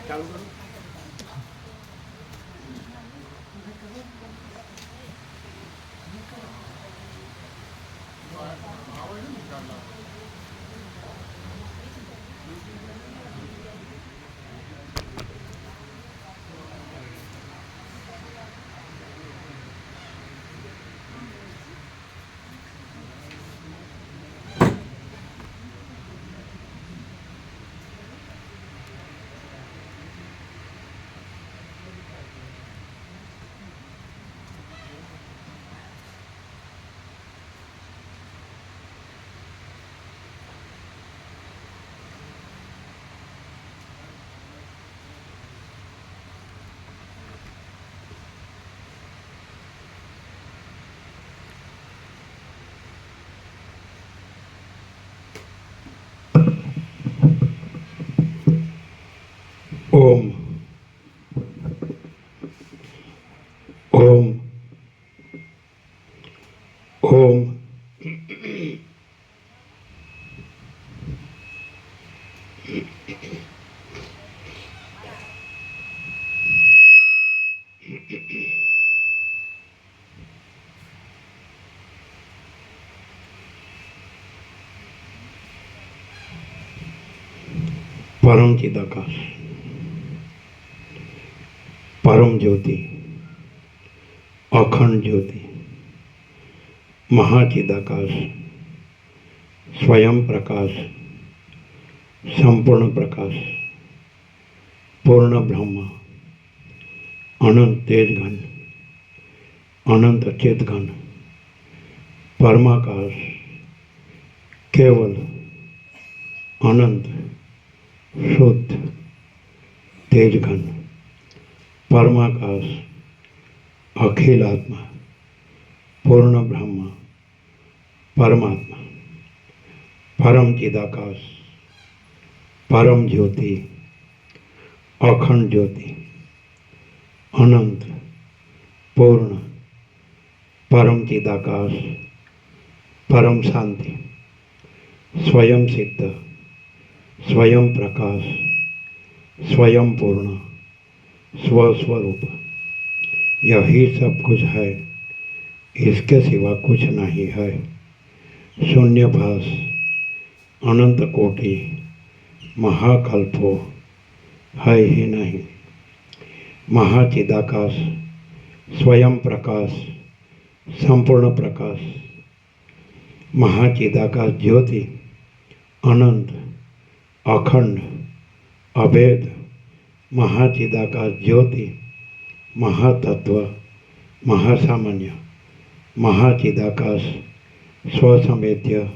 ચાલુ કરો. ઓમ ઓમ ઓમ. परम चिदाकाश, परम ज्योति, अखंड ज्योति, महाचिदाकाश, स्वयं प्रकाश, संपूर्ण प्रकाश, पूर्ण ब्रह्म, अनंत तेज घन, अनंत चेत घन, परमाकाश, केवल अनंत शुद्ध तेज घन, परमाकाश, अखिल आत्मा, पूर्ण ब्रह्म, परमात्मा, परम चिदाकाश, परम ज्योति, अखंड ज्योति, अनंत पूर्ण परम चिदाकाश, परम शांति, स्वयं सिद्ध, स्वयं प्रकाश, स्वयं पूर्ण, स्वस्वरूप, यही सब कुछ है, इसके सिवा कुछ नहीं है। शून्यभास, अनंत कोटि, महाकल्पो है ही नहीं। महाचिदाकाश, स्वयं प्रकाश, संपूर्ण प्रकाश, महाचिदाकाश ज्योति, अनंत, अखंड, अभेद, महाचिदाकाश ज्योति, महातत्व, महासामान्य, महाचिदाकाश, स्वसंवेद्य,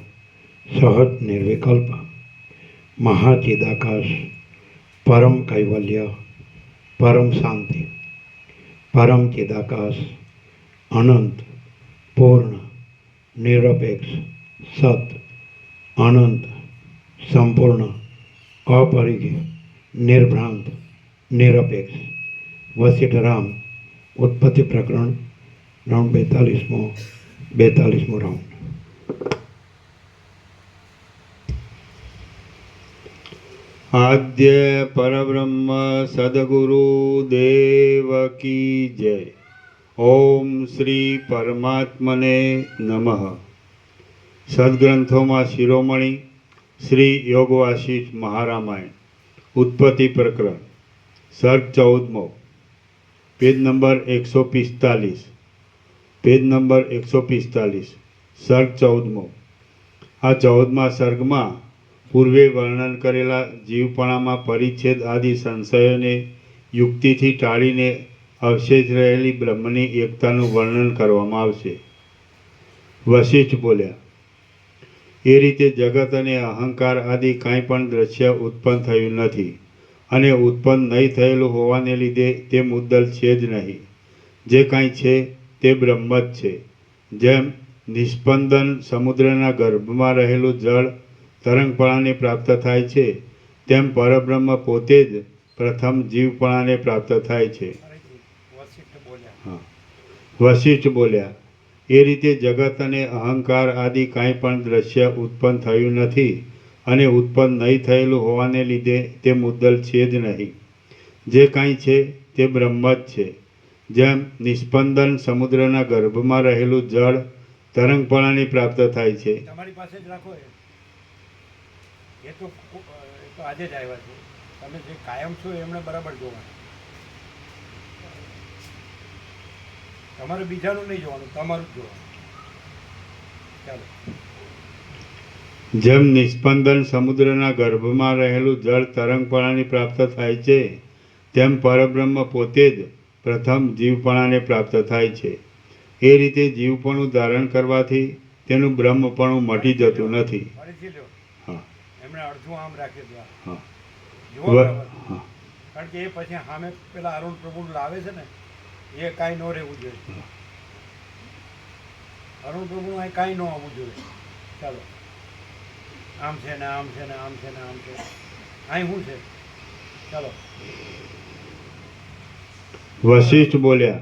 सहज निर्विकल्प, महाचिदाकाश, परम कैवल्य, परम शांति, परम चिदाकाश, अनंत, पूर्ण, निरपेक्ष, सत, अनंत, संपूर्ण, अपरिग्रह, निर्भ्रांत, निरपेक्ष। वशिष्ठ राम उत्पत्ति प्रकरण राउंड 42मो राउंड। आद्य परब्रह्म सद्गुरु देव की जय। ओम श्री परमात्मने नमः। सद्ग्रंथों में शिरोमणि श्री योगवासिष्ठ महारामायण उत्पत्ति प्रकरण सर्ग 14मो, पेज नंबर 145, पेज नंबर 145, सर्ग 14मो। आ 14मा सर्ग में પૂર્વે વર્ણન કરેલા જીવપણામાં પરિચ્છેદ આદિ સંશયોને યુક્તિથી ટાળીને અવશેષ રહેલી બ્રહ્મની એકતાનું વર્ણન કરવામાં આવશે. વશિષ્ઠ બોલ્યા, એ રીતે જગત અને અહંકાર આદિ કાંઈ પણ દ્રશ્ય ઉત્પન્ન થયું નથી અને ઉત્પન્ન નહીં થયેલું હોવાને લીધે તે મુદ્દલ છે જ નહીં. જે કાંઈ છે તે બ્રહ્મ જ છે. જેમ નિસ્પંદન સમુદ્રના ગર્ભમાં રહેલું જળ તરંગપણાને પ્રાપ્ત થાય છે, તેમ પરબ્રહ્મ પોતે જ પ્રથમ જીવપણાને પ્રાપ્ત થાય છે. હા. વશિષ્ઠ બોલ્યા, એ રીતે જગત અને અહંકાર આદિ કાંઈ પણ દ્રશ્ય ઉત્પન્ન થયું નથી અને ઉત્પન્ન નહીં થયેલું હોવાને લીધે તે મુદ્દલ છે જ નહીં. જે કાંઈ છે તે બ્રહ્મ જ છે. જેમ નિસ્પંદન સમુદ્રના ગર્ભમાં રહેલું જળ તરંગપણાને પ્રાપ્ત થાય છે. તમારી પાસે જ રાખો. એ તો આજે જ આવ્યા છે. તમે જે કાયમ છો એમને બરાબર જોવાનું. તમારે બીજાનું નહીં જોવાનું, તમારું જ જોવાનું. ચાલો. જેમ નિસ્પંદન સમુદ્રના ગર્ભમાં રહેલું જળ તરંગપણાને પ્રાપ્ત થાય છે, તેમ પરબ્રહ્મ પોતે જ પ્રથમ જીવપણાને પ્રાપ્ત થાય છે. એ રીતે જીવપણું ધારણ કરવાથી તેનું બ્રહ્મપણું મટી જતું નથી. ફરીથી લો. હા. એમણે અડધું આમ રાખી દીધું. હા. જુઓ બરાબર. કારણ કે એ પછી સામે પેલા અરુણ પ્રભુ લાવે છે ને, એ કાંઈ ન રહેવું જોઈએ. અરુણ પ્રભુનું અહીં કાંઈ ન આવવું જોઈએ. ચાલો. આમ છે ને આમ છે ને આમ છે ને આમ છે. અહીં શું છે? ચાલો. વશિષ્ઠ બોલ્યા,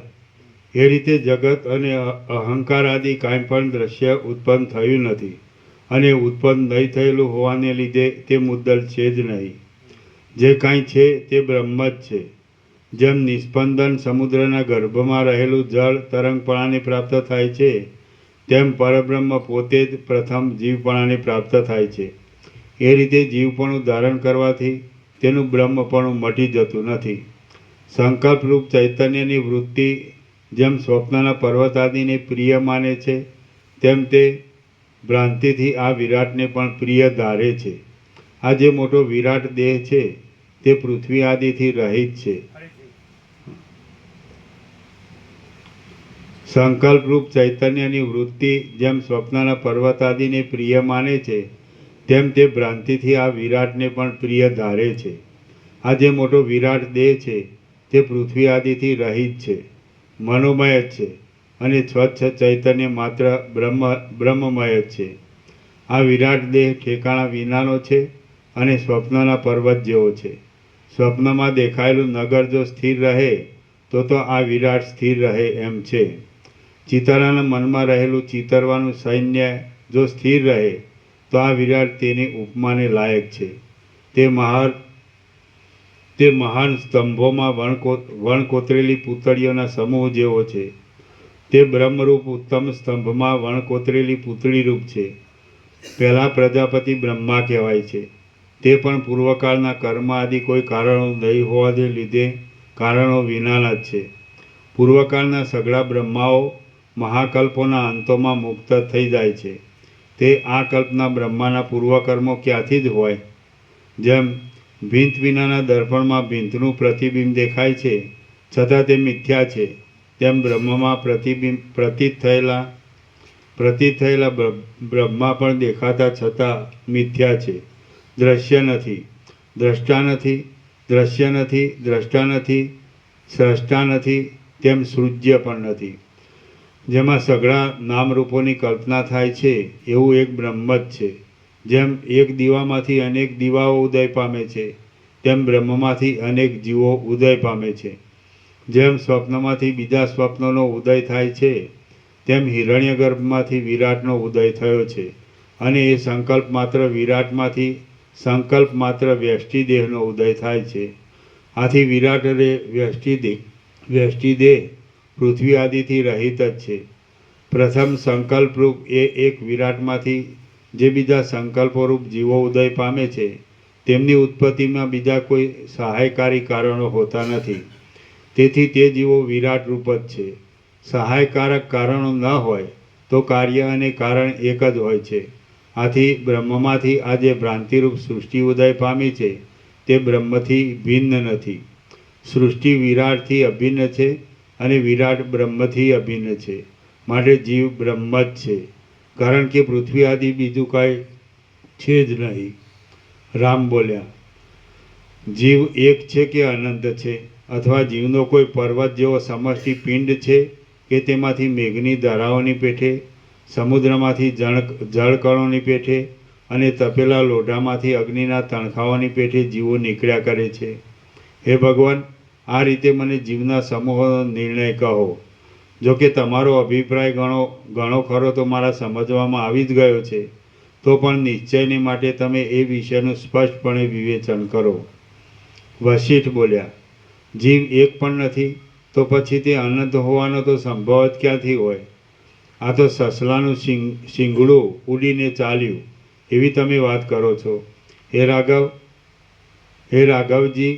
એ રીતે જગત અને અહંકાર આદિ કાંઈ પણ દ્રશ્ય ઉત્પન્ન થયું નથી અને ઉત્પન્ન નહીં થયેલું હોવાને લીધે તે મુદ્દલ છે જ નહીં. જે કાંઈ છે તે બ્રહ્મ જ છે. જેમ નિસ્પંદન સમુદ્રના ગર્ભમાં રહેલું જળ તરંગપણાને પ્રાપ્ત થાય છે, તેમ પરબ્રહ્મ પોતે જ પ્રથમ જીવપણાને પ્રાપ્ત થાય છે. એ રીતે જીવપણું ધારણ કરવાથી તેનું બ્રહ્મપણું મટી જતું નથી. સંકલ્પરૂપ ચૈતન્યની વૃત્તિ જેમ સ્વપ્નના પર્વત આદિને પ્રિય માને છે, તેમ તે ભ્રાંતિથી આ વિરાટને પણ પ્રિય ધારે છે. આ જે મોટો વિરાટ દેહ છે તે પૃથ્વી આદિથી રહિત છે. સંકલ્પરૂપ ચૈતન્યની વૃત્તિ જેમ સ્વપ્નના પર્વત આદિને પ્રિય માને છે, તેમ તે ભ્રાંતિથી આ વિરાટને પણ પ્રિય ધારે છે. આ જે મોટો વિરાટ દેહ છે તે પૃથ્વી આદિથી રહિત છે, મનોમય જ છે અને સ્વચ્છ ચૈતન્ય માત્ર બ્રહ્મમય જ છે. આ વિરાટ દેહ ઠેકાણા વિનાનો છે અને સ્વપ્નના પર્વત જેવો છે. સ્વપ્નમાં દેખાયેલું નગર જો સ્થિર રહે તો આ વિરાટ સ્થિર રહે એમ છે. ચિતારાના મનમાં રહેલું ચિતરવાનું સૈન્ય જો સ્થિર રહે તો આ વિરાટ તેની ઉપમાને લાયક છે. તે મહાન સ્તંભોમાં વણકોતરેલી પૂતળીઓના સમૂહ જેવો છે. તે બ્રહ્મરૂપ ઉત્તમ સ્તંભમાં વણકોતરેલી પૂતળીરૂપ છે. પહેલાં પ્રજાપતિ બ્રહ્મા કહેવાય છે. તે પણ પૂર્વકાળના કર્મ આદિ કોઈ કારણો નહીં હોવાને લીધે કારણો વિનાના જ છે. પૂર્વકાળના સઘળા બ્રહ્માઓ મહાકલ્પોના અંતોમાં મુક્ત થઈ જાય છે. તે આ કલ્પના બ્રહ્માના પૂર્વકર્મો ક્યાંથી જ હોય. જેમ ભીંત વિનાના દર્પણમાં ભીંતનું પ્રતિબિંબ દેખાય છે, છતાં તે મિથ્યા છે, તેમ બ્રહ્મમાં પ્રતીત થયેલા બ્રહ્મા પણ દેખાતા છતાં મિથ્યા છે. દ્રશ્ય નથી, દ્રષ્ટા નથી, દ્રશ્ય નથી, દ્રષ્ટા નથી, સ્રષ્ટા નથી, તેમ સૃજ્ય પણ નથી. જેમાં સઘળા નામરૂપોની કલ્પના થાય છે એવું એક બ્રહ્મ જ છે. જેમ એક દીવામાંથી અનેક દીવાઓ ઉદય પામે છે, તેમ બ્રહ્મમાંથી અનેક જીવો ઉદય પામે છે. જેમ સ્વપ્નમાંથી બીજા સ્વપ્નનો ઉદય થાય છે, તેમ હિરણ્યગર્ભમાંથી વિરાટનો ઉદય થયો છે અને એ સંકલ્પ માત્ર વિરાટમાંથી સંકલ્પ માત્ર વ્યષ્ટિ દેહનો ઉદય થાય છે. આથી વિરાટ અને વ્યષ્ટિ દેહ પૃથ્વી આદિથી રહિત જ છે. પ્રથમ સંકલ્પરૂપ એ એક વિરાટમાંથી જે બીજા સંકલ્પોરૂપ જીવો ઉદય પામે છે, તેમની ઉત્પત્તિમાં બીજા કોઈ સહાયકારી કારણો હોતા નથી. તેથી તે જીવો વિરાટ રૂપ જ છે. સહાયકારક કારણો ન હોય તો કાર્ય અને કારણ એક જ હોય છે. આથી બ્રહ્મમાંથી આ જે ભ્રાંતિરૂપ સૃષ્ટિ ઉદય પામી છે તે બ્રહ્મથી ભિન્ન નથી. સૃષ્ટિ વિરાટથી અભિન્ન છે અને વિરાટ બ્રહ્મથી અભિન્ન છે. માટે જીવ બ્રહ્મ જ છે, કારણ કે પૃથ્વી આદિ બીજું કાંઈ છે જ નહીં. રામ બોલ્યા, જીવ એક છે કે અનંત છે, અથવા જીવનો કોઈ પર્વત જેવો સમષ્ટિ પિંડ છે કે તેમાંથી મેઘની ધારાઓની પેઠે, સમુદ્રમાંથી જળકણોની પેઠે અને તપેલા લોઢામાંથી અગ્નિના તણખાઓની પેઠે જીવો નીકળ્યા કરે છે. હે ભગવાન, આ રીતે મને જીવના સમૂહોનો નિર્ણય કહો. જો કે તમારો અભિપ્રાય ઘણો ખરો તો મારા સમજવામાં આવી જ ગયો છે, તો પણ નિશ્ચયને માટે તમે એ વિષયનું સ્પષ્ટપણે વિવેચન કરો. વશિષ્ઠ બોલ્યા, જીવ એક પણ નથી તો પછી તે અનંત હોવાનો તો સંભવ જ ક્યાંથી હોય? આ તો સસલાનું શિંગડું ઉડીને ચાલ્યું એવી તમે વાત કરો છો. હે રાઘવજી,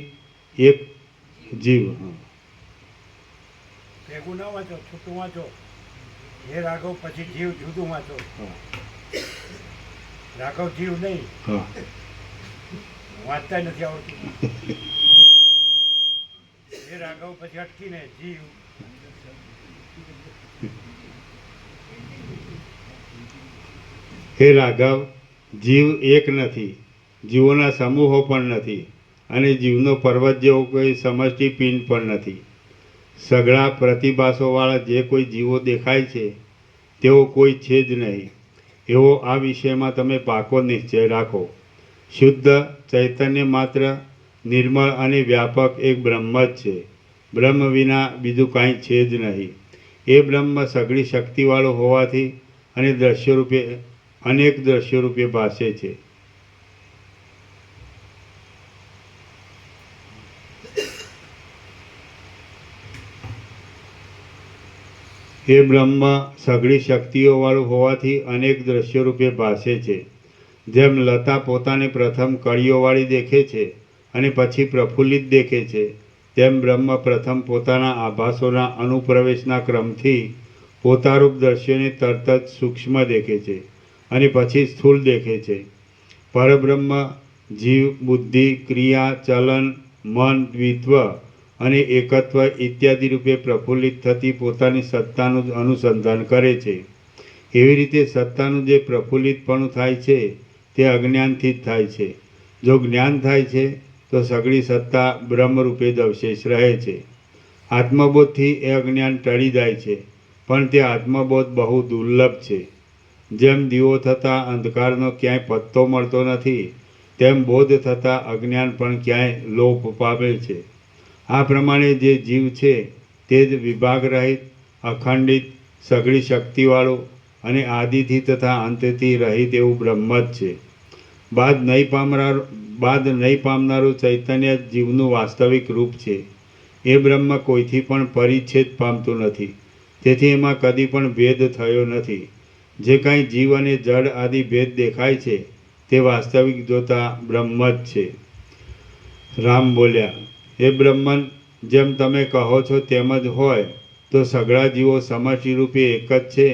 એક જીવ. ભેગું ના વાંચો, છૂટું વાંચો. હે રાઘવ પછી જીવ જુદું વાંચો. રાઘવ જીવ નહીં, હા, વાંચતા નથી આવડતું. હે રાઘવ પછી અટકીને જીવ. હે રાઘવ, જીવ એક નથી, જીવોના સમૂહો પણ નથી, અને જીવનો પર્વત જેવો કોઈ સમષ્ટિ પિંડ પણ નથી. સઘળા પ્રતિભાસોવાળા જે કોઈ જીવો દેખાય છે તેઓ કોઈ છે જ નહીં, એવો આ વિષયમાં તમે પાકો નિશ્ચય રાખો. શુદ્ધ ચૈતન્ય માત્ર, નિર્મળ અને વ્યાપક એક બ્રહ્મ જ છે. બ્રહ્મ વિના બીજું કાંઈ છે જ નહીં. એ બ્રહ્મ સઘળી શક્તિવાળો હોવાથી અને અનેક દ્રશ્યો રૂપે ભાસે છે. એ બ્રહ્મ સઘળી શક્તિઓવાળું હોવાથી અનેક દ્રશ્યો રૂપે ભાસે છે. જેમ લતા પોતાને પ્રથમ કળીઓવાળી દેખે છે અને પછી પ્રફુલ્લિત દેખે છે, તેમ બ્રહ્મ પ્રથમ પોતાના આભાસોના અનુપ્રવેશના ક્રમથી પોતારૂપ દ્રશ્યોને તરત જ સૂક્ષ્મ દેખે છે અને પછી સ્થૂળ દેખે છે. પરબ્રહ્મ જીવ, બુદ્ધિ, ક્રિયા, ચલન, મન, દ્વિત્વ અને એકત્વ ઇત્યાદિ રૂપે પ્રફુલ્લિત થતી પોતાની સત્તાનું અનુસંધાન કરે છે. એવી રીતે સત્તાનું જે પ્રફુલ્લિતપણું થાય છે તે અજ્ઞાનથી જ થાય છે. જો જ્ઞાન થાય છે તો સઘળી સત્તા બ્રહ્મરૂપે જ અવશેષ રહે છે. આત્મબોધથી એ અજ્ઞાન ટળી જાય છે, પણ તે આત્મબોધ બહુ દુર્લભ છે. જેમ દીવો થતાં અંધકારનો ક્યાંય પત્તો મળતો નથી, તેમ બોધ થતાં અજ્ઞાન પણ ક્યાંય લોપ પામે છે. આ પ્રમાણે જે જીવ છે તે જ વિભાગ રહિત, અખંડિત, સઘળી શક્તિવાળું અને આદિથી તથા અંતથી રહિત એવું બ્રહ્મ જ છે. બાદ નહીં પામનારું ચૈતન્ય જીવનું વાસ્તવિક રૂપ છે. એ બ્રહ્મ કોઈથી પણ પરિચ્છેદ પામતું નથી, તેથી એમાં કદી પણ ભેદ થયો નથી. જે કાંઈ જીવ અને જડ આદિ ભેદ દેખાય છે તે વાસ્તવિક જોતા બ્રહ્મ જ છે. રામ બોલ્યા, હે બ્રહ્મન, જેમ તમે કહો છો તેમ જ હોય તો સઘળા જીવો સમષ્ટિ રૂપે એક જ છે,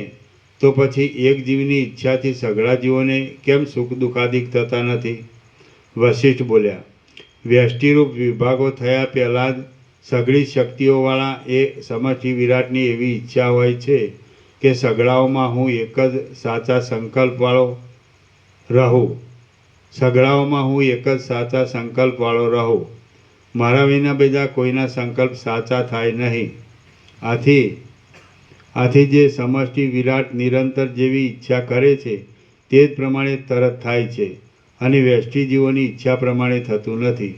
તો પછી એક જીવની ઈચ્છાથી સઘળા જીવોને કેમ સુખ દુઃખાદિક થતા નથી? વશિષ્ઠ બોલ્યા, વ્યષ્ટિરૂપ વિભાગો થયા પહેલાં જ સઘળી શક્તિઓવાળા એ સમષ્ટિ વિરાટની એવી ઈચ્છા હોય છે કે સઘળાઓમાં હું એક જ સાચા સંકલ્પવાળો રહું. મારા વિના બીજા કોઈના સંકલ્પ સાચા થાય નહીં. આથી જે સમષ્ટિ વિરાટ નિરંતર જેવી ઈચ્છા કરે છે તે જ પ્રમાણે તરત થાય છે, અને વ્યષ્ટિ જીવોની ઈચ્છા પ્રમાણે થતું નથી.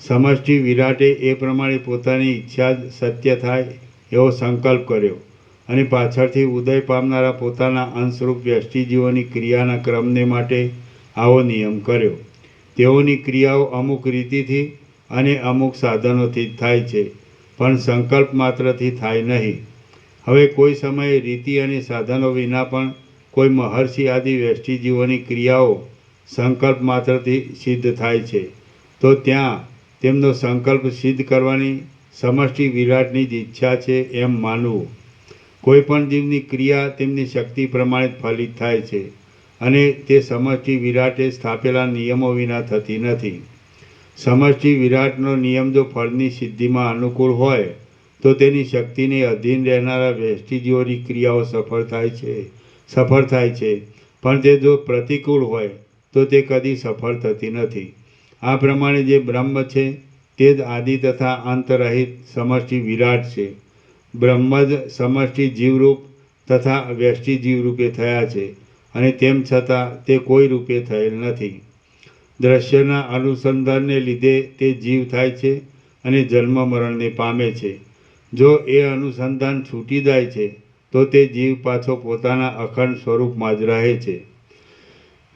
સમષ્ટિ વિરાટે એ પ્રમાણે પોતાની ઈચ્છા જ સત્ય થાય એવો સંકલ્પ કર્યો, અને પાછળથી ઉદય પામનારા પોતાના અંશરૂપ વ્યષ્ટિ જીવોની ક્રિયાના ક્રમને માટે આવો નિયમ કર્યો. તેઓની ક્રિયાઓ અમુક રીતિથી અને અમુક સાધનોથી જ થાય છે, પણ સંકલ્પ માત્રથી થાય નહીં. હવે કોઈ સમયે રીતિ અને સાધનો વિના પણ કોઈ મહર્ષિ આદિ વ્યષ્ટિ જીવોની ક્રિયાઓ સંકલ્પ માત્રથી સિદ્ધ થાય છે, તો ત્યાં તેમનો સંકલ્પ સિદ્ધ કરવાની સમષ્ટિ વિરાટની જ ઈચ્છા છે એમ માનવું. કોઈ પણ જીવની ક્રિયા તેમની શક્તિ પ્રમાણે જ ફલિત થાય છે, અને તે સમષ્ટિ વિરાટે સ્થાપેલા નિયમો વિના થતી નથી. સમષ્ટિ વિરાટનો નિયમ જો ફળની સિદ્ધિમાં અનુકૂળ હોય તો તેની શક્તિને અધીન રહેનારા વ્યષ્ટિજીવોની ક્રિયાઓ સફળ થાય છે, પણ તે જો પ્રતિકૂળ હોય તો તે કદી સફળ થતી નથી. આ પ્રમાણે જે બ્રહ્મ છે તે જ આદિ તથા અંતરહિત સમષ્ટિ વિરાટ છે. બ્રહ્મ જ સમષ્ટિ જીવરૂપ તથા વ્યષ્ટિ જીવરૂપે થયા છે, અને તેમ છતાં તે કોઈ રૂપે થયેલ નથી. દ્રશ્યના અનુસંધાનને લીધે તે જીવ થાય છે અને જન્મ મરણને પામે છે. જો એ અનુસંધાન છૂટી જાય છે તો તે જીવ પાછો પોતાના અખંડ સ્વરૂપમાં જ રહે છે.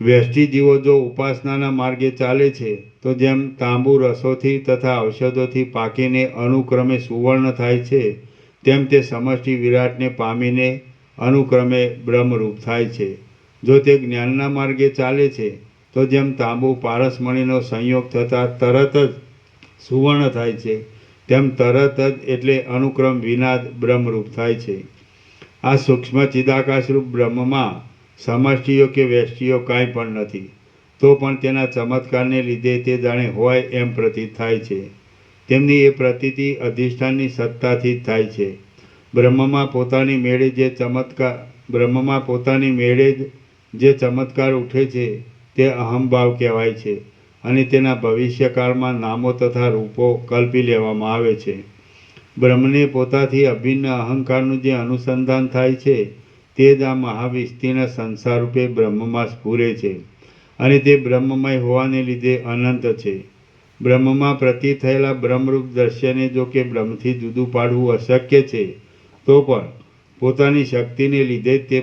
વ્યષ્ટિ જીવો જો ઉપાસનાના માર્ગે ચાલે છે તો જેમ તાંબુ રસોથી તથા ઔષધોથી પાકીને અનુક્રમે સુવર્ણ થાય છે, તેમ તે સમષ્ટિ વિરાટને પામીને અનુક્રમે બ્રહ્મરૂપ થાય છે. જો તે જ્ઞાનના માર્ગે ચાલે છે તો જેમ તાંબુ પારસમણીનો સંયોગ થતાં તરત જ સુવર્ણ થાય છે, તેમ તરત જ એટલે અનુક્રમ વિના જ બ્રહ્મરૂપ થાય છે. આ સૂક્ષ્મ ચિદાકાશરૂપ બ્રહ્મમાં સમષ્ટિઓ કે વ્યષ્ટિઓ કાંઈ પણ નથી, તો પણ તેના ચમત્કારને લીધે તે જાણે હોય એમ પ્રતીત થાય છે. તેમની એ પ્રતીતિ અધિષ્ઠાનની સત્તાથી જ થાય છે. બ્રહ્મમાં પોતાની મેળે જે ચમત્કાર ઉઠે છે તે અહંભાવ કહેવાય છે, અને તેના ભવિષ્યકાળમાં નામો તથા રૂપો કલ્પી લેવામાં આવે છે. બ્રહ્મને પોતાથી અભિન્ન અહંકારનું જે અનુસંધાન થાય છે તે જ આ મહાવિસ્તીર્ણ સંસારરૂપે બ્રહ્મમાં સ્ફુરે છે, અને તે બ્રહ્મમય હોવાને લીધે અનંત છે. બ્રહ્મમાં પ્રતીત થયેલા બ્રહ્મરૂપ દ્રશ્યને જો કે બ્રહ્મથી જુદું પાડવું અશક્ય છે, તો પણ પોતાની શક્તિને લીધે જ તે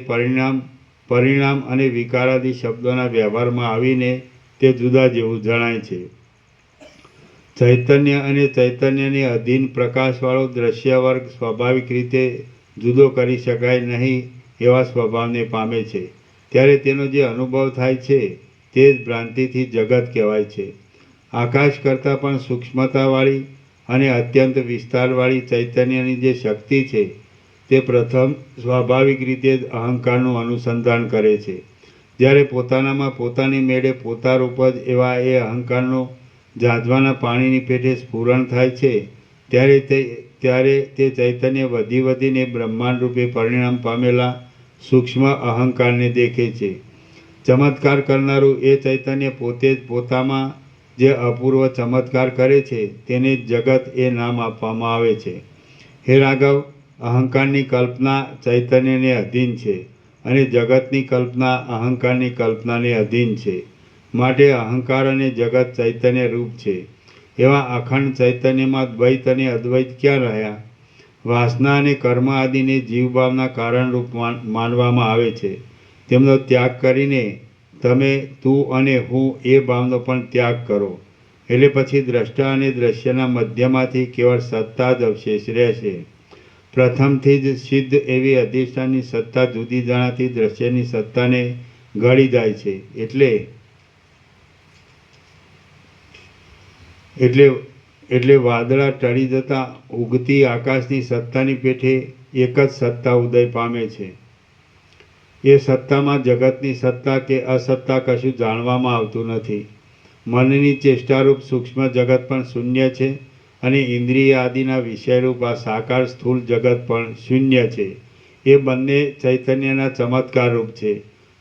પરિણામ અને વિકારાદી શબ્દોના વ્યવહારમાં આવીને તે જુદા જેવું જણાય છે. ચૈતન્ય અને ચૈતન્યને અધીન પ્રકાશવાળો દ્રશ્ય વર્ગ સ્વાભાવિક રીતે જુદો કરી શકાય નહીં એવા સ્વભાવને પામે છે, ત્યારે તેનો જે અનુભવ થાય છે તે જ ભ્રાંતિથી જગત કહેવાય છે. આકાશ કરતાં પણ સૂક્ષ્મતાવાળી અને અત્યંત વિસ્તારવાળી ચૈતન્યની જે શક્તિ છે તે પ્રથમ સ્વાભાવિક રીતે જ અહંકારનું અનુસંધાન કરે છે. જ્યારે પોતાનામાં પોતાની મેળે પોતારૂપ જ એવા એ અહંકારનો ઝાંઝવાના પાણીની પેઠે સ્ફુરણ થાય છે, ત્યારે તે ચૈતન્ય વધીને બ્રહ્માંડ રૂપે પરિણામ પામેલા સૂક્ષ્મ અહંકારને દેખે છે. ચમત્કાર કરનારું એ ચૈતન્ય પોતે જ પોતામાં જે અપૂર્વ ચમત્કાર કરે છે તેને જગત એ નામ આપવામાં આવે છે. હે રાઘવ, અહંકારની કલ્પના ચૈતન્યને અધીન છે, અને જગતની કલ્પના અહંકારની કલ્પનાને અધીન છે. માટે અહંકાર અને જગત ચૈતન્ય રૂપ છે. એવા અખંડ ચૈતન્યમાં દ્વૈત અને અદ્વૈત ક્યાં રહ્યા? વાસના અને કર્મ આદિને જીવભાવના કારણરૂપ માનવામાં આવે છે. તેમનો ત્યાગ કરીને તમે તું અને હું એ ભાવનો પણ ત્યાગ કરો, એટલે પછી દ્રષ્ટા અને દ્રશ્યના મધ્યમાંથી કેવળ સત્તા જ અવશેષ રહેશે. પ્રથમથી જ સિદ્ધ એવી અધિષ્ઠાનની સત્તા જુદી જણાતી દ્રશ્યની સત્તાને ગળી જાય છે. એટલે વાદળા ટળી જતાં ઉગતી આકાશની સત્તાની પેઠે એક જ સત્તા ઉદય પામે છે. એ સત્તામાં જગતની સત્તા કે અસત્તા કશું જાણવામાં આવતું નથી. મનની ચેષ્ટારૂપ સૂક્ષ્મ જગત પણ શૂન્ય છે, અને ઇન્દ્રિય આદિના વિષયરૂપ આ સાકાર સ્થૂળ જગત પણ શૂન્ય છે. એ બંને ચૈતન્યના ચમત્કારરૂપ છે,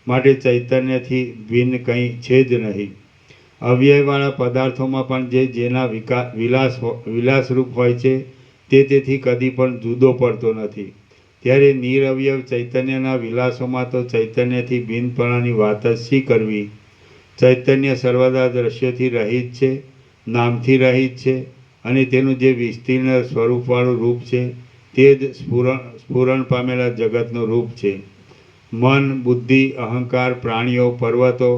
માટે ચૈતન્યથી ભિન્ન કંઈ છે જ નહીં. અવ્યયવાળા પદાર્થોમાં પણ જેના વિલાસરૂપ હોય છે તે તેથી કદી પણ જુદો પડતો નથી. ત્યારે નિરવયવ ચૈતન્યના વિલાસોમાં તો ચૈતન્યથી ભિન્નપણાની વાત જ શી કરવી? ચૈતન્ય સર્વદા દ્રશ્યોથી રહિત છે, નામથી રહિત છે, અને તેનું જે વિસ્તીર્ણ સ્વરૂપવાળું રૂપ છે તે જ સ્ફુરણ પામેલા જગતનું રૂપ છે. મન, બુદ્ધિ, અહંકાર, પ્રાણીઓ, પર્વતો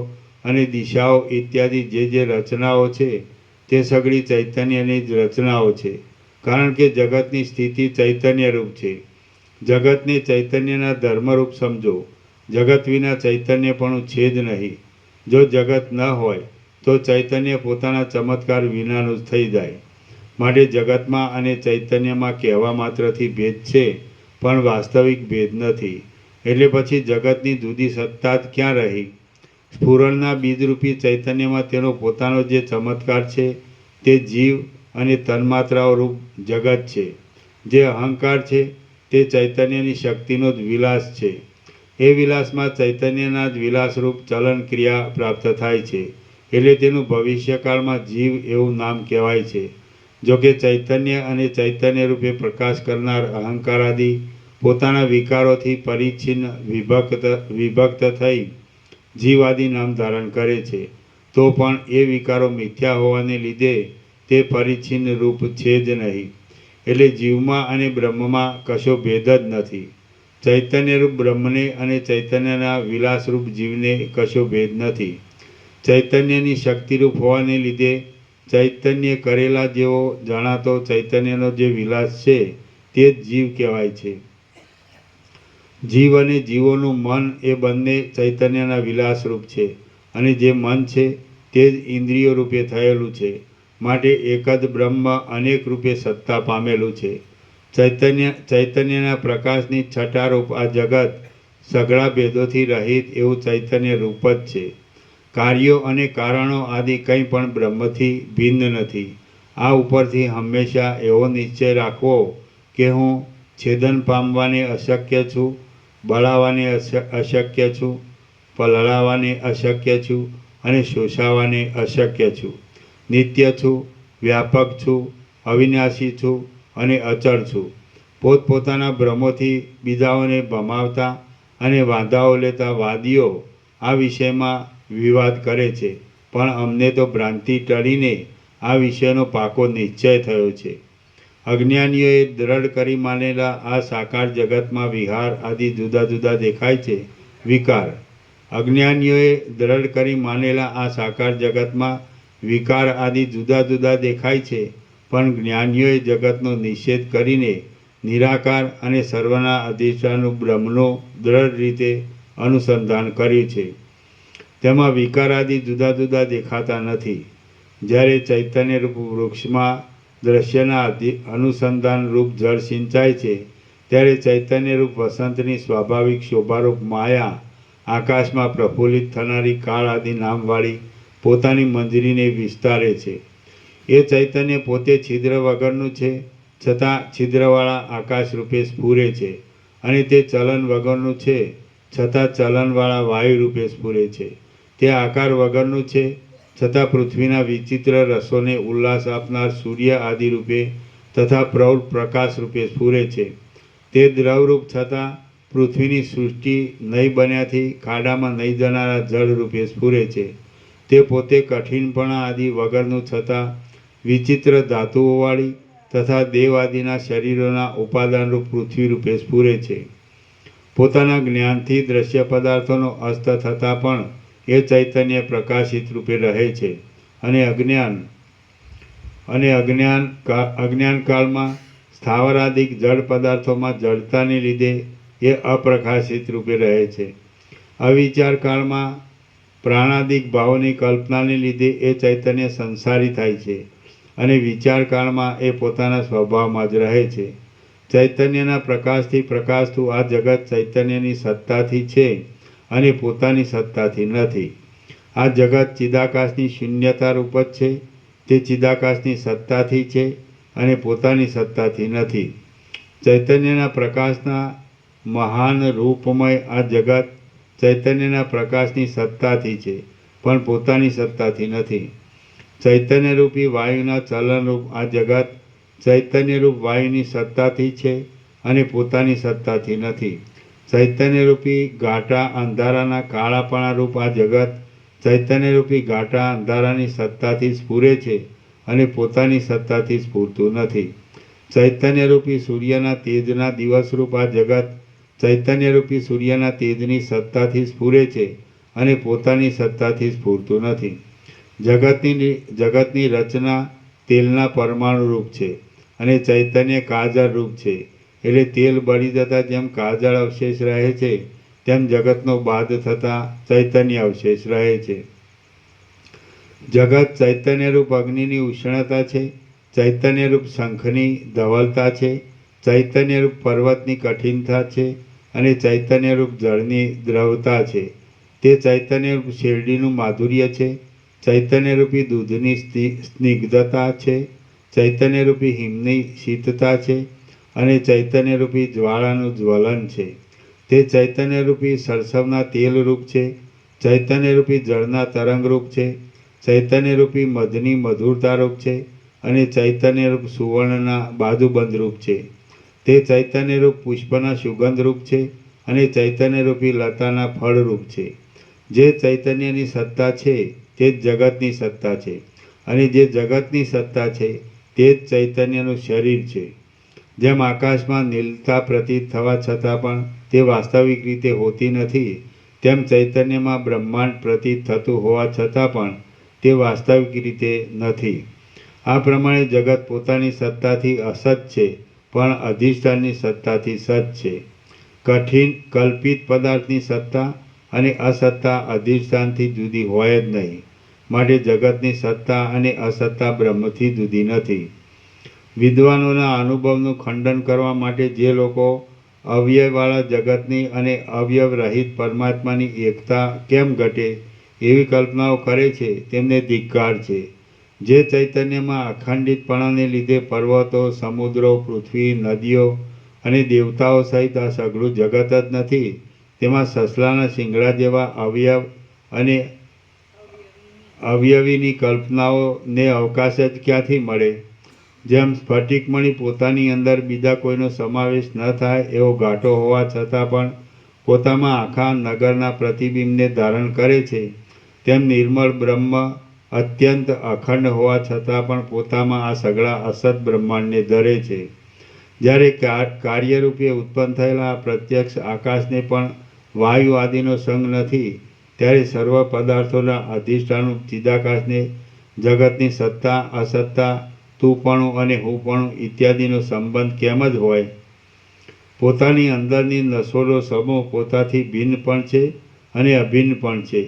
અને દિશાઓ ઇત્યાદિ જે રચનાઓ છે તે સગળી ચૈતન્યની જ રચનાઓ છે, કારણ કે જગતની સ્થિતિ ચૈતન્યરૂપ છે. જગતને ચૈતન્યના ધર્મરૂપ સમજો. જગત વિના ચૈતન્યપણું છે જ નહીં. જો જગત ન હોય તો ચૈતન્ય પોતાના ચમત્કાર વિનાનું જ થઈ જાય. માટે જગતમાં અને ચૈતન્યમાં કહેવા માત્રથી ભેદ છે, પણ વાસ્તવિક ભેદ નથી. એટલે પછી જગતની જુદી સત્તા જ ક્યાં રહી? સ્ફુરણના બીજરૂપી ચૈતન્યમાં તેનો પોતાનો જે ચમત્કાર છે તે જીવ અને તન્માત્રાઓ રૂપ જગત છે. જે અહંકાર છે તે ચૈતન્યની શક્તિનો જ વિલાસ છે. એ વિલાસમાં ચૈતન્યના જ વિલાસરૂપ ચલન ક્રિયા પ્રાપ્ત થાય છે. એટલે તેનું ભવિષ્યકાળમાં જીવ એવું નામ કહેવાય છે. જોકે ચૈતન્ય અને ચૈતન્ય રૂપે પ્રકાશ કરનાર અહંકારાદિ પોતાના વિકારોથી પરિચ્છિન્ન વિભક્ત થઈ જીવાદિ નામ ધારણ કરે છે. તો પણ એ વિકારો મિથ્યા હોવાને લીધે તે પરિચ્છિન્ન રૂપ છે જ નહીં. એટલે જીવમાં અને બ્રહ્મમાં કશો ભેદ જ નથી. ચૈતન્યરૂપ બ્રહ્મને અને ચૈતન્યના વિલાસરૂપ જીવને કશો ભેદ નથી. ચૈતન્યની શક્તિરૂપ હોવાને લીધે ચૈતન્ય કરેલા જેવો જણાતો ચૈતન્યનો જે વિલાસ છે તે જ જીવ કહેવાય છે. જીવ અને જીવોનું મન એ બંને ચૈતન્યના વિલાસરૂપ છે. અને જે મન છે તે જ ઇન્દ્રિયો રૂપે થયેલું છે. માટે એક જ બ્રહ્મ અનેક રૂપે સત્તા પામેલું છે. ચૈતન્યના પ્રકાશની છટારૂપ આ જગત સઘળા ભેદોથી રહિત એવું ચૈતન્ય રૂપ જ છે. કાર્યો અને કારણો આદિ કંઈ પણ બ્રહ્મથી ભિન્ન નથી. આ ઉપરથી હંમેશા એવો નિશ્ચય રાખવો કે હું છેદન પામવાને અશક્ય છું, બળાવાને અશક્ય છું, પલળાવાને અશક્ય છું અને શોષાવાને અશક્ય છું. નિત્ય છું, વ્યાપક છું, અવિનાશી છું અને અચળ છું. પોતપોતાના ભ્રમોથી બીજાઓને ભમાવતા અને વાંધાઓ લેતા વાદીઓ આ વિષયમાં વિવાદ કરે છે. પણ અમને તો ભ્રાંતિ ટળીને આ વિષયનો પાકો નિશ્ચય થયો છે. અજ્ઞાનીઓએ દ્રઢ કરી માનેલા આ સાકાર જગતમાં વિહાર આદિ જુદા જુદા દેખાય છે. વિકાર. અજ્ઞાનીઓએ દ્રઢ કરી માનેલા આ સાકાર જગતમાં વિકાર આદિ જુદા જુદા દેખાય છે. પણ જ્ઞાનીઓએ જગતનો નિષેધ કરીને નિરાકાર અને સર્વના અધિષ્ઠાનનું બ્રહ્મનું દ્રઢ રીતે અનુસંધાન કર્યું છે. તેમાં વિકાર આદિ જુદા જુદા દેખાતા નથી. જ્યારે ચૈતન્યરૂપ વૃક્ષમાં દ્રશ્યના અનુસંધાન રૂપ જળ સિંચાય છે ત્યારે ચૈતન્યરૂપ વસંતની સ્વાભાવિક શોભારૂપ માયા આકાશમાં પ્રફુલ્લિત થનારી કાળ આદિ નામવાળી પોતાની મંજરીને વિસ્તારે છે. એ ચૈતન્ય પોતે છિદ્ર વગરનું છે, છતાં છિદ્રવાળા આકાશ રૂપે સ્ફુરે છે. અને તે ચલન વગરનું છે, છતાં ચલનવાળા વાયુ રૂપે સ્ફુરે છે. તે આકાર વગરનું છે, છતાં પૃથ્વીના વિચિત્ર રસોને ઉલ્લાસ આપનાર સૂર્ય આદિ રૂપે તથા પ્રૌઢ પ્રકાશ રૂપે સ્ફુરે છે. તે દ્રવરૂપ છતાં પૃથ્વીની સૃષ્ટિ નહીં બન્યાથી ખાડામાં નહીં જનારા જળ રૂપે સ્ફુરે છે. તે પોતે કઠિનપણા આદિ વગરનું છતાં વિચિત્ર ધાતુઓવાળી તથા દેવ આદિના શરીરોના ઉપાદાનરૂપ પૃથ્વી રૂપે સ્ફુરે છે. પોતાના જ્ઞાનથી દ્રશ્ય પદાર્થોનો અસ્ત થતાં પણ એ ચૈતન્ય પ્રકાશિત રૂપે રહે છે. અને અજ્ઞાનકાળમાં સ્થાવરાદિક જળ પદાર્થોમાં જડતાને લીધે એ અપ્રકાશિત રૂપે રહે છે. અવિચાર કાળમાં પ્રાણાદિક ભાવોની કલ્પનાને લીધે એ ચૈતન્ય સંસારી થાય છે. અને વિચાર કાળમાં એ પોતાના સ્વભાવમાં જ રહે છે. ચૈતન્યના પ્રકાશથી પ્રકાશતું આ જગત ચૈતન્યની સત્તાથી છે અને પોતાની સત્તાથી નથી. આ જગત ચિદાકાશની શૂન્યતા રૂપ જ છે. તે ચિદાકાશની સત્તાથી છે અને પોતાની સત્તાથી નથી. ચૈતન્યના પ્રકાશના મહાન રૂપમય આ જગત ચૈતન્યના પ્રકાશની સત્તાથી છે પણ પોતાની સત્તાથી નથી. ચૈતન્યરૂપી વાયુના ચલનરૂપ આ જગત ચૈતન્યરૂપ વાયુની સત્તાથી છે અને પોતાની સત્તાથી નથી. ચૈતન્યરૂપી ઘાટા અંધારાના કાળાપણા રૂપ આ જગત ચૈતન્યરૂપી ઘાટા અંધારાની સત્તાથી સ્ફુરે છે અને પોતાની સત્તાથી સ્ફુરતું નથી. ચૈતન્યરૂપી સૂર્યના તેજના દિવસરૂપ આ જગત ચૈતન્યરૂપી સૂર્યના તેજની સત્તાથી સ્ફુરે છે અને પોતાની સત્તાથી સ્ફુરતું નથી. જગતની રચના તેલના પરમાણુ રૂપ છે અને ચૈતન્ય કાજળ રૂપ છે. એટલે તેલ બળી જતાં જેમ કાજળ અવશેષ રહે છે તેમ જગતનો બાદ થતાં ચૈતન્ય અવશેષ રહે છે. જગત ચૈતન્યરૂપ અગ્નિની ઉષ્ણતા છે, ચૈતન્યરૂપ શંખની ધવલતા છે, ચૈતન્યરૂપ પર્વતની કઠિનતા છે અને ચૈતન્યરૂપ જળની દ્રવતા છે. તે ચૈતન્યરૂપ શેરડીનું માધુર્ય છે, ચૈતન્યરૂપી દૂધની સ્નિગ્ધતા છે, ચૈતન્યરૂપી હિમની શીતતા છે અને ચૈતન્યરૂપી જ્વાળાનું જ્વલન છે. તે ચૈતન્યરૂપી સરસવના તેલરૂપ છે, ચૈતન્યરૂપી જળના તરંગરૂપ છે, ચૈતન્યરૂપી મધની મધુરતારૂપ છે અને ચૈતન્યરૂપ સુવર્ણના બાજુબંધરૂપ છે. તે ચૈતન્યરૂપ પુષ્પના સુગંધરૂપ છે અને ચૈતન્યરૂપી લતાના ફળરૂપ છે. જે ચૈતન્યની સત્તા છે તે જ જગતની સત્તા છે અને જે જગતની સત્તા છે તે જ ચૈતન્યનું શરીર છે. જેમ આકાશમાં નીલતા પ્રતીત થવા છતાં પણ તે વાસ્તવિક રીતે હોતી નથી, તેમ ચૈતન્યમાં બ્રહ્માંડ પ્રતીત થતું હોવા છતાં પણ તે વાસ્તવિક રીતે નથી. આ પ્રમાણે જગત પોતાની સત્તાથી અસત છે, પણ અધિષ્ઠાનની સત્તાથી સત છે. કઠિન કલ્પિત પદાર્થની સત્તા અને અસત્તા અધિષ્ઠાનથી જુદી હોય જ નહીં. માટે જગતની સત્તા અને અસત્તા બ્રહ્મથી જુદી નથી. વિદ્વાનોના અનુભવનું ખંડન કરવા માટે જે લોકો અવયવવાળા જગતની અને અવયવ રહિત પરમાત્માની એકતા કેમ ઘટે એવી કલ્પનાઓ કરે છે તેમને ધિક્કાર છે. જે ચૈતન્યમાં અખંડિતપણાને લીધે પર્વતો, સમુદ્રો, પૃથ્વી, નદીઓ અને દેવતાઓ સહિત આ સઘળું જગત જ નથી, તેમાં સસલાના શિંગડા જેવા અવયવ અને અવયવીની કલ્પનાઓને અવકાશ જ ક્યાંથી મળે? જેમ સ્ફટિકમણી પોતાની અંદર બીજા કોઈનો સમાવેશ ન થાય એવો ઘાટો હોવા છતાં પણ પોતામાં આખા નગરના પ્રતિબિંબને ધારણ કરે છે, તેમ નિર્મળ બ્રહ્મ અત્યંત અખંડ હોવા છતાં પણ પોતામાં આ સઘળા અસત બ્રહ્માંડને ધરે છે. જ્યારે કાર્યરૂપે ઉત્પન્ન થયેલા આ પ્રત્યક્ષ આકાશને પણ વાયુ આદિનો સંગ નથી, ત્યારે સર્વ પદાર્થોના અધિષ્ઠાન ચિદાકાશને જગતની સત્તા, અસત્તા, તુંપણું અને હુંપણું ઇત્યાદિનો સંબંધ કેમ જ હોય? પોતાની અંદરની નસોનો સમૂહ પોતાથી ભિન્ન પણ છે અને અભિન્ન પણ છે,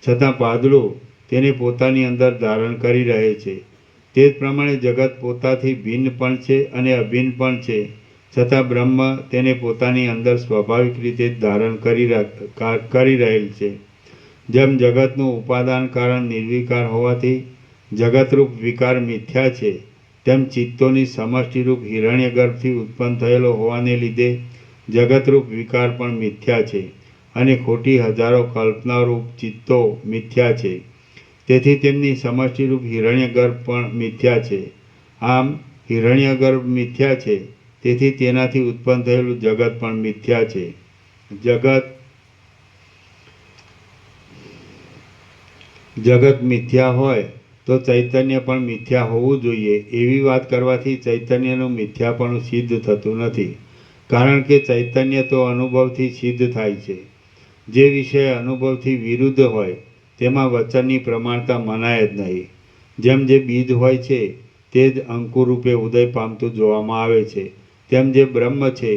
છતાં પાદળું તેને પોતાની અંદર ધારણ કરી રહે છે. તે જ પ્રમાણે જગત પોતાથી ભિન્ન પણ છે અને અભિન્ન પણ છે, છતાં બ્રહ્મ તેને પોતાની અંદર સ્વાભાવિક રીતે ધારણ કરી રહેલ છે. જેમ જગતનું ઉપાદાન કારણ નિર્વિકાર હોવાથી જગતરૂપ વિકાર મિથ્યા છે, તેમ ચિત્તોની સમષ્ટિરૂપ હિરણ્યગર્ભથી ઉત્પન્ન થયેલો હોવાને લીધે જગતરૂપ વિકાર પણ મિથ્યા છે અને ખોટી હજારો કલ્પનારૂપ ચિત્તો મિથ્યા છે. તેથી તેમની સમષ્ટિરૂપ હિરણ્યગર્ભ પણ મિથ્યા છે. આમ હિરણ્યગર્ભ મિથ્યા છે, તેથી તેનાથી ઉત્પન્ન થયેલું જગત પણ મિથ્યા છે. જગત મિથ્યા હોય તો ચૈતન્ય પણ મિથ્યા હોવું જોઈએ એવી વાત કરવાથી ચૈતન્યનું મિથ્યાપણું સિદ્ધ થતું નથી. કારણ કે ચૈતન્ય તો અનુભવથી સિદ્ધ થાય છે. જે વિષય અનુભવથી વિરુદ્ધ હોય તેમાં વચનની પ્રમાણતા મનાય જ નહીં. જેમ જે બીજ હોય છે તે જ અંકુરરૂપે ઉદય પામતું જોવામાં આવે છે, તેમ જે બ્રહ્મ છે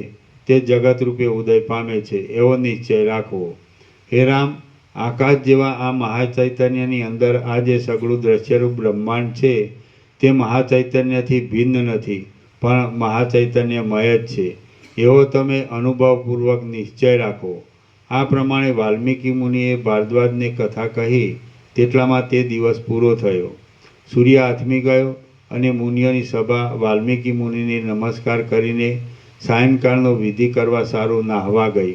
તે જગતરૂપે ઉદય પામે છે એવો નિશ્ચય રાખવો. હે રામ, આકાશ જેવા આ મહાચૈતન્યની અંદર આ જે સઘળું દ્રશ્યરૂપ બ્રહ્માંડ છે તે મહાચૈતન્યથી ભિન્ન નથી, પણ મહાચૈતન્યમય જ છે એવો તમે અનુભવપૂર્વક નિશ્ચય રાખો. આ પ્રમાણે વાલ્મીકી મુનિએ ભારદ્વાજને કથા કહી તેટલામાં તે દિવસ પૂરો થયો. સૂર્ય આથમી ગયો અને મુનિઓની સભા વાલ્મીકી મુનિને નમસ્કાર કરીને સાયંકાળનો વિધિ કરવા સારું નાહવા ગઈ.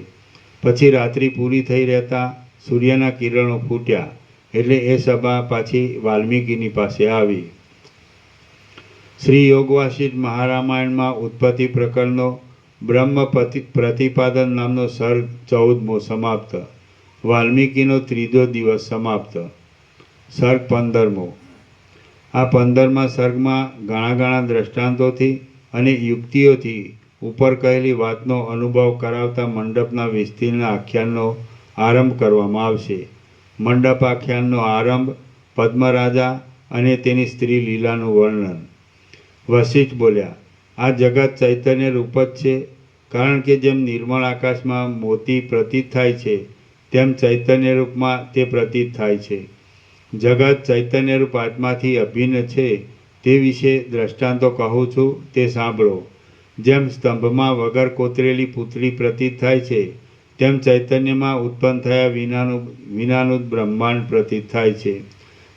પછી રાત્રિ પૂરી થઈ રહેતા સૂર્યના કિરણો ફૂટ્યા એટલે એ સભા પાછી વાલ્મીકીની પાસે આવી. શ્રી યોગવાસિષ્ઠ મહારામાયણમાં ઉત્પત્તિ પ્રકરણનો બ્રહ્મ પ્રતિપાદન નામનો સર્ગ 14મો સમાપ્ત. વાલ્મીકીનો ત્રીજો દિવસ સમાપ્ત. સર્ગ 15મો. આ 15મા સર્ગમાં ઘણા દ્રષ્ટાંતોથી અને યુક્તિઓથી ઉપર કહેલી વાતનો અનુભવ કરાવતા મંડપના વિસ્તીર્ણ આખ્યાનનો આરંભ કરવામાં આવશે. મંડપ આખ્યાનનો આરંભ પદ્મરાજા અને તેની સ્ત્રી લીલાનું વર્ણન. વશિષ્ઠ બોલ્યા, આ જગત ચૈતન્ય રૂપ જ છે, કારણ કે જેમ નિર્મળ આકાશમાં મોતી પ્રતીત થાય છે તેમ ચૈતન્ય રૂપમાં તે પ્રતીત થાય છે. જગત ચૈતન્યરૂપ આત્માથી અભિન્ન છે તે વિશે દ્રષ્ટાંતો કહું છું તે સાંભળો. જેમ સ્તંભમાં વગર કોતરેલી પૂતળી પ્રતીત થાય છે તેમ ચૈતન્યમાં ઉત્પન્ન થયા વિનાનું જ બ્રહ્માંડ પ્રતીત થાય છે.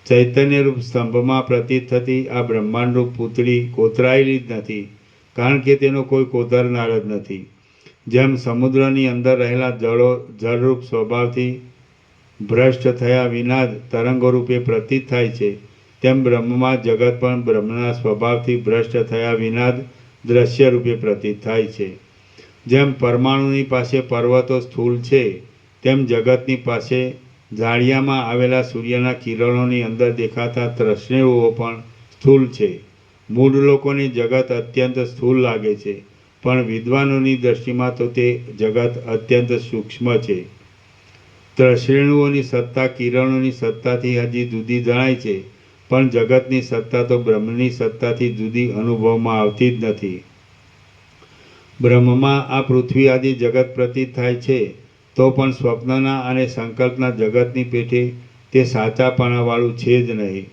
ચૈતન્યરૂપ સ્તંભમાં પ્રતીત થતી આ બ્રહ્માંડરૂપ પૂતળી કોતરાયેલી જ નથી, કારણ કે તેનો કોઈ કોતરનાર જ નથી. જેમ સમુદ્રની અંદર રહેલા જળરૂપ સ્વભાવથી ભ્રષ્ટ થયા વિના જ તરંગો રૂપે પ્રતીત થાય છે, તેમ બ્રહ્મમાં જગત પણ બ્રહ્મના સ્વભાવથી ભ્રષ્ટ થયા વિના જ દ્રશ્ય રૂપે પ્રતીત થાય છે. જેમ પરમાણુની પાસે પર્વતો સ્થૂળ છે, તેમ જગતની પાસે ઝાડિયામાં આવેલા સૂર્યના કિરણોની અંદર દેખાતા તૃષ્ણેઓ પણ સ્થૂળ છે. મૂળ લોકોને જગત અત્યંત સ્થૂળ લાગે છે, પણ વિદ્વાનોની દૃષ્ટિમાં તો તે જગત અત્યંત સૂક્ષ્મ છે. તૃષ્ણેઓની સત્તા કિરણોની સત્તાથી હજી જુદી જણાય છે, પણ જગતની સત્તા તો બ્રહ્મની સત્તાથી જુદી અનુભવમાં આવતી જ નથી. બ્રહ્મમાં આ પૃથ્વી આદિ જગત પ્રતીત થાય છે, તો પણ સ્વપ્નના અને સંકલ્પના જગતની પેઠે તે સાચાપણાવાળું છે જ નહીં.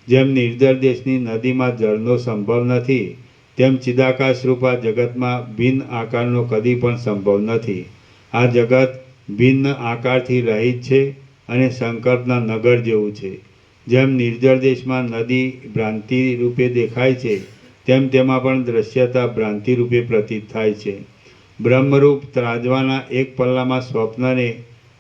જેમ નિર્જળ દેશની નદીમાં જળનો સંભવ નથી, તેમ ચિદાકાશરૂપ આ જગતમાં ભિન્ન આકારનો કદી પણ સંભવ નથી. આ જગત ભિન્ન આકારથી રહિત છે અને સંકલ્પના નગર જેવું છે. જેમ નિર્જળ દેશમાં નદી ભ્રાંતિ રૂપે દેખાય છે, તેમ તેમાં પણ દ્રશ્યતા ભ્રાંતિ રૂપે પ્રતીત થાય છે. બ્રહ્મરૂપ ત્રાજવાના એક પલ્લામાં સ્વપ્નને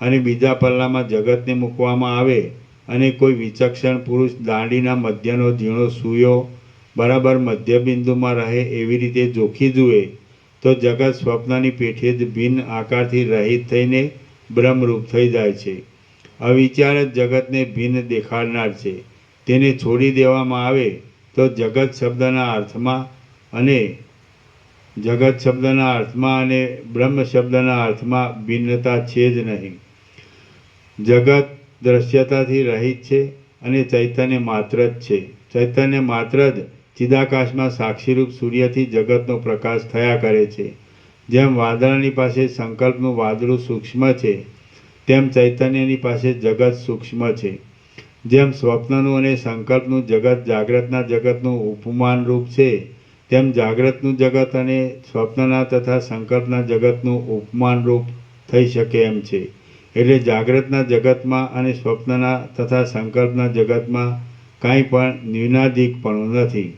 અને બીજા પલ્લામાં જગતને મૂકવામાં આવે અને કોઈ વિચક્ષણ પુરુષ દાંડીના મધ્યનો ઝીણો સૂયો બરાબર મધ્યબિંદુમાં રહે એવી રીતે જોખી જુએ, તો જગત સ્વપ્નની પેઠે જ ભિન્ન આકારથી રહિત થઈને બ્રહ્મરૂપ થઈ જાય છે. અવિચાર જ જગતને ભિન્ન દેખાડનાર છે. તેને છોડી દેવામાં આવે તો જગત શબ્દના અર્થમાં અને બ્રહ્મ શબ્દના અર્થમાં ભિન્નતા છે જ નહીં. જગત દ્રશ્યતાથી રહિત છે અને ચૈતન્ય માત્ર જ છે. ચૈતન્ય માત્ર જ ચિદાકાશમાં સાક્ષીરૂપ સૂર્યથી જગતનો પ્રકાશ થયા કરે છે. જેમ વાદળાની પાસે સંકલ્પનું વાદળું સૂક્ષ્મ છે, તેમ ચૈતન્યની પાસે જગત સૂક્ષ્મ છે. જેમ સ્વપ્નનું અને સંકલ્પનું જગત જાગ્રતના જગતનું ઉપમાન રૂપ છે, તેમ જાગ્રતનું જગત અને સ્વપ્નના તથા સંકલ્પના જગતનું ઉપમાન રૂપ થઈ શકે એમ છે. એટલે જાગ્રતના જગતમાં અને સ્વપ્નના તથા સંકલ્પના જગતમાં કાંઈ પણ ન્યૂનાધિકપણું નથી.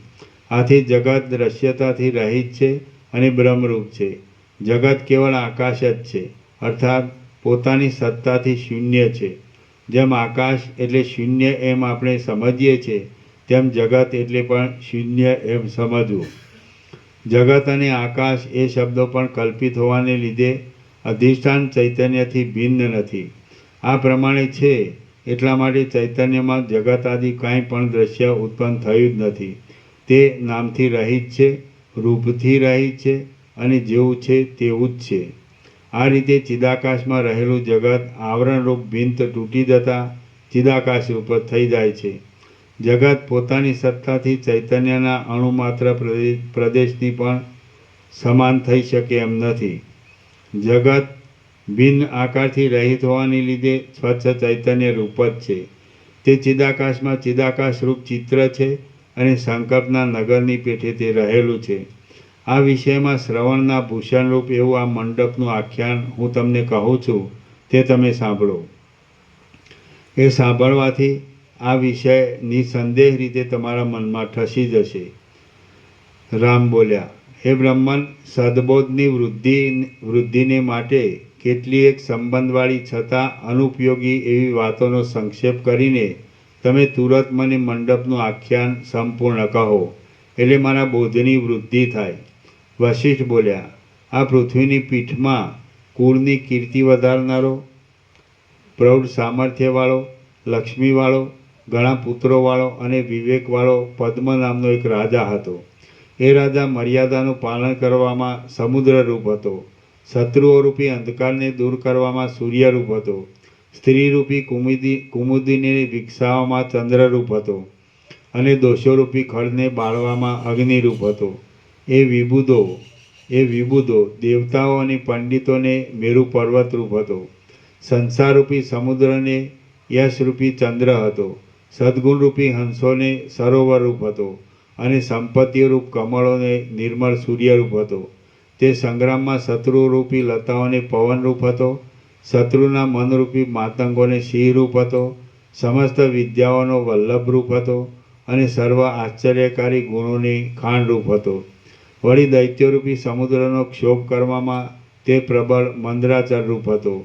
આથી જગત દ્રશ્યતાથી રહિત છે અને બ્રહ્મરૂપ છે. જગત કેવળ આકાશ જ છે, અર્થાત પોતાની સત્તાથી શૂન્ય છે. જેમ આકાશ એટલે શૂન્ય એમ આપણે સમજીએ છીએ, તેમ જગત એટલે પણ શૂન્ય એમ સમજવું. જગત અને આકાશ એ શબ્દો પણ કલ્પિત હોવાને લીધે અધિષ્ઠાન ચૈતન્યથી ભિન્ન નથી. આ પ્રમાણે છે એટલા માટે ચૈતન્યમાં જગત આદિ કાંઈ પણ દ્રશ્ય ઉત્પન્ન થયું જ નથી. તે નામથી રહિત છે, રૂપથી રહિત છે અને જેવું છે તેવું જ છે. આ રીતે ચિદાકાશમાં રહેલું જગત આવરણરૂપ ભિન્ન તૂટી જતાં ચિદાકાશરૂપ થઈ જાય છે. જગત પોતાની સત્તાથી ચૈતન્યના અણુમાત્ર પ્રદેશની પણ સમાન થઈ શકે એમ નથી. જગત ભિન્ન આકારથી રહિત હોવાને લીધે સ્વચ્છ ચૈતન્ય રૂપ જ છે. તે ચિદાકાશમાં ચિદાકાશરૂપ ચિત્ર છે અને સંકલ્પના નગરની પેઠે તે રહેલું છે. આ વિષયમાં શ્રવણના ભૂષણરૂપ એવું આ મંડપનું આખ્યાન હું તમને કહું છું, તે તમે સાંભળો. એ સાંભળવાથી આ વિષય નિસંદેહ રીતે તમારા મનમાં ઠસી જશે. રામ બોલ્યા, હે બ્રહ્મન, સદબોધની વૃદ્ધિને માટે કેટલીક સંબંધવાળી છતાં અનુપયોગી એવી વાતોનો સંક્ષેપ કરીને તમે તુરત મને મંડપનું આખ્યાન સંપૂર્ણ કહો, એટલે મારા બોધની વૃદ્ધિ થાય. વશિષ્ઠ બોલ્યા, આ પૃથ્વીની પીઠમાં કુળની કીર્તિ વધારનારો, પ્રૌઢ સામર્થ્યવાળો, લક્ષ્મીવાળો, ઘણા પુત્રોવાળો અને વિવેકવાળો પદ્મ નામનો એક રાજા હતો. એ રાજા મર્યાદાનું પાલન કરવામાં સમુદ્રરૂપ હતો. શત્રુઓરૂપી અંધકારને દૂર કરવામાં સૂર્યરૂપ હતો. સ્ત્રીરૂપી કુમુદીને વિકસાવવામાં ચંદ્રરૂપ હતો અને દોષોરૂપી ખડને બાળવામાં અગ્નિરૂપ હતો. એ વિબુધો દેવતાઓ અને પંડિતોને મેરુ પર્વતરૂપ હતો. સંસારરૂપી સમુદ્રને યશરૂપી ચંદ્ર હતો. સદ્ગુણરૂપી હંસોને સરોવરરૂપ હતો અને સંપત્તિરૂપ કમળોને નિર્મળ સૂર્યરૂપ હતો. તે સંગ્રામમાં શત્રુરૂપી લતાઓને પવનરૂપ હતો શત્રુના મનરૂપી માતંગોને સિંહરૂપ હતો, સમસ્ત વિદ્યાઓનો વલ્લભરૂપ હતો અને સર્વ આશ્ચર્યકારી ગુણોની ખાણરૂપ હતો. વળી દૈત્યરૂપી સમુદ્રનો ક્ષોભ કરવામાં તે પ્રબળ મંદરાચરરૂપ હતો.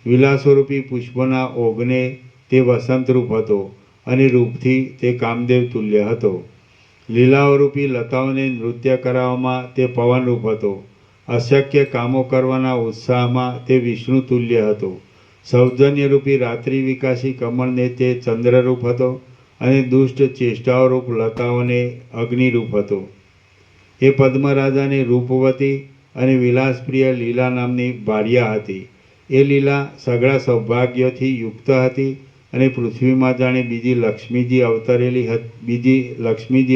વિલાસોરૂપી પુષ્પોના ઓઘને તે વસંતરૂપ હતો અને રૂપથી તે કામદેવ તુલ્ય હતો. લીલાઓરૂપી લતાઓને નૃત્ય કરાવવામાં તે પવનરૂપ હતો. અશક્ય કામો કરવાના ઉત્સાહમાં તે વિષ્ણુ તુલ્ય હતો. સૌજન્યરૂપી રાત્રિ વિકાસી કમળને તે ચંદ્રરૂપ હતો અને દુષ્ટ ચેષ્ટાઓરૂપ લતાઓને અગ્નિરૂપ હતો. એ પદ્મરાજાને રૂપવતી અને વિલાસપ્રિય લીલા નામની ભાર્યા હતી. એ લીલા સઘળા સૌભાગ્યોથી યુક્ત હતી અને પૃથ્વીમાં જાણે બીજી લક્ષ્મીજી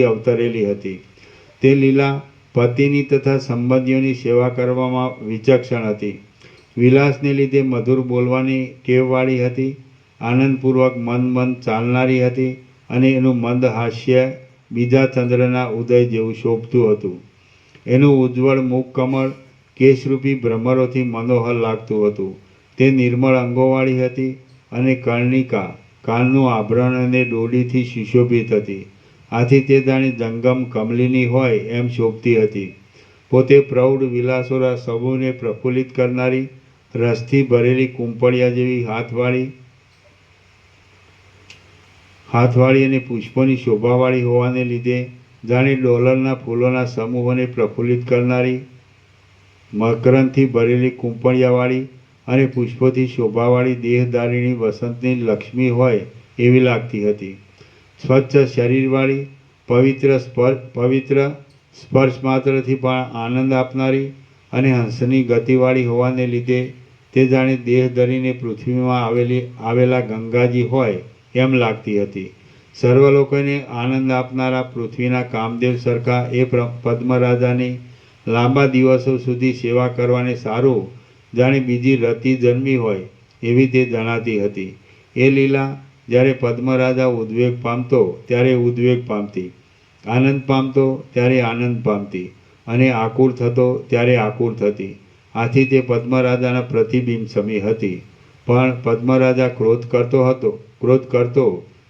અવતરેલી હતી. તે લીલા પતિની તથા સંબંધીઓની સેવા કરવામાં વિચક્ષણ હતી. વિલાસને લીધે મધુર બોલવાની ટેવવાળી હતી. આનંદપૂર્વક મંદ ચાલનારી હતી અને એનું મંદ હાસ્ય બીજા ચંદ્રના ઉદય જેવું શોભતું હતું. એનું ઉજ્જવળ મુખ કમળ કેશરૂપી ભ્રમરોથી મનોહર લાગતું હતું. તે નિર્મળ અંગોવાળી હતી અને કર્ણિકા કાનનું આભરણ અને ડોડીથી સુશોભિત હતી. આથી તે જાણે જંગમ કમલિની હોય એમ શોભતી હતી. પોતે પ્રૌઢ વિલાસોરા સમૂહને પ્રફુલ્લિત કરનારી, રસથી ભરેલી કુંપળિયા જેવી હાથવાળી અને પુષ્પોની શોભાવાળી હોવાને લીધે જાણે ડોલરના ફૂલોના સમૂહોને પ્રફુલ્લિત કરનારી, મકરંદથી ભરેલી કુંપળિયાવાળી અને પુષ્પોથી શોભાવાળી દેહધારિણી વસંતની લક્ષ્મી હોય એવી લાગતી હતી. સ્વચ્છ શરીરવાળી, પવિત્ર સ્પર્શ માત્રથી પણ આનંદ આપનારી અને હંસની ગતિવાળી હોવાને લીધે તે જાણે દેહ ધરીને પૃથ્વીમાં આવેલા ગંગાજી હોય એમ લાગતી હતી. સર્વ લોકોને આનંદ આપનારા પૃથ્વીના કામદેવ સરખા એ પદ્મરાજાની લાંબા દિવસો સુધી સેવા કરવાને સારું જાણે બીજી રતિ જન્મી હોય એવી તે જણાતી હતી. એ લીલા જ્યારે પદ્મરાજા ઉદ્વેગ પામતો ત્યારે ઉદ્વેગ પામતી, આનંદ પામતો ત્યારે આનંદ પામતી અને આકુળ થતો ત્યારે આકુળ થતી. આથી તે પદ્મરાજાના પ્રતિબિંબ સમી હતી. પણ પદ્મરાજા ક્રોધ કરતો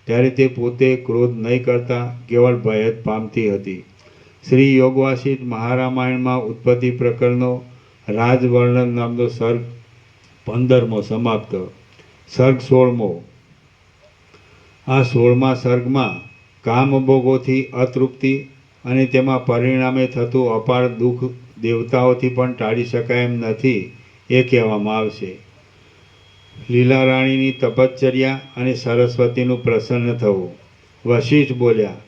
ત્યારે તે પોતે ક્રોધ નહીં કરતા કેવળ ભય જ પામતી હતી. શ્રી યોગવાસિષ્ઠ મહારામાયણમાં ઉત્પત્તિ પ્રકરણનો રાજવર્ણન નામનો સર્ગ 15મો સમાપ્ત. સર્ગ 16મો. આ 16મા સર્ગમાં કામભોગોથી અતૃપ્તિ અને તેમાં પરિણામે થતું અપાર દુઃખ દેવતાઓથી પણ ટાળી શકાય એમ નથી એ કહેવામાં આવશે. લીલા રાણીની તપશ્ચર્યા અને સરસ્વતીનું પ્રસન્ન થવું. વશિષ્ઠ બોલ્યા,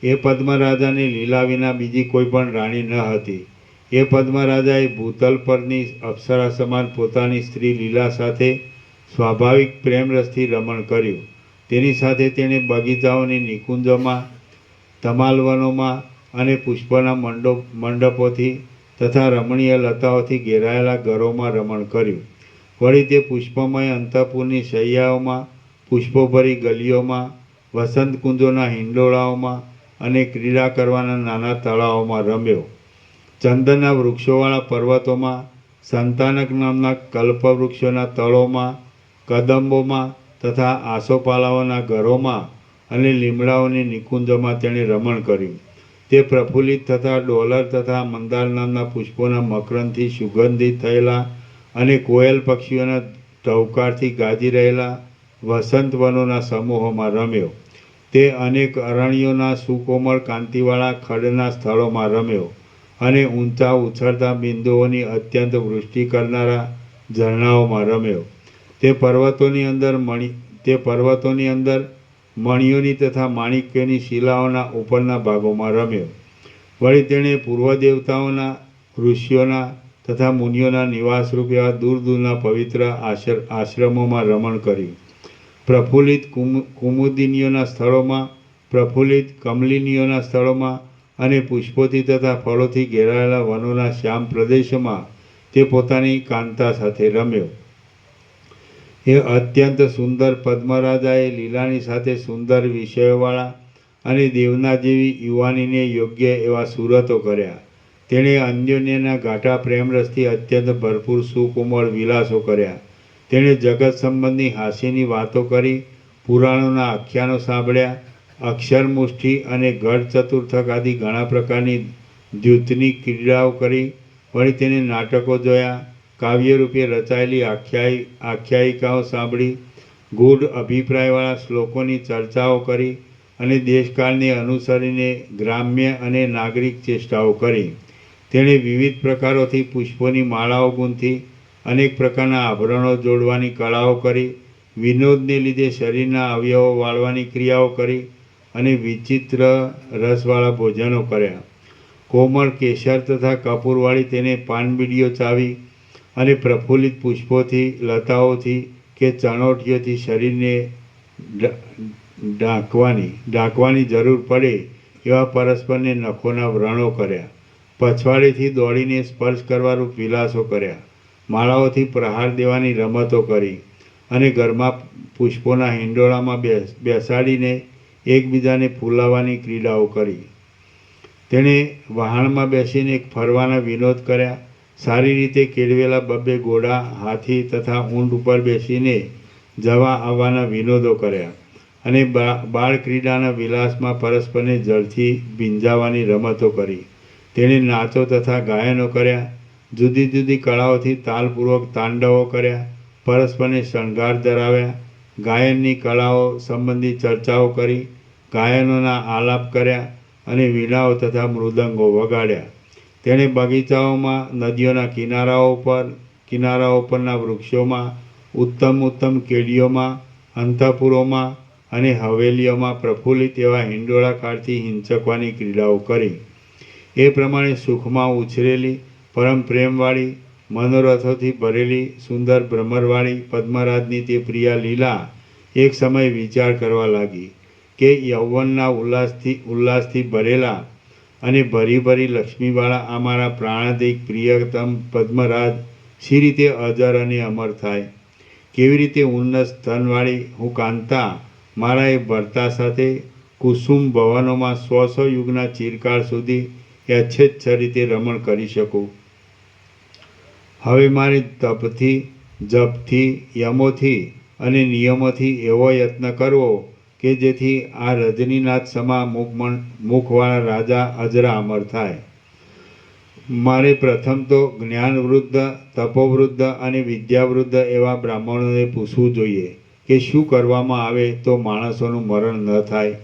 એ પદ્મરાજાને લીલા વિના બીજી કોઈ પણ રાણી ન હતી. એ પદ્મરાજાએ ભૂતલ પરની અપ્સરા સમાન પોતાની સ્ત્રી લીલા સાથે સ્વાભાવિક પ્રેમરસથી રમણ કર્યું. તેની સાથે તેણે બગીચાઓની નિકુંજોમાં, તમાલવનોમાં અને પુષ્પના મંડપોથી તથા રમણીય લતાઓથી ઘેરાયેલા ઘરોમાં રમણ કર્યું. વળી તે પુષ્પમય અંતઃપુરની શૈયાઓમાં, પુષ્પોભરી ગલીઓમાં, વસંતકુંજોના હિંડોળાઓમાં અને ક્રીડા કરવાના નાના તળાવોમાં રમ્યો. ચંદનના વૃક્ષોવાળા પર્વતોમાં, સંતાનક નામના કલ્પવૃક્ષોના તળોમાં, કદંબોમાં તથા આસોપાલાઓના ઘરોમાં અને લીમડાઓની નિકુંજોમાં તેણે રમણ કર્યું. તે પ્રફુલ્લિત થતા ડોલર તથા મંદાર નામના પુષ્પોના મકરંદથી સુગંધિત થયેલા અને કોયલ પક્ષીઓના ટહુકારથી ગાજી રહેલા વસંતવનોના સમૂહોમાં રમ્યો. તે અનેક અરણ્યોના સુકોમળ કાંતિવાળા ખડના સ્થળોમાં રમ્યો અને ઊંચા ઉછળતા બિંદુઓની અત્યંત વૃષ્ટિ કરનારા ઝરણાઓમાં રમ્યો. તે પર્વતોની અંદર મણિયોની તથા માણિક્યોની શિલાઓના ઉપરના ભાગોમાં રમ્યો. વળી તેણે પૂર્વ દેવતાઓના, ઋષિઓના તથા મુનિઓના નિવાસરૂપ એવા દૂર દૂરના પવિત્ર આશ્રમોમાં રમણ કર્યું. પ્રફુલ્લિત કુમુદિનીઓના સ્થળોમાં, પ્રફુલ્લિત કમલિનીઓના સ્થળોમાં અને પુષ્પોથી તથા ફળોથી ઘેરાયેલા વનોના શ્યામ પ્રદેશોમાં તે પોતાની કાંતા સાથે રમ્યો. એ અત્યંત સુંદર પદ્મરાજાએ લીલાની સાથે સુંદર વિષયોવાળા અને દેવના જેવી યુવાનીને યોગ્ય એવા સુરતો કર્યા. તેણે અન્યોન્યના ગાઢા પ્રેમરસથી અત્યંત ભરપૂર સુકોમળ વિલાસો કર્યા. તેણે જગત સંબંધી હાસ્યની વાતો કરી, પુરાણોના આખ્યાનો સાંભળ્યા, અક્ષરમુષ્ટિ અને ગઢ ચતુર્થક આદિ ઘણા પ્રકારની દ્યુતની ક્રીડાઓ કરી. વળી તેને નાટકો જોયા, કાવ્યરૂપે રચાયેલી આખ્યાયિકાઓ સાંભળી, ગૂઢ અભિપ્રાયવાળા શ્લોકોની ચર્ચાઓ કરી અને દેશકાળને અનુસરીને ગ્રામ્ય અને નાગરિક ચેષ્ટાઓ કરી. તેણે વિવિધ પ્રકારોથી પુષ્પોની માળાઓ ગૂંથી, અનેક પ્રકારના આભરણો જોડવાની કળાઓ કરી, વિનોદને લીધે શરીરના અવયવો વાળવાની ક્રિયાઓ કરી અને વિચિત્ર રસવાળા ભોજનો કર્યા. કોમળ કેસર તથા કપૂરવાળી તેને પાનબીડીઓ ચાવી અને પ્રફુલ્લિત પુષ્પોથી, લતાઓથી કે ચણોટીઓથી શરીરને ઢાંકવાની જરૂર પડે એવા પરસ્પરને નખોના વ્રણો કર્યા. પછવાડેથી દોડીને સ્પર્શ કરવારૂપ વિલાસો કર્યા. માળાઓથી પ્રહાર દેવાની રમતો કરી અને ઘરમાં પુષ્પોના હિંડોળામાં બેસાડીને એકબીજાને ફૂલાવવાની ક્રીડાઓ કરી. તેણે વહાણમાં બેસીને ફરવાના વિનોદ કર્યા. સારી રીતે કેળવેલા બબ્બે ઘોડા, હાથી તથા ઊંટ ઉપર બેસીને જવા આવવાના વિનોદો કર્યા અને બાળ ક્રીડાના વિલાસમાં પરસ્પરને જળથી ભીંજાવવાની રમતો કરી. તેણે નાચો તથા ગાયનો કર્યા. જુદી જુદી કળાઓથી તાલપૂર્વક તાંડવો કર્યા. પરસ્પરને શણગાર ધરાવ્યા. ગાયનની કળાઓ સંબંધી ચર્ચાઓ કરી. ગાયનોના આલાપ કર્યા અને વીણાઓ તથા મૃદંગો વગાડ્યા. તેણે બગીચાઓમાં, નદીઓના કિનારાઓ પરના વૃક્ષોમાં, ઉત્તમ કેડીઓમાં, અંતઃપુરોમાં અને હવેલીઓમાં પ્રફુલ્લિત એવા હિંડોળા કાઢથી હિંચકવાની ક્રીડાઓ કરી. એ પ્રમાણે સુખમાં ઉછરેલી, પરમ પ્રેમવાળી, મનોરથોથી ભરેલી, સુંદર ભ્રમરવાળી પદ્મરાજની તે પ્રિયા લીલા એક સમયે વિચાર કરવા લાગી કે યૌવનના ઉલ્લાસથી ભરેલા અને ભરી લક્ષ્મીવાળા આ મારા પ્રાણાદિક પ્રિયતમ પદ્મરાજ શી રીતે અજર અને અમર થાય? કેવી રીતે ઉન્નત સ્તનવાળી હું કાંતા મારા એ ભરતા સાથે કુસુમ ભવનોમાં 100 યુગના ચિરકાળ સુધી યથેચ્છ રીતે રમણ કરી શકું? હવે મારે તપથી, જપથી, યમોથી અને નિયમોથી એવો યત્ન કરવો કે જેથી આ રજનીનાથ સમા મુખવાળા રાજા અજરા અમર થાય. મારે પ્રથમ તો જ્ઞાનવૃદ્ધ, તપોવૃદ્ધ અને વિદ્યાવૃદ્ધ એવા બ્રાહ્મણોને પૂછવું જોઈએ કે શું કરવામાં આવે તો માણસોનું મરણ ન થાય.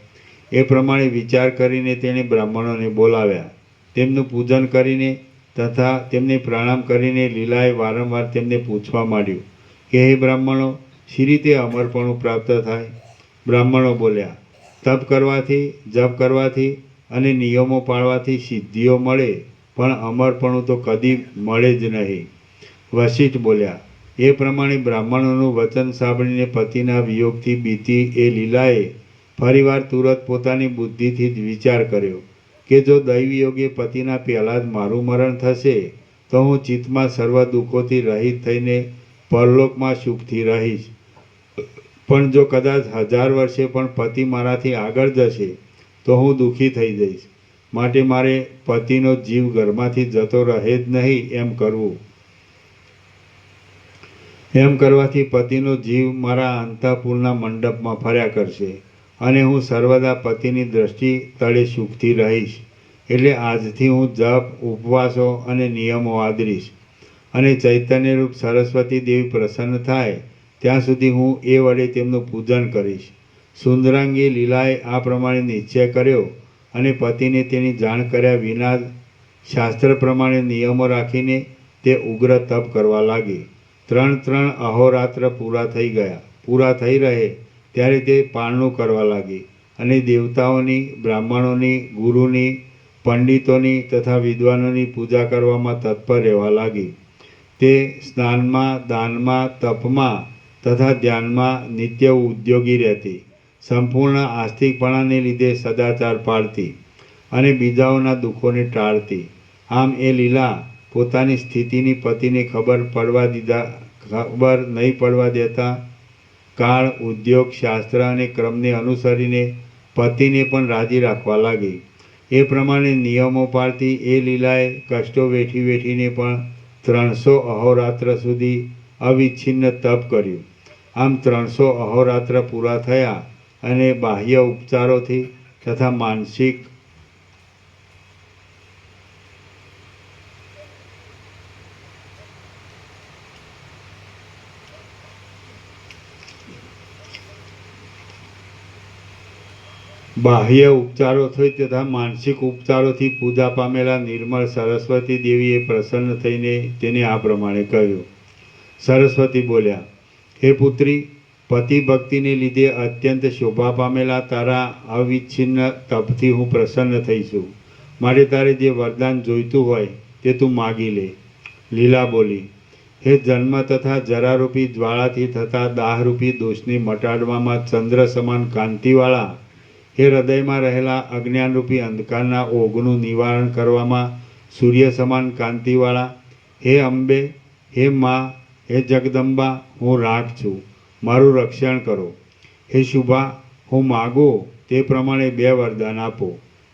એ પ્રમાણે વિચાર કરીને તેણે બ્રાહ્મણોને બોલાવ્યા. તેમનું પૂજન કરીને તથા તેમને પ્રણામ કરીને લીલાએ વારંવાર તેમને પૂછવા માંડ્યું કે હે બ્રાહ્મણો, શી રીતે અમરપણું પ્રાપ્ત થાય? બ્રાહ્મણો બોલ્યા, તપ કરવાથી, જપ કરવાથી અને નિયમો પાળવાથી સિદ્ધિઓ મળે, પણ અમરપણું તો કદી મળે જ નહીં. વશિષ્ઠ બોલ્યા. એ પ્રમાણે બ્રાહ્મણોનું વચન સાંભળીને પતિના વિયોગથી બીતી એ લીલાએ ફરીવાર તુરત પોતાની બુદ્ધિથી જ વિચાર કર્યો કે જો દૈવયોગે પતિના પહેલાં જ મારું મરણ થશે તો હું ચિત્તમાં સર્વ દુઃખોથી રહિત થઈને પરલોકમાં સુખથી રહીશ. પણ જો કદાચ 1000 વર્ષે પણ પતિ મારાથી આગળ જશે તો હું દુઃખી થઈ જઈશ. માટે મારે પતિનો જીવ ઘરમાંથી જતો રહે જ નહીં એમ કરવું. એમ કરવાથી પતિનો જીવ મારા અંતઃપુરના મંડપમાં ફર્યા કરશે અને હું સર્વદા પતિની દ્રષ્ટિ તળે સુખથી રહીશ. એટલે આજથી હું જપ, ઉપવાસો અને નિયમો આદરીશ અને ચૈતન્યરૂપ સરસ્વતી દેવી પ્રસન્ન થાય ત્યાં સુધી હું એ વડે તેમનું પૂજન કરીશ. સુંદરાંગી લીલાએ આ પ્રમાણે નિશ્ચય કર્યો અને પતિને તેની જાણ કર્યા વિના શાસ્ત્ર પ્રમાણે નિયમો રાખીને તે ઉગ્ર તપ કરવા લાગી. 3 અહોરાત્ર પૂરા થઈ રહે ત્યારે તે પારણું કરવા લાગી અને દેવતાઓની, બ્રાહ્મણોની, ગુરુની, પંડિતોની તથા વિદ્વાનોની પૂજા કરવામાં તત્પર રહેવા લાગી. તે સ્નાનમાં, દાનમાં, તપમાં તથા ધ્યાનમાં નિત્ય ઉદ્યોગી રહેતી. સંપૂર્ણ આસ્તિકપણાને લીધે સદાચાર પાળતી અને બીજાઓના દુઃખોને ટાળતી. આમ એ લીલા પોતાની સ્થિતિની પતિને ખબર નહીં પડવા દેતા કાળ, ઉદ્યોગ, શાસ્ત્ર અને ક્રમને અનુસરીને પતિને પણ રાજી રાખવા લાગી. એ પ્રમાણે નિયમો પાળતી એ લીલાએ કષ્ટો વેઠીને પણ 300 અહોરાત્ર સુધી અવિચ્છિન્ન તપ કર્યું. આમ 300 અહોરાત્ર પૂરા થયા અને બાહ્ય ઉપચારોથી તથા માનસિક ઉપચારોથી પૂજા પામેલા નિર્મળ સરસ્વતી દેવીએ પ્રસન્ન થઈને તેને આ પ્રમાણે કહ્યું. સરસ્વતી બોલ્યા, હે પુત્રી, પતિ ભક્તિને લીધે અત્યંત શોભા પામેલા તારા અવિચ્છિન્ન તપથી હું પ્રસન્ન થઈ છું. માટે તારે જે વરદાન જોઈતું હોય તે તું માગી લે. લીલા બોલી, હે જન્મ તથા જરારૂપી જ્વાળાથી થતા દાહરૂપી દોષને મટાડવામાં ચંદ્ર સમાન કાંતિવાળા, હે હૃદયમાં રહેલા અજ્ઞાનરૂપી અંધકારના ઓઘનું નિવારણ કરવામાં સૂર્ય સમાન કાંતિવાળા, હે અંબે, હે મા, હે જગદંબા, હું રાખ છું, મારું રક્ષણ કરો. હે શુભા, હું માગું તે પ્રમાણે 2 વરદાન આપો.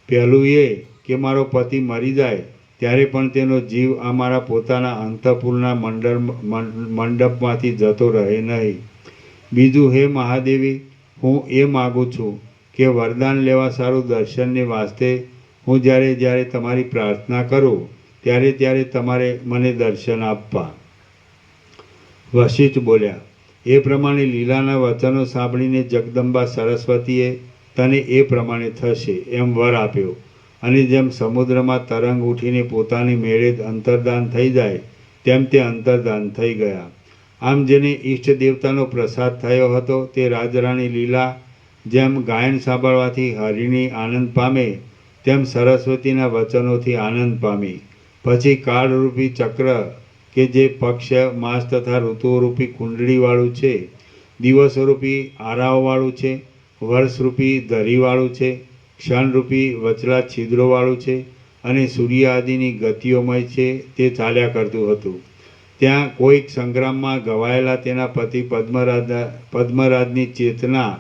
પહેલું એ કે મારો પતિ મરી જાય ત્યારે પણ તેનો જીવ આ મારા પોતાના અંતઃપુરના મંડપમાંથી જતો રહે નહીં. બીજું, હે મહાદેવી, હું એ માગું છું કે વરદાન લેવા સારું દર્શનને વાસ્તે હું જ્યારે તમારી પ્રાર્થના કરું ત્યારે તમારે મને દર્શન આપવા. વશિષ્ઠ બોલ્યા, એ પ્રમાણે લીલાના વચનો સાંભળીને જગદંબા સરસ્વતીએ તને એ પ્રમાણે થશે એમ વર આપ્યો. અને જેમ સમુદ્રમાં તરંગ ઉઠીને પોતાની મેળે જ અંતર્ધાન થઈ જાય તેમ તે અંતર્ધાન થઈ ગયા. આમ જેને ઈષ્ટ દેવતાનો પ્રસાદ થયો હતો તે રાજરાણી લીલા જેમ ગાયન સાંભળવાથી હરિણી આનંદ પામે તેમ સરસ્વતીના વચનોથી આનંદ પામી. પછી કાળરૂપી ચક્ર કે જે પક્ષ, માસ તથા ઋતુરૂપી કુંડળીવાળું છે, દિવસોરૂપી આરાઓવાળું છે, વર્ષરૂપી ધરીવાળું છે, ક્ષણરૂપી વચલા છિદ્રોવાળું છે અને સૂર્ય આદિની ગતિઓમય છે તે ચાલ્યા કરતું હતું. ત્યાં કોઈક સંગ્રામમાં ઘવાયેલા તેના પતિ પદ્મરાજની ચેતના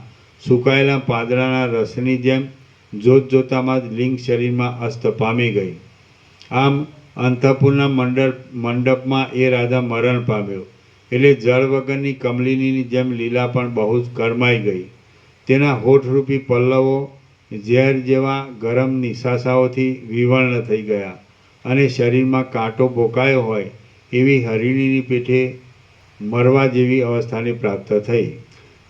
સુકાયેલા પાંદડાના રસની જેમ જોતજોતામાં જ લિંગ શરીરમાં અસ્ત પામી ગઈ. આમ અંતઃપુરના મંડપમાં એ રાજા મરણ પામ્યો. એટલે જળ વગરની કમલિનીની જેમ લીલા પણ બહુ જ કરમાઈ ગઈ. તેના હોઠરૂપી પલ્લવો ઝેર જેવા ગરમ નિશાસાઓથી વિવર્ણ થઈ ગયા અને શરીરમાં કાંટો ભોકાયો હોય એવી હરિણીની પેઠે મરવા જેવી અવસ્થાને પ્રાપ્ત થઈ.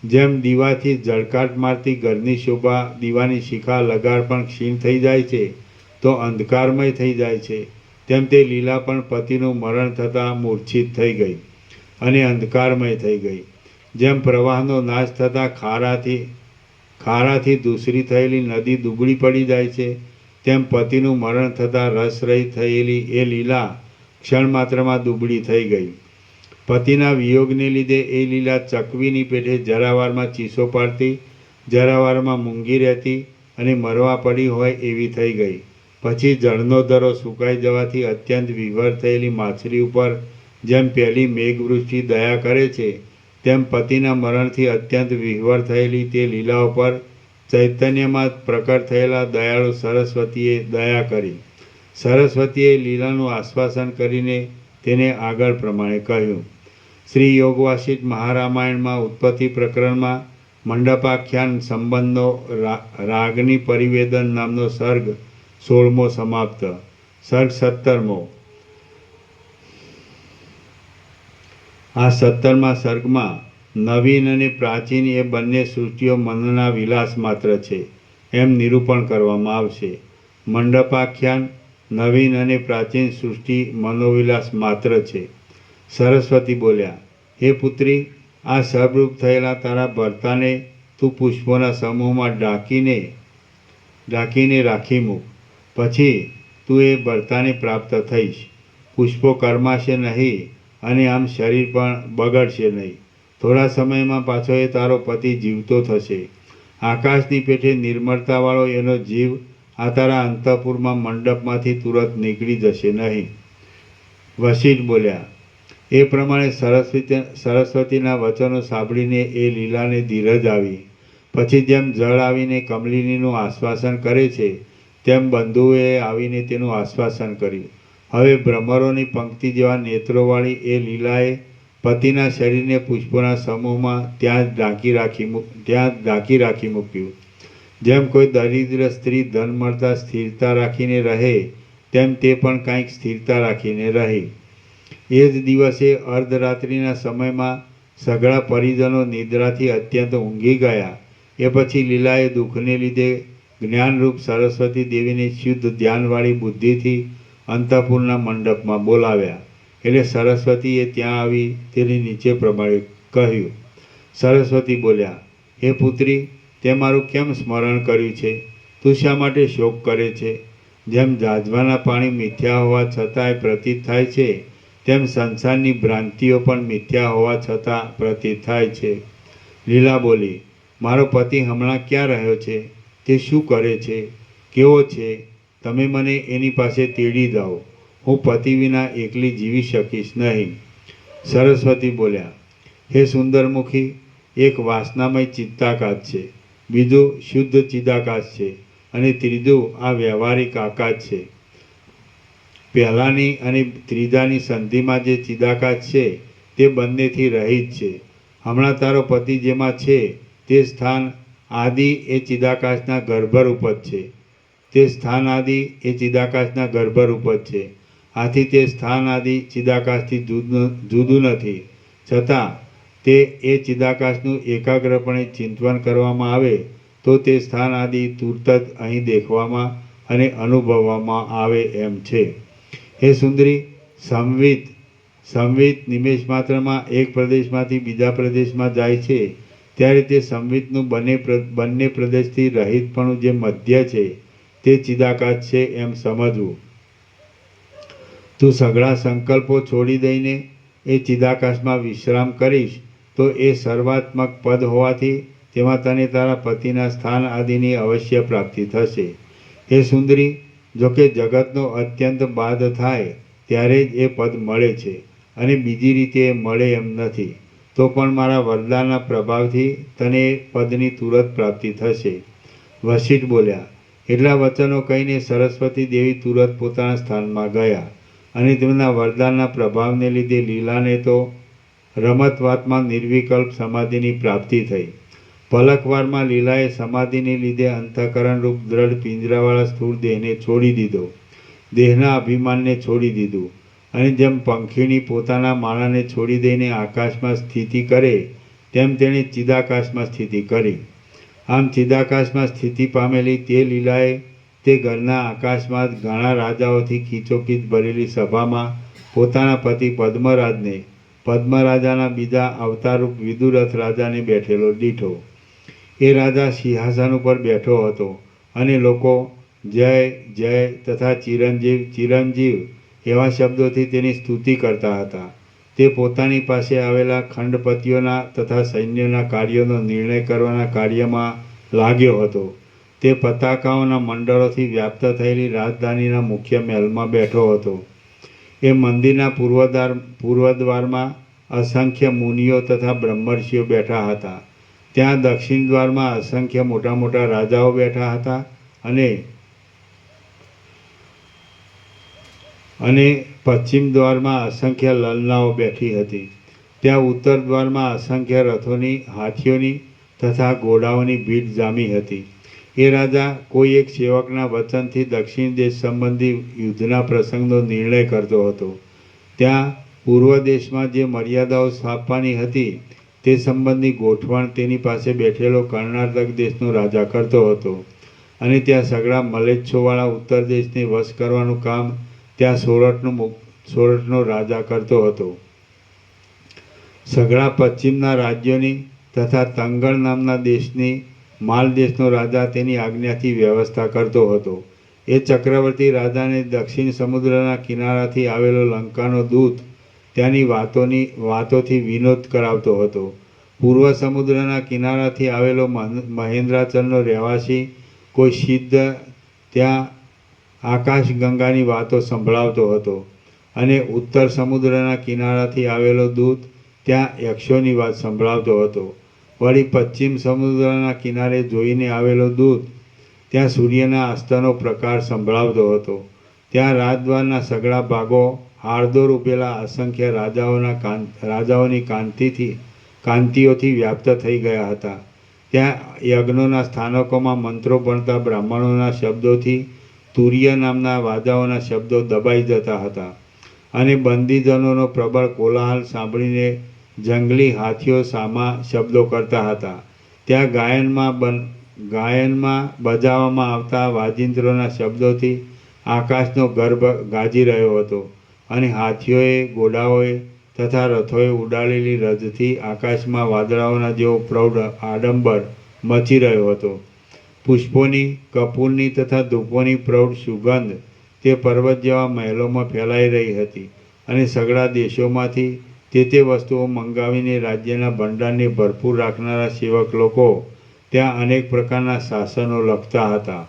જેમ દીવાથી ઝળકાટ મારતી ઘરની શોભા દીવાની શિખા લગાડ પણ ક્ષીણ થઈ જાય છે તો અંધકારમય થઈ જાય છે, તેમ તે લીલા પણ પતિનું મરણ થતાં મૂર્છિત થઈ ગઈ અને અંધકારમય થઈ ગઈ. જેમ પ્રવાહનો નાશ થતાં ખારાથી દૂસરી થયેલી નદી દુબળી પડી જાય છે તેમ પતિનું મરણ થતાં રસરહિત થયેલી એ લીલા ક્ષણ માત્રમાં દુબળી થઈ ગઈ. પતિના વિયોગને લીધે એ લીલા ચકવીની પેઠે જરાવારમાં ચીસો પાડતી, જરાવારમાં મૂંગી રહેતી અને મરવા પડી હોય એવી થઈ ગઈ. પછી જળનો દરો સુકાઈ જવાથી અત્યંત વિભર થયેલી માછલી ઉપર જેમ પહેલી મેઘવૃષ્ટિ દયા કરે છે તેમ પતિના મરણથી અત્યંત વિહ્વર થયેલી તે લીલા ઉપર ચૈતન્યમાં પ્રકટ થયેલા દયાળુ સરસ્વતીએ દયા કરી. સરસ્વતીએ લીલાનું આશ્વાસન કરીને તેને આગળ પ્રમાણે કહ્યું. શ્રી યોગ વાસિષ્ઠ મહારામાયણમાં ઉત્પત્તિ પ્રકરણમાં મંડપાખ્યાન સંબંધનો રાગની પરિવેદન નામનો સર્ગ 16મો સમાપ્ત. સર્ગ 17મો. આ 17મા સર્ગમાં નવીન અને પ્રાચીન એ બંને સૃષ્ટિઓ મનના વિલાસ માત્ર છે એમ નિરૂપણ કરવામાં આવશે. મંડપાખ્યાન નવીન અને પ્રાચીન સૃષ્ટિ મનોવિલાસ માત્ર છે. સરસ્વતી બોલ્યા, હે પુત્રી, આ સબરૂપ થયેલા તારા ભર્તાને તું પુષ્પોના સમૂહમાં ઢાંકીને રાખી મૂક. પછી તું એ ભર્તાને પ્રાપ્ત થઈશ. પુષ્પો કરમાશે નહીં અને આમ શરીર પણ બગડશે નહીં. થોડા સમયમાં પાછો એ તારો પતિ જીવતો થશે. આકાશની પેઠે નિર્મળતાવાળો એનો જીવ આ તારા અંતઃપુરમાં મંડપમાંથી તુરંત નીકળી જશે નહીં. વશિષ્ઠ બોલ્યા, એ પ્રમાણે સરસ્વતીના વચનો સાંભળીને એ લીલાને ધીરજ આવી. પછી જેમ જળ આવીને કમલિનીનું આશ્વાસન કરે છે તેમ બંધુઓએ આવીને તેનું આશ્વાસન કર્યું. હવે ભ્રમરોની પંક્તિ જેવા નેત્રોવાળી એ લીલાએ પતિના શરીરને પુષ્પોના સમૂહમાં ત્યાં જ ઢાંકી રાખી મૂક્યું. જેમ કોઈ દરિદ્ર સ્ત્રી ધન મળતા સ્થિરતા રાખીને રહે, તેમ તે પણ કાંઈક સ્થિરતા રાખીને રહી. એ જ દિવસે અર્ધરાત્રિના સમયમાં સઘળા પરિજનો નિદ્રાથી અત્યંત ઊંઘી ગયા. એ પછી લીલાએ દુઃખને લીધે જ્ઞાનરૂપ સરસ્વતી દેવીને શુદ્ધ ધ્યાનવાળી બુદ્ધિથી અંતઃપુરના મંડપમાં બોલાવ્યા. એટલે સરસ્વતીએ ત્યાં આવી તેને નીચે પ્રમાણે કહ્યું. સરસ્વતી બોલ્યા, હે પુત્રી, તે મારું કેમ સ્મરણ કર્યું છે? તું શા માટે શોક કરે છે? જેમ જાજવાના પાણી મિથ્યા હોવા છતાંય પ્રતીત થાય છે, તેમ સંસારની ભ્રાંતિઓ પણ મિથ્યા હોવા છતાં પ્રતીત થાય છે. લીલા બોલી, મારો પતિ હમણાં ક્યાં રહ્યો છે? તે શું કરે છે? કેવો છે? તમે મને એની પાસે તેડી જાઓ. હું પતિ વિના એકલી જીવી શકીશ નહીં. સરસ્વતી બોલ્યા, હે સુંદરમુખી, એક વાસનામય ચિત્તાકાશ છે, બીજું શુદ્ધ ચિદાકાશ છે, અને ત્રીજું આ વ્યવહારિક આકાશ છે. પહેલાંની અને ત્રીજાની સંધિમાં જે ચિદાકાશ છે તે બંનેથી રહિત છે. હમણાં તારો પતિ જેમાં છે તે સ્થાન આદિ એ ચિદાકાશના ગર્ભરૂપ જ છે. તે સ્થાન આદિ એ ચિદાકાશના ગર્ભરૂપ જ છે. આથી તે સ્થાન આદિ ચિદાકાશથી જુદું નથી. છતાં તે એ ચિદાકાશનું એકાગ્રપણે ચિંતન કરવામાં આવે તો તે સ્થાન આદિ તુરત જ અહીં દેખવામાં અને અનુભવવામાં આવે એમ છે. હે સુંદરી, સંવિત નિમેષ માત્રમાં એક પ્રદેશમાંથી બીજા પ્રદેશમાં જાય છે, ત્યારે તે સંવિતનું બંને પ્રદેશથી રહિતપણું જે મધ્ય છે તે ચિદાકાશ છે એમ સમજવું. તું સઘળા સંકલ્પો છોડી દઈને એ ચિદાકાશમાં વિશ્રામ કરીશ તો એ સર્વાત્મક પદ હોવાથી તેમાં તને તારા પતિના સ્થાન આદિની અવશ્ય પ્રાપ્તિ થશે. હે સુંદરી, જોકે જગતનો અત્યંત બાદ થાય ત્યારે જ એ પદ મળે છે અને બીજી રીતે એ મળે એમ નથી. તો પણ મારા વરદાનના પ્રભાવથી તને એ પદની તુરત પ્રાપ્તિ થશે. વશિષ્ઠ બોલ્યા. એટલા વચનો કહીને સરસ્વતી દેવી તુરત પોતાના સ્થાનમાં ગયા અને તેમના વરદાનના પ્રભાવને લીધે લીલાને તો રમતવાતમાં નિર્વિકલ્પ સમાધિની પ્રાપ્તિ થઈ. પલકવારમાં લીલાએ સમાધિને લીધે અંતઃકરણરૂપ દ્રઢ પિંજરાવાળા સ્થૂળ દેહને છોડી દીધો, દેહના અભિમાનને છોડી દીધું. અને જેમ પંખીણી પોતાના માળાને છોડી દઈને આકાશમાં સ્થિતિ કરે તેમ તેણે ચિદાકાશમાં સ્થિતિ કરી. આમ ચિદાકાશમાં સ્થિતિ પામેલી તે લીલાએ તે ઘરના આકાશમાં જ ઘણા રાજાઓથી ખીચોખીચ ભરેલી સભામાં પોતાના પતિ પદ્મરાજને, પદ્મરાજાના બીજા અવતારરૂપ વિદુરથ રાજાને બેઠેલો દીઠો. એ રાજા સિંહાસન ઉપર બેઠો હતો અને લોકો જય જય તથા ચિરંજીવ ચિરંજીવ એવા શબ્દોથી તેની સ્તુતિ કરતા હતા. તે પોતાની પાસે આવેલા ખંડપતિઓના તથા સૈન્યોના કાર્યોનો નિર્ણય કરવાના કાર્યમાં લાગ્યો હતો. તે પતાકાઓના મંડળોથી વ્યાપ્ત થયેલી રાજધાનીના મુખ્ય મહેલમાં બેઠો હતો. એ મંદિરના પૂર્વદ્વારમાં અસંખ્ય મુનિઓ તથા બ્રહ્મર્ષિઓ બેઠા હતા. ત્યાં દક્ષિણ દ્વારમાં અસંખ્ય મોટા મોટા રાજાઓ બેઠા હતા અને પશ્ચિમ દ્વારમાં અસંખ્ય લલનાઓ બેઠી હતી. ત્યાં ઉત્તર દ્વારમાં અસંખ્ય રથોની, હાથીઓની તથા ઘોડાઓની ભીડ જામી હતી. એ રાજા કોઈ એક સેવકના વચનથી દક્ષિણ દેશ સંબંધી યુદ્ધના પ્રસંગનો નિર્ણય કરતો હતો. ત્યાં પૂર્વ દેશમાં જે મર્યાદાઓ સ્થાપવાની હતી તે સંબંધી ગોઠવણ તેની પાસે બેઠેલો કર્ણાટક દેશનો રાજા કરતો હતો. અને ત્યાં સઘળા મલેચ્છોવાળા ઉત્તર દેશને વશ કરવાનું કામ ત્યાં સોરઠનો રાજા કરતો હતો. સઘળા પશ્ચિમના રાજ્યોની તથા તંગળ નામના દેશની માલ દેશનો રાજા તેની આજ્ઞાથી વ્યવસ્થા કરતો હતો. એ ચક્રવર્તી રાજાને દક્ષિણ સમુદ્રના કિનારાથી આવેલો લંકાનો દૂત ત્યાંની વાતોથી વિનોદ કરાવતો હતો. પૂર્વ સમુદ્રના કિનારાથી આવેલો મહેન્દ્રાચલનો રહેવાસી કોઈ સિદ્ધ ત્યાં આકાશગંગાની વાતો સંભળાવતો હતો અને ઉત્તર સમુદ્રના કિનારાથી આવેલો દૂત ત્યાં યક્ષોની વાત સંભળાવતો હતો. વળી પશ્ચિમ સમુદ્રના કિનારે જોઈને આવેલો દૂત ત્યાં સૂર્યના અસ્તનો પ્રકાર સંભળાવતો હતો. ત્યાં રાજદ્વારના સઘળા ભાગો હાર્દોર ઉભેલા અસંખ્ય રાજાઓની કાંતિઓથી વ્યાપ્ત થઈ ગયા હતા. ત્યાં યજ્ઞોના સ્થાનકોમાં મંત્રો ભણતા બ્રાહ્મણોના શબ્દોથી તુર્ય નામના વાજાઓના શબ્દો દબાઈ જતા હતા અને બંદીજનોનો પ્રબળ કોલાહલ સાંભળીને જંગલી હાથીઓ સામા શબ્દો કરતા હતા. ત્યાં ગાયનમાં બજાવવામાં આવતા વાજિંત્રોના શબ્દોથી આકાશનો ગર્ભ ગાજી રહ્યો હતો અને હાથીઓએ, ઘોડાઓએ તથા રથોએ ઉડાડેલી રજથી આકાશમાં વાદળાઓના જેવો પ્રૌઢ આડંબર મચી રહ્યો હતો. પુષ્પોની, કપૂરની તથા ધૂપોની પ્રૌઢ સુગંધ તે પર્વત જેવા મહેલોમાં ફેલાઈ રહી હતી અને સઘળા દેશોમાંથી તે વસ્તુઓ મંગાવીને રાજ્યના ભંડારને ભરપૂર રાખનારા સેવક લોકો ત્યાં અનેક પ્રકારના શાસનો લખતા હતા.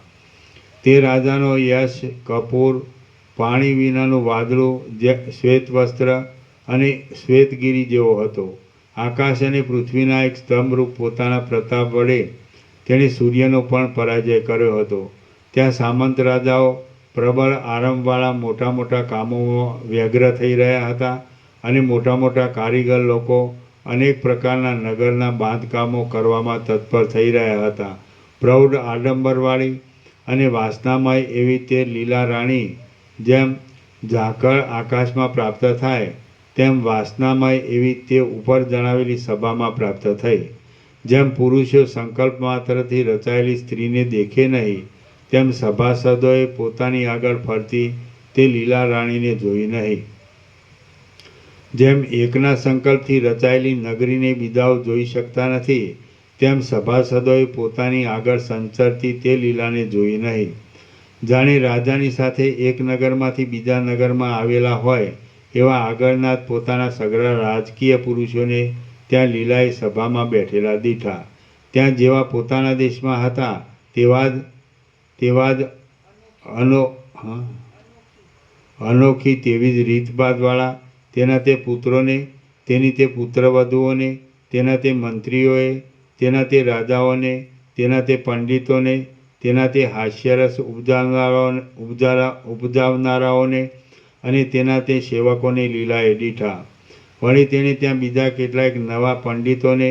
તે રાજાનો યશ કપૂર, પાણી વિનાનું વાદળું, શ્વેત વસ્ત્ર અને શ્વેતગીરી જેવો હતો. આકાશ અને પૃથ્વીના એક સ્તંભરૂપ પોતાના પ્રતાપ વડે તેણે સૂર્યનો પણ પરાજય કર્યો હતો. ત્યાં સામંત રાજાઓ પ્રબળ આરંભવાળા મોટા મોટા કામોમાં વ્યગ્ર થઈ રહ્યા હતા અને મોટા મોટા કારીગર લોકો અનેક પ્રકારના નગરના બાંધકામો કરવામાં તત્પર થઈ રહ્યા હતા. પ્રૌઢ આડંબરવાળી અને વાસનામય એવી તે લીલા રાણી જેમ ઝાકળ આકાશમાં પ્રાપ્ત થાય તેમ વાસનામય એવી તે ઉપર જણાવેલી સભામાં પ્રાપ્ત થઈ. જેમ પુરુષો સંકલ્પ માત્રથી રચાયેલી સ્ત્રીને દેખે નહીં તેમ સભાસદોએ પોતાની આગળ ફરતી તે લીલા રાણીને જોઈ નહીં. જેમ એકના સંકલ્પથી રચાયેલી નગરીને બીજાઓ જોઈ શકતા નથી તેમ સભાસદોએ પોતાની આગળ સંચરતી તે લીલાને જોઈ નહીં. જાણે રાજાની સાથે એક નગરમાંથી બીજા નગરમાં આવેલા હોય એવા આગળના પોતાના સઘળા રાજકીય પુરુષોને ત્યાં લીલાએ સભામાં બેઠેલા દીઠા. ત્યાં જેવા પોતાના દેશમાં હતા તેવા જ અનોખી તેવી જ રીતભાતવાળા તેના તે પુત્રોને, તેની તે પુત્રવધુઓને, તેના તે મંત્રીઓએ, તેના તે રાજાઓને, તેના તે પંડિતોને, તેના તે હાસ્યરસ ઉપજાવનારાઓને અને તેના તે સેવકોને લીલાએ દીઠા. વળી તેણે ત્યાં બીજા કેટલાક નવા પંડિતોને,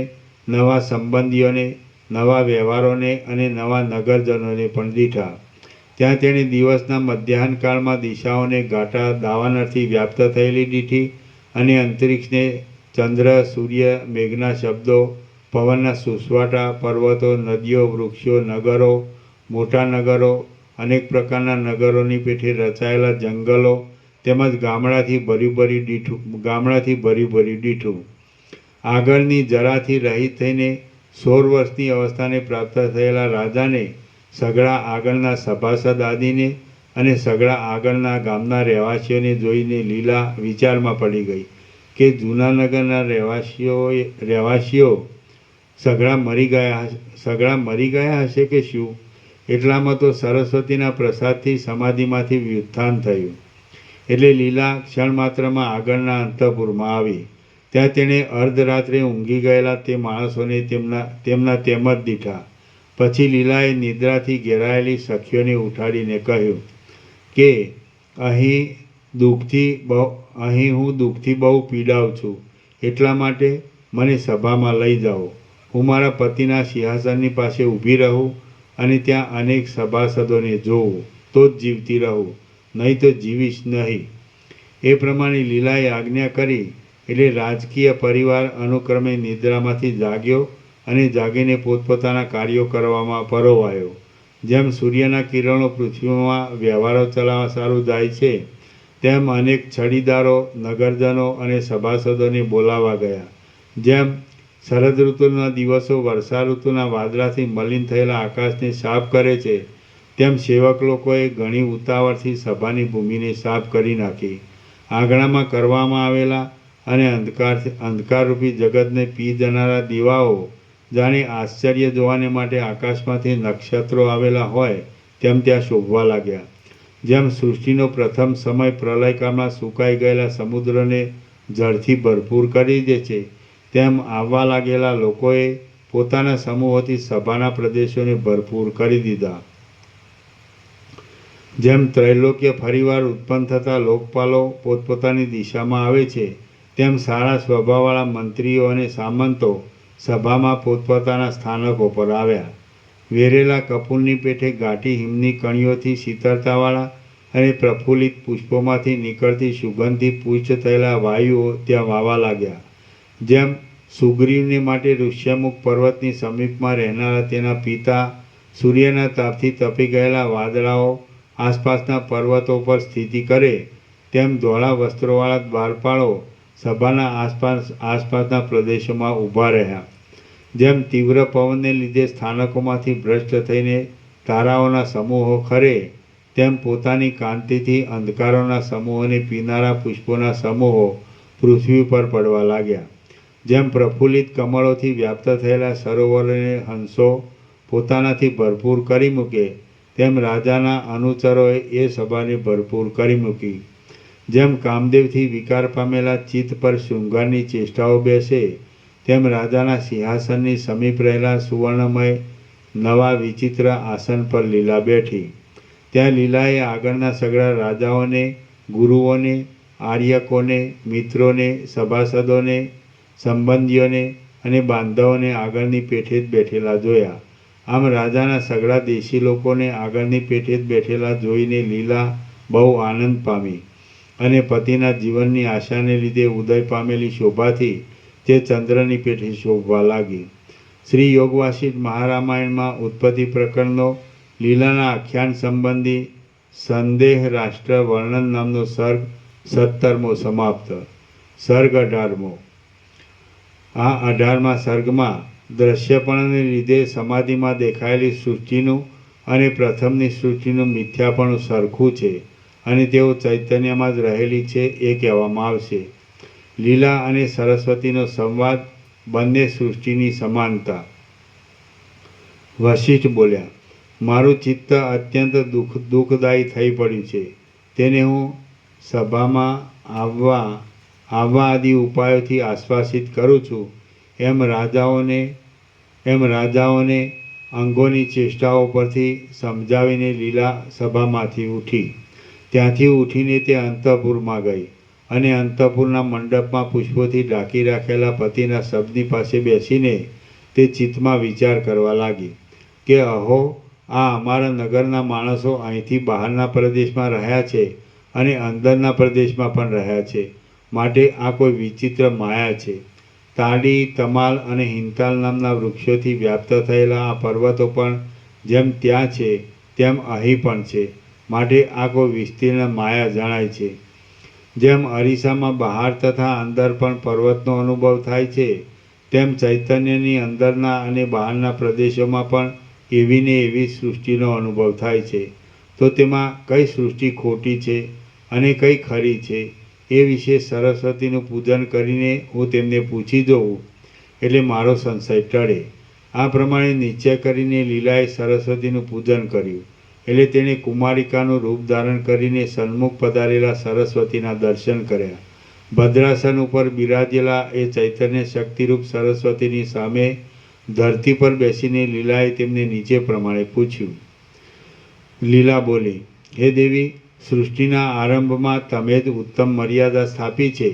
નવા સંબંધીઓને, નવા વ્યવહારોને અને નવા નગરજનોને પણ દીઠા. ત્યાં તેણે દિવસના મધ્યાહનકાળમાં દિશાઓને ઘાટા દાવાનળથી વ્યાપ્ત થયેલી દીઠી અને અંતરિક્ષને ચંદ્ર, સૂર્ય, મેઘના શબ્દો, પવનના સુસવાટા, પર્વતો, નદીઓ, વૃક્ષો, નગરો, મોટા નગરો, અનેક પ્રકારના નગરોની પેઠે રચાયેલા જંગલો તેમજ ગામડાથી ભરી ભરી દીઠું. આગળની જરાથી રહિત થઈને 16 વર્ષની અવસ્થાને પ્રાપ્ત થયેલા રાજાને સઘળા આગળના સભાસદ આદિને અને સઘળા આગળના ગામના રહેવાસીઓને જોઈને લીલા વિચારમાં પડી ગઈ કે જૂના નગરના રહેવાસીઓ સઘળા મરી ગયા હશે કે શું? એટલામાં તો સરસ્વતીના પ્રસાદથી સમાધિમાંથી વ્યુત્થાન થયું. એટલે લીલા ક્ષણ માત્રમાં આગળના અંતઃપુરમાં આવી. ત્યાં તેણે અર્ધરાત્રે ઊંઘી ગયેલા તે માણસોને તેમના તેમ જ દીઠા. પછી લીલાએ નિદ્રાથી ઘેરાયેલી સખીઓને ઉઠાડીને કહ્યું કે અહીં હું દુઃખથી બહુ પીડાઉં છું, એટલા માટે મને સભામાં લઈ જાઓ. હું મારા પતિના સિંહાસનની પાસે ઊભી રહું અને ત્યાં અનેક સભાસદોને જોઉં તો જ જીવતી રહું, નહીં તો જીવીશ નહીં. એ પ્રમાણે લીલાએ આજ્ઞા કરી. એટલે રાજકીય પરિવાર અનુક્રમે નિદ્રામાંથી જાગ્યો અને જાગીને પોતપોતાના કાર્યો કરવામાં પરોવાયો. જેમ સૂર્યના કિરણો પૃથ્વીમાં વ્યવહારો ચલાવવા સારું જાય છે તેમ અનેક છડીદારો, નગરજનો અને સભાસદોને બોલાવા ગયા. જેમ શરદ ઋતુના દિવસો વર્ષા ઋતુના વાદળાથી મલિન થયેલા આકાશને સાફ કરે છે તેમ સેવક લોકોએ ઘણી ઉતાવળથી સભાની ભૂમિને સાફ કરી નાખી. આંગણામાં કરવામાં આવેલા અને અંધકારરૂપી જગતને પી જનારા દીવાઓ જાણે આશ્ચર્ય જોવાને માટે આકાશમાંથી નક્ષત્રો આવેલા હોય તેમ ત્યાં શોભવા લાગ્યા. જેમ સૃષ્ટિનો પ્રથમ સમય પ્રલયકાળમાં સુકાઈ ગયેલા સમુદ્રને જળથી ભરપૂર કરી દે છે તેમ આવવા લાગેલા લોકોએ પોતાના સમૂહોથી સભાના પ્રદેશોને ભરપૂર કરી દીધા. જેમ ત્રૈલોક્ય ફરીવાર ઉત્પન્ન થતાં લોકપાલો પોતપોતાની દિશામાં આવે છે, તેમ સારા સ્વભાવવાળા મંત્રીઓ અને સામંતો સભામાં પોતપોતાના સ્થાનકો પર આવ્યા. વેરેલા કપૂરની પેઠે ઘાટી હિમની કણીઓથી શીતળતાવાળા અને પ્રફુલ્લિત પુષ્પોમાંથી નીકળતી સુગંધથી પુષ્ટ થયેલા વાયુઓ ત્યાં વાવા લાગ્યા. જેમ સુગ્રીવને માટે ઋષ્યમુખ પર્વતની સમીપમાં રહેનારા તેના પિતા સૂર્યના તાપથી તપી ગયેલા વાદળાઓ આસપાસના પર્વતો પર સ્થિતિ કરે, તેમ ધોળા વસ્ત્રોવાળા દ્વારપાળો સભાના આસપાસના પ્રદેશોમાં ઊભા રહ્યા. જેમ તીવ્ર પવનને લીધે સ્થાનકોમાંથી ભ્રષ્ટ થઈને તારાઓના સમૂહો ખરે, તેમ પોતાની કાંતિથી અંધકારોના સમૂહોને પીનારા પુષ્પોના સમૂહો પૃથ્વી પર પડવા લાગ્યા. જેમ પ્રફુલ્લિત કમળોથી વ્યાપ્ત થયેલા સરોવરોને હંસો પોતાનાથી ભરપૂર કરી મૂકે, તેમ રાજાના અનુચરોએ એ સભાને ભરપૂર કરી મૂકી. જેમ કામદેવથી વિકાર પામેલા ચિત્ત પર શૃંગારની ચેષ્ટાઓ બેસે, તેમ રાજાના સિંહાસનની સમીપ રહેલા સુવર્ણમય નવા વિચિત્ર આસન પર લીલા બેઠી. ત્યાં લીલાએ આગળના સગળા રાજાઓને, ગુરુઓને, આર્યકોને, મિત્રોને, સભાસદોને, સંબંધીઓને અને બાંધવોને આગળની પેઠે જ બેઠેલા જોયા. આમ રાજાના સગળા દેશી લોકોને આગળની પેઠે જ બેઠેલા જોઈને લીલા બહુ આનંદ પામી અને પતિના જીવનની આશાને લીધે ઉદય પામેલી શોભાથી તે ચંદ્રની પેઠે શોભવા લાગી. શ્રી યોગવાસિષ્ઠ મહારામાયણમાં ઉત્પત્તિ પ્રકરણનો લીલાના આખ્યાન સંબંધી સંદેહ રાષ્ટ્ર વર્ણન નામનો સર્ગ 17મો સમાપ્ત. સર્ગ 18મો. આ 18મા સર્ગમાં દ્રશ્યપણને લીધે સમાધિમાં દેખાયેલી સૃષ્ટિનું અને પ્રથમની સૃષ્ટિનું મિથ્યાપણું સરખું છે અને તેઓ ચૈતન્યમાં જ રહેલી છે એ કહેવામાં આવશે. લીલા અને સરસ્વતીનો સંવાદ, બંને સૃષ્ટિની સમાનતા. વશિષ્ઠ બોલ્યા, મારું ચિત્ત અત્યંત દુઃખદાયી થઈ પડ્યું છે. તેને હું સભામાં આવવા આદિ ઉપાયોથી આશ્વાસિત કરું છું. એમ રાજાઓને અંગોની ચેષ્ટાઓ પરથી સમજાવીને લીલા સભામાંથી ઉઠી. ત્યાંથી ઉઠીને તે અંતઃપુરમાં ગઈ અને અંતઃપુરના મંડપમાં પુષ્પોથી ઢાંકી રાખેલા પતિના શબની પાસે બેસીને તે ચિત્તમાં વિચાર કરવા લાગી કે અહો, આ અમારા નગરના માણસો અહીંથી બહારના પ્રદેશમાં રહ્યા છે અને અંદરના પ્રદેશમાં પણ રહ્યા છે, માટે આ કોઈ વિચિત્ર માયા છે. તાડી, તમાલ અને હિંતાલ નામના વૃક્ષોથી વ્યાપ્ત થયેલા આ પર્વતો પણ જેમ ત્યાં છે તેમ અહીં પણ છે, માટે આ કોઈ વિસ્તીર્ણ માયા જણાય છે. જેમ અરીસામાં બહાર તથા અંદર પણ પર્વતનો અનુભવ થાય છે, તેમ ચૈતન્યની અંદરના અને બહારના પ્રદેશોમાં પણ એવી ને એવી સૃષ્ટિનો અનુભવ થાય છે. તો તેમાં કઈ સૃષ્ટિ ખોટી છે અને કઈ ખરી છે એ વિશે સરસ્વતીનું પૂજન કરીને હું તેમને પૂછી જોઉં, એટલે મારો સંશય ટળે. આ પ્રમાણે નિશ્ચય કરીને લીલાએ સરસ્વતીનું પૂજન કર્યું. એટલે તેણે કુમારિકાનું રૂપ ધારણ કરીને સન્મુખ પધારેલા સરસ્વતીના દર્શન કર્યા. ભદ્રાસન ઉપર બિરાજેલા એ ચૈતન્ય શક્તિરૂપ સરસ્વતીની સામે ધરતી પર બેસીને લીલાએ તેમને નીચે પ્રમાણે પૂછ્યું. લીલા બોલી, હે દેવી, સૃષ્ટિના આરંભમાં તમે જ ઉત્તમ મર્યાદા સ્થાપી છે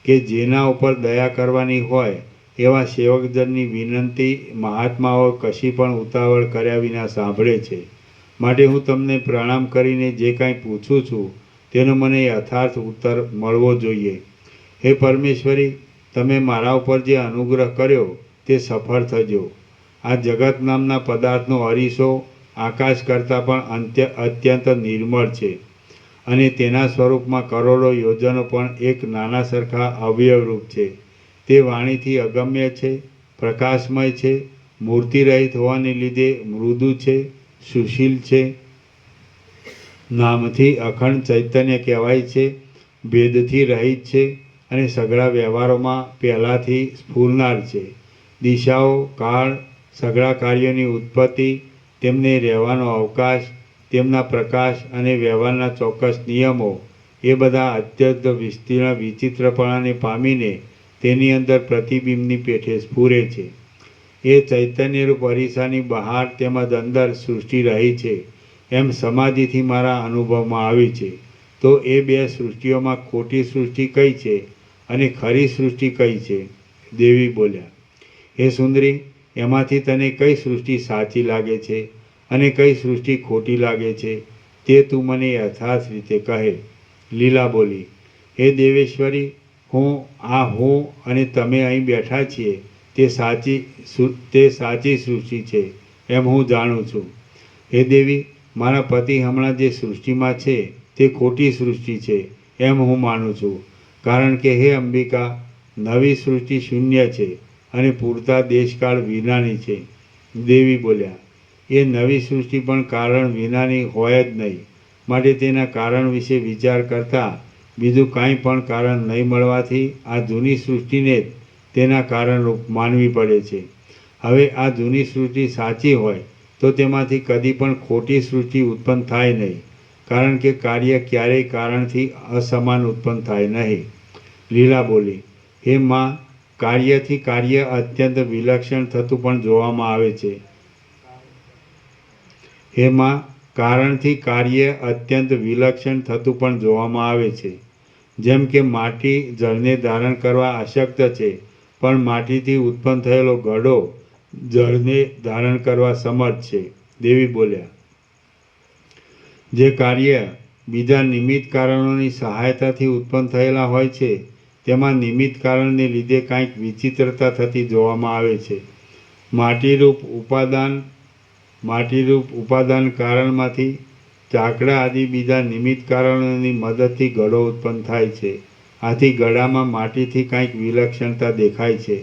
કે જેના ઉપર દયા કરવાની હોય એવા સેવકજનની વિનંતી મહાત્માઓ કશી પણ ઉતાવળ કર્યા વિના સાંભળે છે. માટે હું તમને પ્રણામ કરીને જે કાંઈ પૂછું છું તેનો મને યથાર્થ ઉત્તર મળવો જોઈએ. હે પરમેશ્વરી, તમે મારા ઉપર જે અનુગ્રહ કર્યો તે સફળ થજો. આ જગત નામના પદાર્થનો અરીસો આકાશ કરતાં પણ અત્યંત નિર્મળ છે અને તેના સ્વરૂપમાં કરોડો યોજનો પણ એક નાના સરખા અવયવરૂપ છે. તે વાણીથી અગમ્ય છે, પ્રકાશમય છે, મૂર્તિરહિત હોવાને લીધે મૃદુ છે, સુશીલ છે, નામથી અખંડ ચૈતન્ય કહેવાય છે, ભેદથી રહિત છે અને સઘળા વ્યવહારોમાં પહેલાંથી સ્ફુરનાર છે. દિશાઓ, કાળ, સઘળા કાર્યોની ઉત્પત્તિ, તેમને રહેવાનો અવકાશ, તેમના પ્રકાશ અને વ્યવહારના ચોક્કસ નિયમો એ બધા અત્યંત વિસ્તીર્ણ વિચિત્રપણાને પામીને તેની અંદર પ્રતિબિંબની પેઠે સ્ફુરે છે. એ ચૈતન્યરૂપ અરીસાની બહાર તેમજ અંદર સૃષ્ટિ રહી છે. એમ સમાધિથી મારા અનુભવમાં આવી છે. તો એ બે સૃષ્ટિઓમાં ખોટી સૃષ્ટિ કઈ છે અને ખરી સૃષ્ટિ કઈ છે? દેવી બોલ્યા, હે સુંદરી, એમાંથી તને કઈ સૃષ્ટિ સાચી લાગે છે અને કઈ સૃષ્ટિ ખોટી લાગે છે તે તું મને યથાર્થ રીતે કહે. લીલા બોલી, હે દેવેશ્વરી, હું અને તમે અહીં બેઠા છીએ તે સાચી સૃષ્ટિ છે એમ હું જાણું છું. હે દેવી, મારા પતિ હમણાં જે સૃષ્ટિમાં છે તે ખોટી સૃષ્ટિ છે એમ હું માનું છું. કારણ કે હે અંબિકા, નવી સૃષ્ટિ શૂન્ય છે અને પૂરતા દેશકાળ વિનાની છે. દેવી બોલ્યા, એ નવી સૃષ્ટિ પણ કારણ વિનાની હોય જ નહીં. માટે તેના કારણ વિશે વિચાર કરતાં બીજું કાંઈ પણ કારણ નહીં મળવાથી આ જૂની સૃષ્ટિને જ તેના કારણરૂપ માનવી પડે છે. હવે આ જૂની સૃષ્ટિ સાચી હોય તો તેમાંથી કદી પણ ખોટી સૃષ્ટિ ઉત્પન્ન થાય નહીં. કારણ કે કાર્ય ક્યારેય કારણથી અસમાન ઉત્પન્ન થાય નહીં. લીલા બોલી, હે માં, કાર્યથી કાર્ય અત્યંત વિલક્ષણ થતું પણ જોવામાં આવે છે. હે માં, કારણથી કાર્ય અત્યંત વિલક્ષણ થતું પણ જોવામાં આવે છે. જેમ કે માટી જળને ધારણ કરવા અશક્ત છે, પણ માટીથી ઉત્પન્ન થયેલો ઘડો જળને ધારણ કરવા સમર્થ છે. દેવી બોલ્યા, જે કાર્ય બીજા નિમિત્ત કારણોની સહાયતાથી ઉત્પન્ન થયેલા હોય છે તેમાં નિમિત્ત કારણને લીધે કાંઈક વિચિત્રતા થતી જોવામાં આવે છે. માટીરૂપ ઉપાદાન કારણમાંથી ચાકડા આદિ બીજા નિમિત્ત કારણોની મદદથી ઘડો ઉત્પન્ન થાય છે. આથી ઘડામાં માટીથી કાંઈક વિલક્ષણતા દેખાય છે.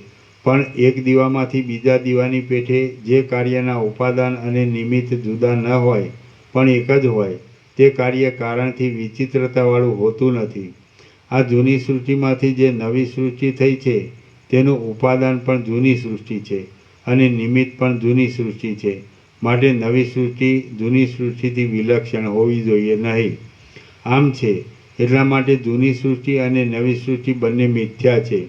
પણ એક દીવામાંથી બીજા દીવાની પેઠે જે કાર્યના ઉપાદાન અને નિમિત્ત જુદા ન હોય પણ એક જ હોય તે કાર્ય કારણથી વિચિત્રતાવાળું હોતું નથી. આ જૂની સૃષ્ટિમાંથી જે નવી સૃષ્ટિ થઈ છે તેનું ઉપાદાન પણ જૂની સૃષ્ટિ છે અને નિમિત્ત પણ જૂની સૃષ્ટિ છે. માટે નવી સૃષ્ટિ જૂની સૃષ્ટિથી વિલક્ષણ હોવી જોઈએ નહીં. આમ છે એટલા માટે જૂની સૃષ્ટિ અને નવી સૃષ્ટિ બંને મિથ્યા છે.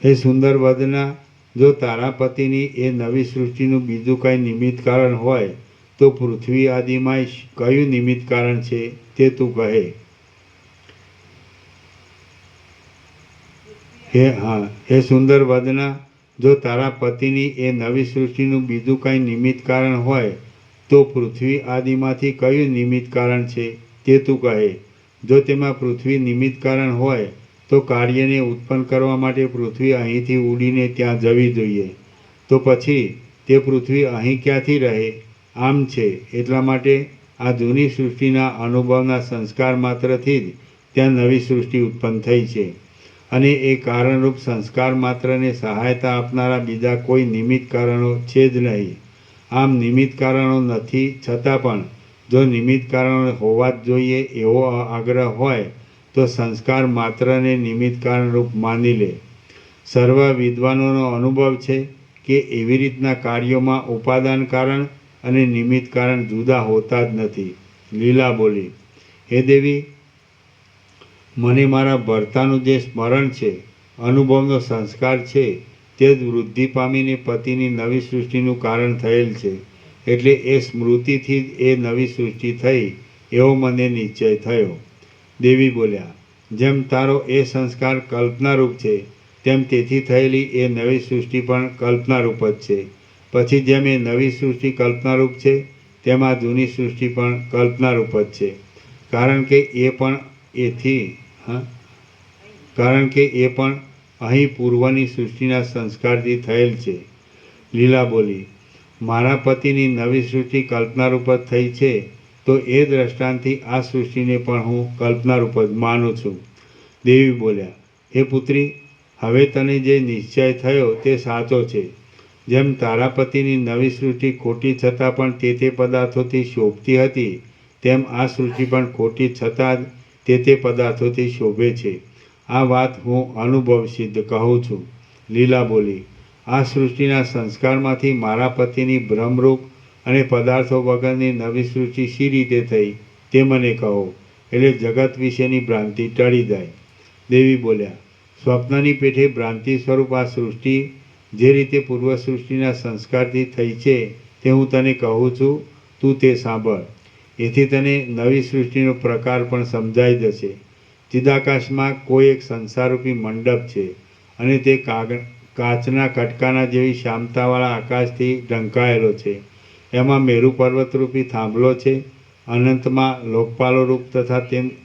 હે સુંદર વદના, જો તારા પતિની એ નવી સૃષ્ટિનું બીજું કાંઈ નિમિત્ત કારણ હોય તો પૃથ્વી આદિમાં કયું નિમિત્ત કારણ છે તે તું કહે. હે સુંદર વદના, જો તારા પતિની એ નવી સૃષ્ટિનું બીજું કાંઈ નિમિત્ત કારણ હોય તો પૃથ્વી આદિમાંથી કયું નિમિત્ત કારણ છે તે તું કહે. જો તેમાં પૃથ્વી નિમિત્ત કારણ હોય તો કાર્યને ઉત્પન્ન કરવા માટે પૃથ્વી અહીંથી ઉડીને ત્યાં જવી જોઈએ. તો પછી તે પૃથ્વી અહીં ક્યાંથી રહે? આમ છે એટલા માટે આ જૂની સૃષ્ટિના અનુભવના સંસ્કાર માત્રથી જ ત્યાં નવી સૃષ્ટિ ઉત્પન્ન થઈ છે. અને એ કારણરૂપ સંસ્કાર માત્રને સહાયતા આપનારા બીજા કોઈ નિમિત્ત કારણો છે જ નહીં. આમ નિમિત્ત કારણો નથી છતાં પણ જો નિમિત્ત કારણો હોવા જ જોઈએ એવો આગ્રહ હોય તો સંસ્કાર માત્રને નિમિત્ત કારણરૂપ માની લે. સર્વ વિદ્વાનોનો અનુભવ છે કે એવી રીતના કાર્યોમાં ઉપાદાન કારણ અને નિમિત્ત કારણ જુદા હોતા જ નથી. લીલા બોલી, હે દેવી, મને મારા ભર્તાનું જે સ્મરણ છે, અનુભવનો સંસ્કાર છે તે જ વૃદ્ધિ પામીને પતિની નવી સૃષ્ટિનું કારણ થયેલ છે. એટલે એ સ્મૃતિથી જ એ નવી સૃષ્ટિ થઈ એવો મને નિશ્ચય થયો. દેવી બોલ્યા, જેમ તારો એ સંસ્કાર કલ્પનારૂપ છે તેમ તેથી થયેલી એ નવી સૃષ્ટિ પણ કલ્પનારૂપ જ છે. પછી જેમ એ નવી સૃષ્ટિ કલ્પનારૂપ છે તેમ આ જૂની સૃષ્ટિ પણ કલ્પનારૂપ જ છે. કારણ કે એ પણ અહીં પૂર્વની સૃષ્ટિના સંસ્કારથી થયેલ છે. લીલા બોલી, મારા પતિની નવી સૃષ્ટિ કલ્પનારૂપ જ થઈ છે તો એ દ્રષ્ટાંતથી આ સૃષ્ટિને પણ હું કલ્પનારૂપ જ માનું છું. દેવી બોલ્યા, હે પુત્રી, હવે તને જે નિશ્ચય થયો તે સાચો છે. જેમ તારા પતિની નવી સૃષ્ટિ ખોટી છતાં પણ તે પદાર્થોથી શોભતી હતી તેમ આ સૃષ્ટિ પણ ખોટી છતાં જ તે પદાર્થોથી શોભે છે. આ વાત હું અનુભવ સિદ્ધ કહું છું. લીલા બોલી, આ સૃષ્ટિના સંસ્કારમાંથી મારા પતિની ભ્રમરૂપ અને પદાર્થો વગરની નવી સૃષ્ટિ શી રીતે થઈ તે મને કહો, એટલે જગત વિશેની ભ્રાંતિ ટળી જાય. દેવી બોલ્યા, સ્વપ્નની પેઠે ભ્રાંતિ સ્વરૂપ આ સૃષ્ટિ જે રીતે પૂર્વ સૃષ્ટિના સંસ્કારથી થઈ છે તે હું તને કહું છું, તું તે સાંભળ. એથી તને નવી સૃષ્ટિનો પ્રકાર પણ સમજાઈ જશે. ચિદાકાશમાં કોઈ એક સંસારરૂપી મંડપ છે અને તે કાચના કટકાના જેવી શ્યામતાવાળા આકાશથી ઢંકાયેલો છે. એમાં મેરુ પર્વતરૂપી થાંભલો છે. અનંતમાં લોકપાલો રૂપ તથા તેમાં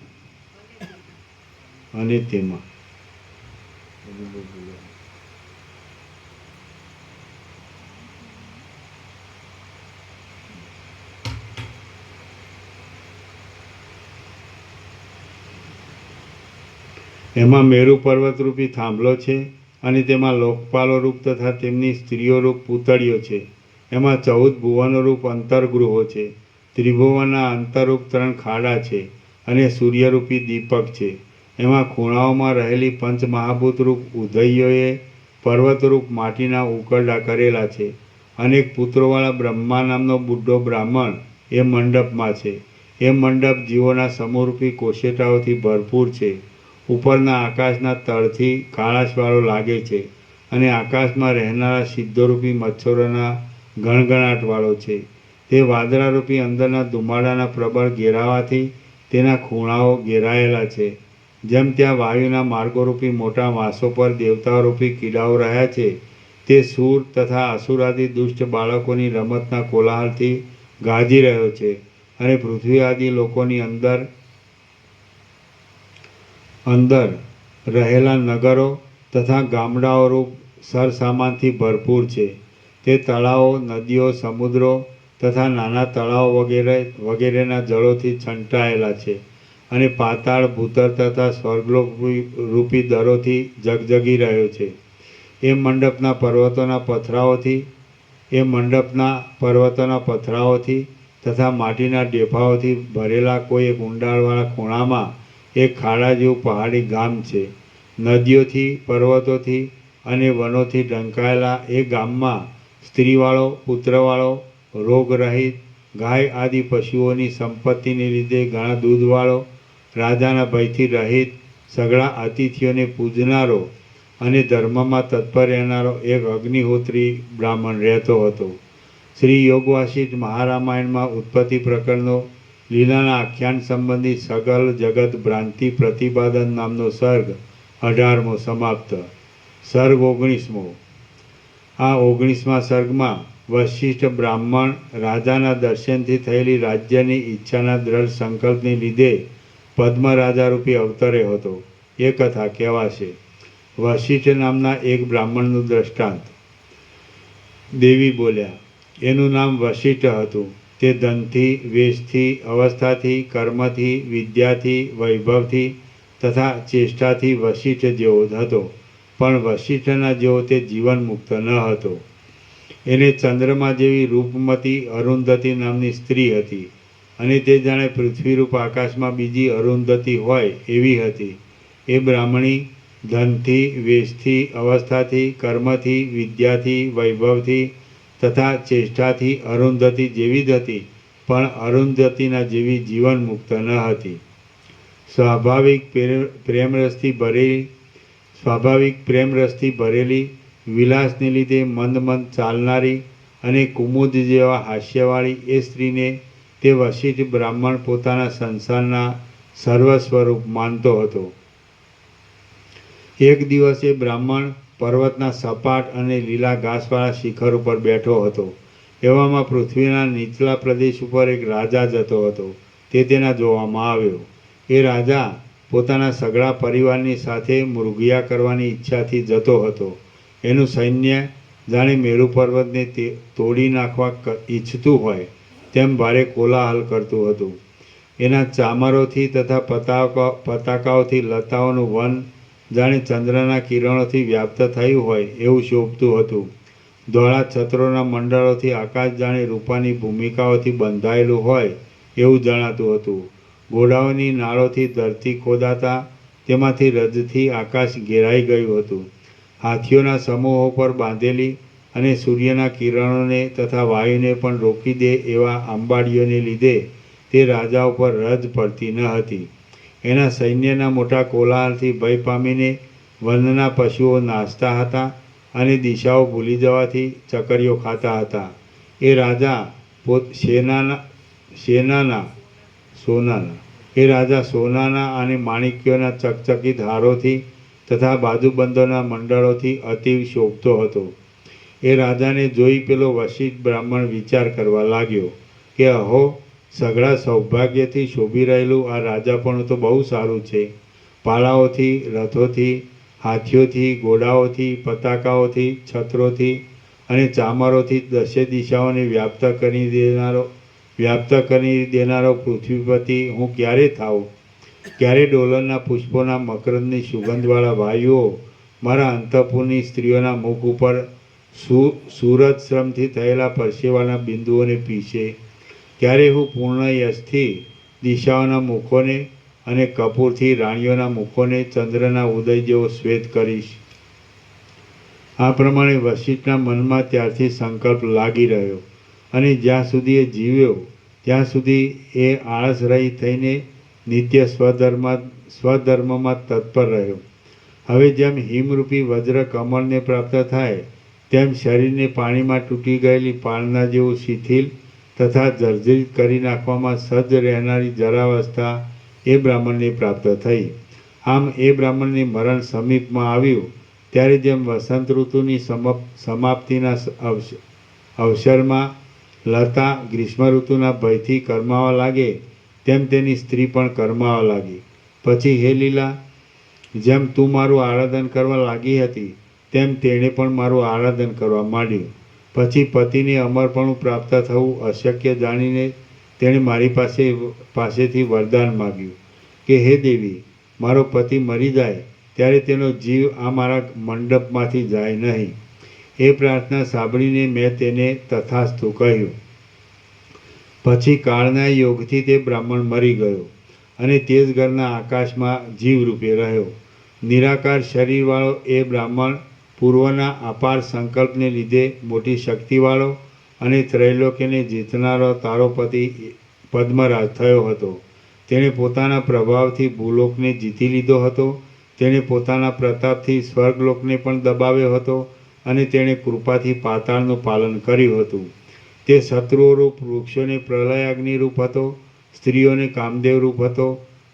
એમાં મેરુ પર્વતરૂપી થાંભલો છે અને તેમાં લોકપાલો રૂપ તથા તેમની સ્ત્રીઓ રૂપ પૂતળીઓ છે. એમાં 14 ભુવનો રૂપ અંતર્ગૃહો છે. ત્રિભુવનના અંતરરૂપ 3 ખાડા છે અને સૂર્યરૂપી દીપક છે. એમાં ખૂણાઓમાં રહેલી પંચમહાભૂત રૂપ ઉદયોએ પર્વતરૂપ માટીના ઉકરડા કરેલા છે. અનેક પુત્રોવાળા બ્રહ્મા નામનો બુઢો બ્રાહ્મણ એ મંડપમાં છે. એ મંડપ જીવોના સમૂહરૂપી કોશેટાઓથી ભરપૂર છે. ઉપરના આકાશના તળથી કાળાશવાળો લાગે છે અને આકાશમાં રહેનારા સિદ્ધોરૂપી મચ્છરોના ગણગણાટવાળો છે. તે વાદળારૂપી અંદરના ધુમાડાના પ્રબળ ઘેરાવાથી તેના ખૂણાઓ ઘેરાયેલા છે. જેમ ત્યાં વાયુના માર્ગોરૂપી મોટા વાંસો પર દેવતારૂપી કીડાઓ રહ્યા છે, તે સૂર તથા અસુરાદિ દુષ્ટ બાળકોની રમતના કોલાહલથી ગાજી રહ્યો છે અને પૃથ્વી આદિ લોકોની અંદર રહેલા નગરો તથા ગામડાઓ રૂપ સરસામાનથી ભરપૂર છે. તે તળાવો, નદીઓ, સમુદ્રો તથા નાના તળાવો વગેરેના જળોથી છંટાયેલા છે અને પાતાળ, ભૂતળ તથા સ્વર્ગલોક રૂપી દરોથી જગજગી રહ્યો છે. એ મંડપના પર્વતોના પથરાઓથી તથા માટીના ડેફાઓથી ભરેલા કોઈ એક ઊંડાણવાળા ખૂણામાં એક ખાડા જેવું પહાડી ગામ છે. નદીઓથી, પર્વતોથી અને વનોથી ઢંકાયેલા એ ગામમાં સ્ત્રીવાળો, પુત્રવાળો, રોગરહિત, ગાય આદિ પશુઓની સંપત્તિને લીધે ઘણા દૂધવાળો, રાજાના ભયથી રહિત, સઘળા અતિથિઓને પૂજનારો અને ધર્મમાં તત્પર રહેનારો એક અગ્નિહોત્રી બ્રાહ્મણ રહેતો હતો. શ્રી યોગવાસિષ્ઠ મહારામાયણમાં ઉત્પત્તિ પ્રકરણનો લીલાના આખ્યાન સંબંધી સગલ જગત ભ્રાંતિ પ્રતિપાદન નામનો સર્ગ 18મો સમાપ્ત. સર્ગ 19મો. આ 19મા સર્ગમાં વશિષ્ઠ બ્રાહ્મણ રાજાના દર્શનથી થયેલી રાજ્યની ઈચ્છાના દ્રઢ સંકલ્પને લીધે પદ્મરાજારૂપી અવતર્યો હતો એ કથા કહેવાશે. વશિષ્ઠ નામના એક બ્રાહ્મણનું દ્રષ્ટાંત. દેવી બોલ્યા, એનું નામ વશિષ્ઠ હતું. તે ધનથી, વેશથી, અવસ્થાથી, કર્મથી, વિદ્યાથી, વૈભવથી તથા ચેષ્ટાથી વશિષ્ઠ જેવો જ હતો. પણ વશિષ્ઠના જેવો તે જીવન મુક્ત ન હતો. એને ચંદ્રમા જેવી રૂપમતી અરુંધતી નામની સ્ત્રી હતી અને તે જાણે પૃથ્વીરૂપ આકાશમાં બીજી અરુંધતી હોય એવી હતી. એ બ્રાહ્મણી ધનથી, વેશથી, અવસ્થાથી, કર્મથી, વિદ્યાથી, વૈભવથી તથા ચેષ્ટાથી અરુંધતી જેવી જ હતી, પણ અરુંધતીના જેવી જીવન મુક્ત ન હતી. સ્વાભાવિક પ્રેમરસથી ભરેલી, વિલાસને લીધે મંદ ચાલનારી અને કુમુદ જેવા હાસ્યવાળી એ સ્ત્રીને તે વશિષ્ઠ બ્રાહ્મણ પોતાના સંસારના સર્વસ્વરૂપ માનતો હતો. એક દિવસ એ બ્રાહ્મણ પર્વતના સપાટ અને લીલા ઘાસવાળા શિખર ઉપર બેઠો હતો. એવામાં પૃથ્વીના નીચલા પ્રદેશ ઉપર એક રાજા જતો હતો. તે તેના જોવામાં આવ્યો. એ રાજા પોતાના સઘળા પરિવારની સાથે મૃગયા કરવાની ઈચ્છાથી જતો હતો. એનું સૈન્ય જાણે મેરુ પર્વતને તોડી નાખવા ઈચ્છતું હોય તેમ ભારે કોલાહલ કરતું હતું. એના ચામરોથી તથા પતાકાઓથી લતાઓનું વન જાણે ચંદ્રના કિરણોથી વ્યાપ્ત થયું હોય એવું શોભતું હતું. ધોળા છત્રોના મંડળોથી આકાશ જાણે રૂપાની ભૂમિકાઓથી બંધાયેલું હોય એવું જણાતું હતું. ઘોડાઓની નાળોથી ધરતી ખોદાતા તેમાંથી રજથી આકાશ ઘેરાઈ ગયું હતું. હાથીઓના સમૂહો પર બાંધેલી અને સૂર્યના કિરણોને તથા વાયુને પણ રોકી દે એવા અંબાડીઓને લીધે તે રાજા ઉપર રજ પડતી ન હતી. એના સૈન્યના મોટા કોલાહલથી ભય પામીને વનના પશુઓ નાસતા હતા અને દિશાઓ ભૂલી જવાથી ચકરીઓ ખાતા હતા. એ રાજા સેનાના સોનાના. એ રાજા સોનાના અને માણિક્યોના ચકચકિત હારોથી તથા બાજુબંધોના મંડળોથી અતિ શોભતો હતો. એ રાજાને જોઈ પેલો વશિષ્ઠ બ્રાહ્મણ વિચાર કરવા લાગ્યો કે અહો, સઘળા સૌભાગ્યથી શોભી રહેલું આ રાજાપણું તો બહુ સારું છે. પાળાઓથી, રથોથી, હાથીઓથી, ઘોડાઓથી, પતાકાઓથી, છત્રોથી અને ચામરોથી દશે દિશાઓને વ્યાપ્ત કરી દેનારો પૃથ્વીપતિ હું ક્યારે થાઉં? ક્યારે ડોલરના પુષ્પોના મકરંદની સુગંધવાળા વાયુઓ મારા અંતઃપુરની સ્ત્રીઓના મુખ ઉપર સૂરજ શ્રમથી થયેલા પરસેવાના બિંદુઓને પીશે? ક્યારે હું પૂર્ણ યશથી દિશાઓના મુખોને અને કપૂરથી રાણીઓના મુખોને ચંદ્રના ઉદય જેવો શ્વેત કરીશ? આ પ્રમાણે વશિષ્ઠના મનમાં ત્યારથી સંકલ્પ લાગી રહ્યો અને જ્યાં સુધી એ જીવ્યો ત્યાં સુધી એ આળસ રહિત થઈને નિત્ય સ્વધર્મમાં તત્પર રહ્યો. હવે જેમ હિમરૂપી વજ્ર કમળને પ્રાપ્ત થાય તેમ શરીરને પાણીમાં તૂટી ગયેલી પાળના જેવું શિથિલ તથા જર્જરિત કરી નાખવામાં સજ્જ રહેનારી જરાવસ્થા એ બ્રાહ્મણને પ્રાપ્ત થઈ. આમ એ બ્રાહ્મણને મરણ સમીપમાં આવ્યું ત્યારે જેમ વસંત ઋતુની સમાપ્તિના અવસરમાં લતા ગ્રીષ્મ ઋતુના ભયથી કરમાવા લાગે તેમ તેની સ્ત્રી પણ કરમાવા લાગી. પછી હે લીલા, જેમ તું મારું આરાધન કરવા લાગી હતી તેમ તેણે પણ મારું આરાધન કરવા માંડ્યું. પછી પતિને અમરપણું પ્રાપ્ત થવું અશક્ય જાણીને તેણે મારી પાસેથી વરદાન માગ્યું કે હે દેવી, મારો પતિ મરી જાય ત્યારે તેનો જીવ આ મારા મંડપમાંથી જાય નહીં. એ પ્રાર્થના સાંભળીને મેં તેને તથાસ્તુ કહ્યું. પછી કાળના યોગથી તે બ્રાહ્મણ મરી ગયો અને તે જ ઘરના આકાશમાં જીવરૂપે રહ્યો. નિરાકાર શરીરવાળો એ બ્રાહ્મણ પૂર્વના અપાર સંકલ્પને લીધે મોટી શક્તિવાળો અને ત્રૈલોક્યને જીતનારો તારો પતિ પદ્મરાજ થયો હતો. તેણે પોતાના પ્રભાવથી ભૂલોકને જીતી લીધો હતો. તેણે પોતાના પ્રતાપથી સ્વર્ગલોકને પણ દબાવ્યો હતો અને તેણે કૃપાથી પાતાળનું પાલન કર્યું હતું. તે શત્રુઓરૂપ વૃક્ષોને પ્રલયાગ્નિ રૂપ હતો, સ્ત્રીઓને કામદેવ રૂપ હતો,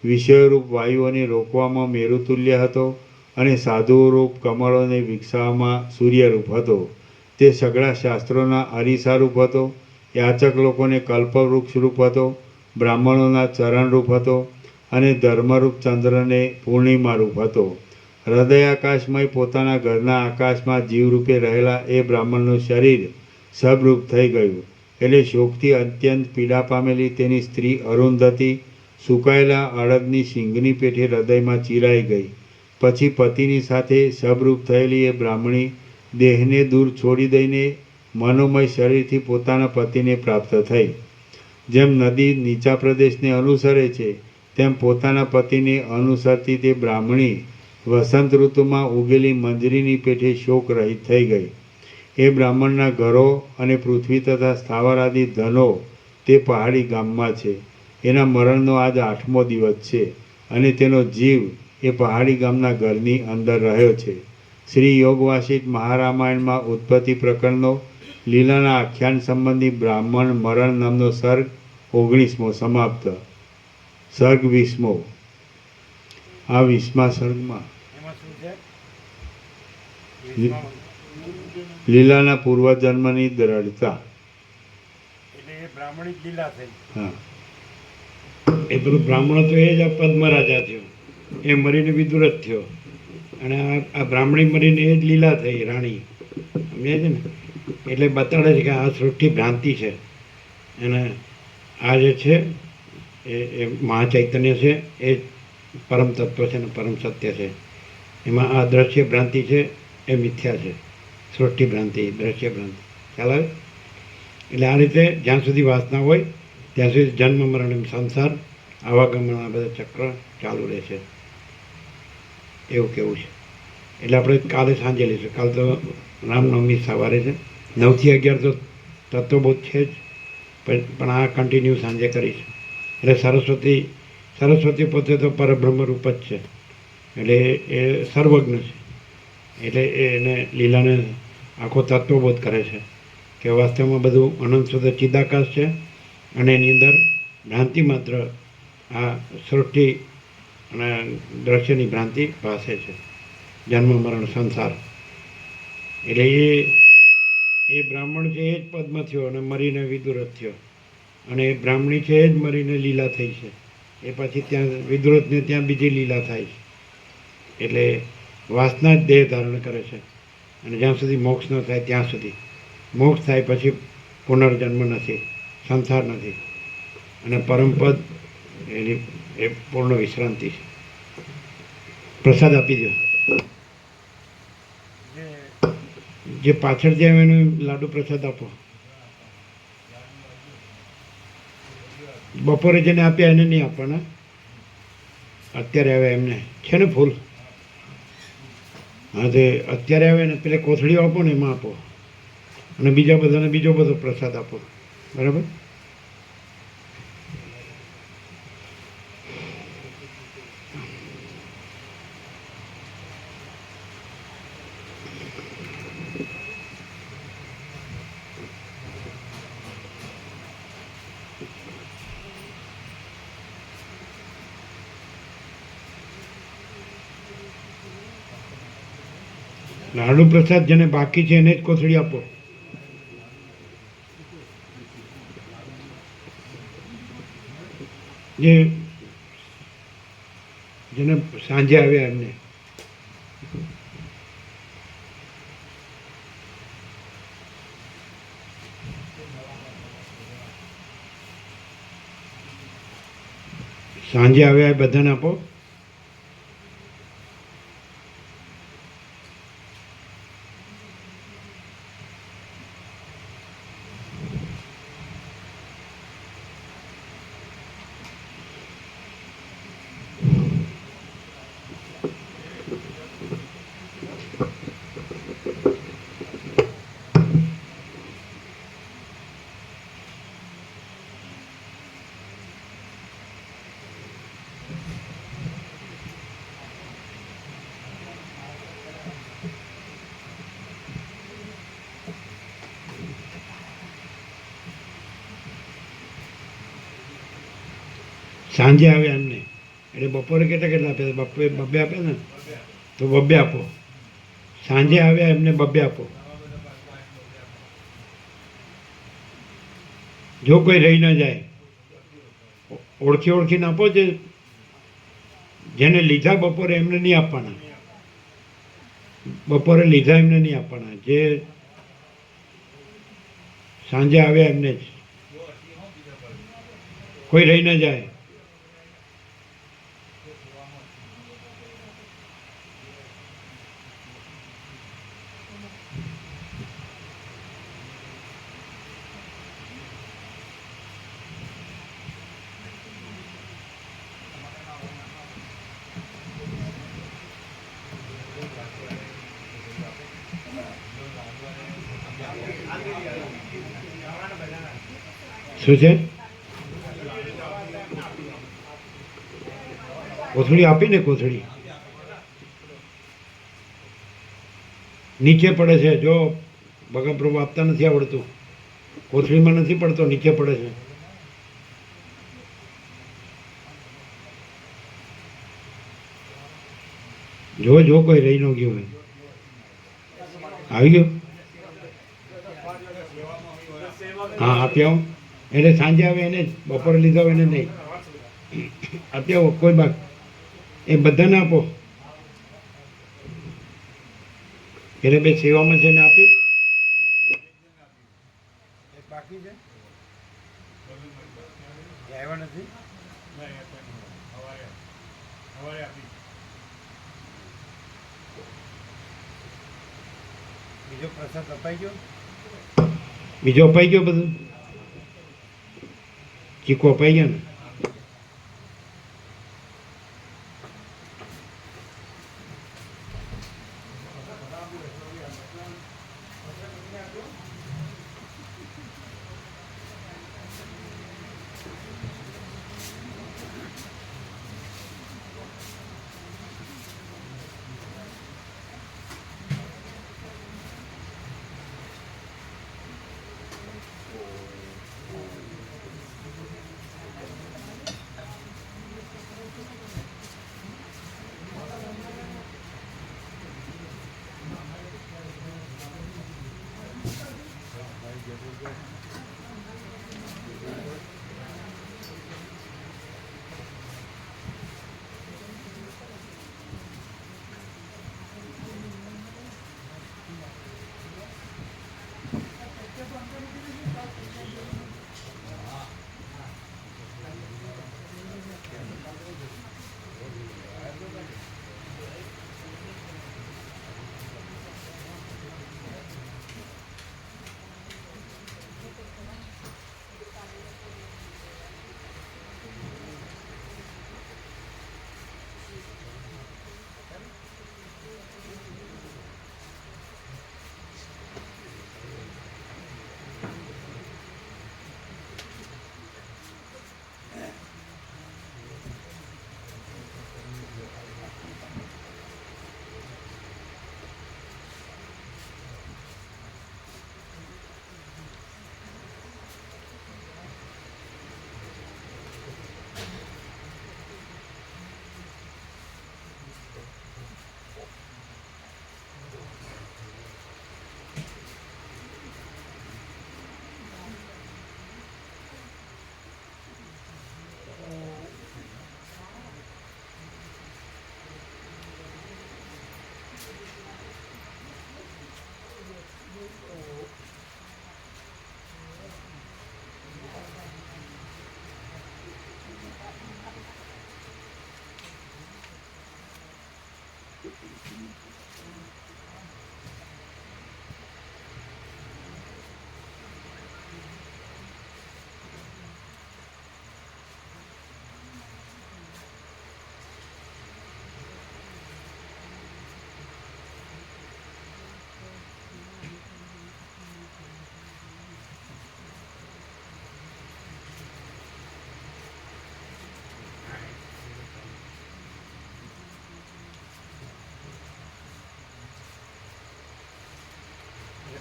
વિષયોરૂપ વાયુઓને રોકવામાં મેરુતુલ્ય હતો અને સાધુઓરૂપ કમળોને વિકસાવવામાં સૂર્યરૂપ હતો. તે સઘળા શાસ્ત્રોના અરીસારૂપ હતો, યાચક લોકોને કલ્પવૃક્ષ રૂપ હતો, બ્રાહ્મણોના ચરણરૂપ હતો અને ધર્મરૂપ ચંદ્રને પૂર્ણિમા રૂપ હતો. હૃદયાકાશમય પોતાના ઘરના આકાશમાં જીવરૂપે રહેલા એ બ્રાહ્મણનું શરીર સબરૂપ થઈ ગયું. એટલે શોકથી અત્યંત પીડા પામેલી તેની સ્ત્રી અરુંધતી સુકાયેલા અડદની શીંગની પેઠે હૃદયમાં ચીરાઈ ગઈ. પછી પતિની સાથે સબરૂપ થયેલી એ બ્રાહ્મણી દેહને દૂર છોડી દઈને મનોમય શરીરથી પોતાના પતિને પ્રાપ્ત થઈ. જેમ નદી નીચા પ્રદેશને અનુસરે છે તેમ પોતાના પતિને અનુસરતી તે બ્રાહ્મણી વસંત ઋતુમાં ઉગેલી મંજરીની પેઠે શોક રહિત થઈ ગઈ. એ બ્રાહ્મણના ઘરો અને પૃથ્વી તથા સ્થાવર આદિ ધનો તે પહાડી ગામમાં છે. એના મરણનો આજ 8મો દિવસ છે અને તેનો જીવ એ પહાડી ગામના ઘરની અંદર રહ્યો છે. શ્રી યોગવાસિષ્ઠ મહારામાયણમાં ઉત્પત્તિ પ્રકરણનો લીલાના આખ્યાન સંબંધી બ્રાહ્મણ મરણ નામનો સર્ગ 19મો સમાપ્ત. સર્ગ 20મો. આ 20મા સર્ગમાં એમાં શું છે? લીલાના પૂર્વજન્મની દ્રઢતા. એટલે એ બ્રાહ્મણી જ લીલા થઈ. હા, એ પેલું બ્રાહ્મણ તો એ જ આ પદ્મરાજા થયો, એ મરીને વિદુર જ થયો અને આ બ્રાહ્મણી મરીને એ જ લીલા થઈ રાણી. સમજે છે ને? એટલે બતાડે છે કે આ સૃષ્ટિ ભ્રાંતિ છે અને આ જે છે એ મહાચૈતન્ય છે, એ પરમ તત્વ છે ને પરમ સત્ય છે. એમાં આ દ્રશ્ય ભ્રાંતિ છે એ મિથ્યા છે. સૃષ્ટિ ભ્રાંતિ, દ્રશ્ય ભ્રાંતિ, ખ્યાલ આવે? એટલે આ રીતે જ્યાં સુધી વાસના હોય ત્યાં સુધી જન્મ મરણ એમ સંસાર આવાગમનના બધા ચક્ર ચાલુ રહે છે, એવું કેવું છે. એટલે આપણે કાલે સાંજે લઈશું. કાલે તો રામનવમી સવારે છે, 9 થી 11 તો તત્વબોધ છે જ, પણ આ કન્ટિન્યુ સાંજે કરીશું. એટલે સરસ્વતી પોતે તો પરબ્રહ્મ રૂપ જ છે, એટલે એ સર્વજ્ઞ છે. એટલે એને લીલાને આખો તત્વબોધ કરે છે કે વાસ્તવમાં બધું અનંત શુદ્ધ ચિદાકાશ છે અને એની અંદર ભ્રાંતિ માત્ર આ સૃષ્ટિ અને દ્રશ્યની ભ્રાંતિ ભાસે છે. જન્મ મરણ સંસાર એટલે એ બ્રાહ્મણ છે એ જ પદ્મ થયો અને મરીને વિદુરથ થયો, અને એ બ્રાહ્મણી છે એ જ મરીને લીલા થઈ છે. એ પછી ત્યાં વિદુરથને ત્યાં બીજી લીલા થાય છે. એટલે વાસના જ દેહ ધારણ કરે છે, અને જ્યાં સુધી મોક્ષ ન થાય ત્યાં સુધી. મોક્ષ થાય પછી પુનર્જન્મ નથી, સંસાર નથી, અને પરમપદ એની એ પૂર્ણ વિશ્રાંતિ છે. પ્રસાદ આપી દો. જે જે પાછળ જાય એને લાડુ પ્રસાદ આપો. બપોરે જેને આપ્યા એને નહીં આપવાના, અત્યારે આવે એમને છે ને ફૂલ. હા તે અત્યારે આવે ને પેલે કોથળીઓ આપો ને એમાં આપો, અને બીજા બધાને બીજો બધો પ્રસાદ આપો. બરાબર. લાડુ પ્રસાદ જેને બાકી છે એને જ કોથળી આપો. જેને સાંજે આવ્યા એમને. સાંજે આવ્યા એ બધાને આપો. સાંજે આવ્યા એમને એટલે બપોરે કેટલા આપ્યા? બબ્બે આપ્યા ને, તો બબ્બે આપો. સાંજે આવ્યા એમને બબ્બે આપો. જો કોઈ રહી ન જાય, ઓળખીને આપો. જેને લીધા બપોરે એમને નહીં આપવાના. બપોરે લીધા એમને નહીં આપવાના. જે સાંજે આવ્યા એમને જ. કોઈ રહી ન જાય. શું છે? કોથળી આપીને કોથળી નીચે પડે છે. જો ભગવાન પ્રભુ આપતા નથી આવડતું, કોથળીમાં નથી પડતો, નીચે પડે છે. જો કોઈ રહી ન ગયું હોય. આવી ગયો? હા આપી આવો. એટલે સાંજે આવે એને જ, બપોરે લીધા હોય એને નહીં. આપી આવો. કોઈ બાદ એ બધાને આપો. એટલે બે સેવામાં છે એને આપ્યું. બાકી છે આવ્યા નથી. બીજો પ્રસાદ અપાઈ ગયો. બીજો અપાઈ ગયો. બધું ચીકો અપાઈ ગયો ને.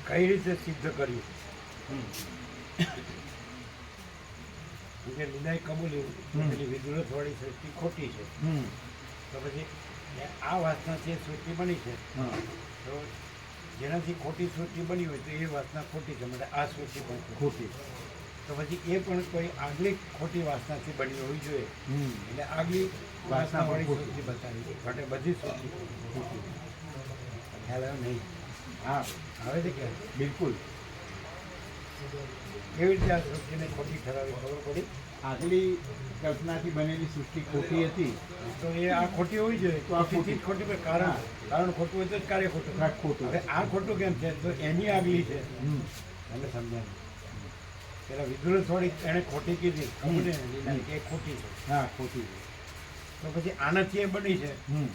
કઈ રીતે સિદ્ધ કર્યું જે લીલાએ કબૂલ્યું પેલી વિદુરથવાળી સૃષ્ટિ ખોટી છે તો પછી આ વાસનાથી એ સૃષ્ટિ બની છે તો જેનાથી ખોટી સૃષ્ટિ બની હોય તો એ વાસના ખોટી છે માટે આ સૃષ્ટિ પણ ખોટી તો પછી એ પણ કોઈ આગલી ખોટી વાસનાથી બની હોવી જોઈએ એટલે આગલી વાસનાવાળી સૃષ્ટિ બતાવી માટે બધી સૃષ્ટિ ખોટી ખ્યાલ આવ્યો નહીં હા આવે છે કે બિલકુલ કેવી રીતે આ સૃષ્ટિને ખોટી ઠરાવી ખબર પડી આગલી કલ્પનાથી બનેલી સૃષ્ટિ ખોટી હતી તો એ આ ખોટી હોવી જોઈએ તો આ ખોટી ખોટી પણ કારણ કારણ ખોટું હોય તો જ કાર્ય ખોટું કાંઈક ખોટું. હવે આ ખોટું કેમ છે તો એની આગલી છે તમે સમજ્યા પેલા વિદુર થોડી એણે ખોટી કીધી ખબર ને લીલાને કે એ ખોટી છે હા ખોટી છે. તો પછી આનાથી એ બની છે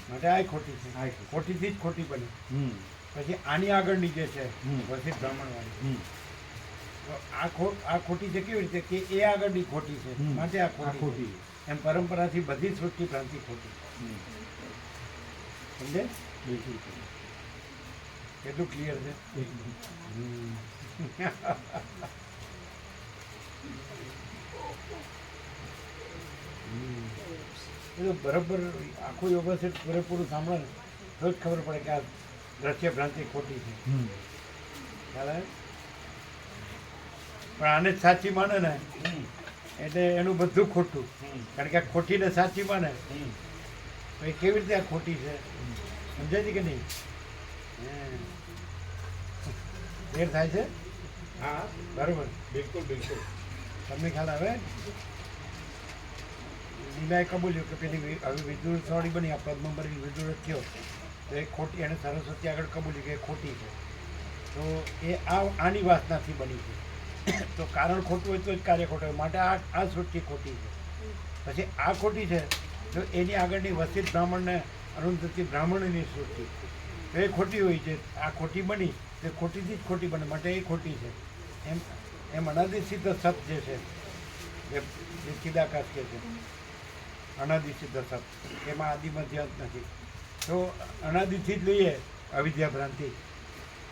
માટે આ ખોટી છે આ ખોટી. ખોટીથી જ ખોટી બની હમ પછી આની આગળની જે છે હમ. વસિત બ્રાહ્મણવાળી હમ તો આ ખોટી છે કેવી રીતે કે એ આગળની ખોટી છે હમ. માટે આ આ ખોટી ખોટી છે. એમ પરંપરાથી બધી સૃષ્ટિ ભ્રાંતિ ખોટી હમ. સમજે બિલકુલ કેટલું ક્લિયર છે એકદમ. એ તો બરાબર આખું યોગ છે પૂરેપૂરું સાંભળે ને તો જ ખબર પડે કે આ દ્રશ્ય ભ્રાંતિ ખોટી છે હમ ખ્યાલ આવે પણ આને જ સાચી માને ને એટલે એનું બધું ખોટું કારણ કે આ ખોટીને સાચી માને તો એ કેવી રીતે આ ખોટી છે સમજાય છે કે નહીં ફેર થાય છે હા બરાબર બિલકુલ બિલકુલ તમને ખ્યાલ આવે લીલાએ કબૂલ્યું કે પેલી હવે વિદુર થોડી બની આ પદ્મંબરી વિદુર થયો તો એ ખોટી એને સરસ્વતી આગળ કબૂલ્યું કે એ ખોટી છે તો એ આની વાસનાથી બની છે તો કારણ ખોટું હોય તો જ કાર્ય ખોટું હોય માટે આ સૃષ્ટિ ખોટી છે પછી આ ખોટી છે તો એની આગળની વસિત બ્રાહ્મણને અરુંધતી બ્રાહ્મણની સૃષ્ટિ તો એ ખોટી હોય છે આ ખોટી બની તે ખોટીથી જ ખોટી બને માટે એ ખોટી છે એમ અનાદિસિદ્ધ સત જે છે જે ચિદાકાશ કે છે અનાદિસિદ્ધ સત એમાં આદિ મધ્ય અંત નથી તો અનાદિથી જ લઈએ અવિદ્યા ભ્રાંતિ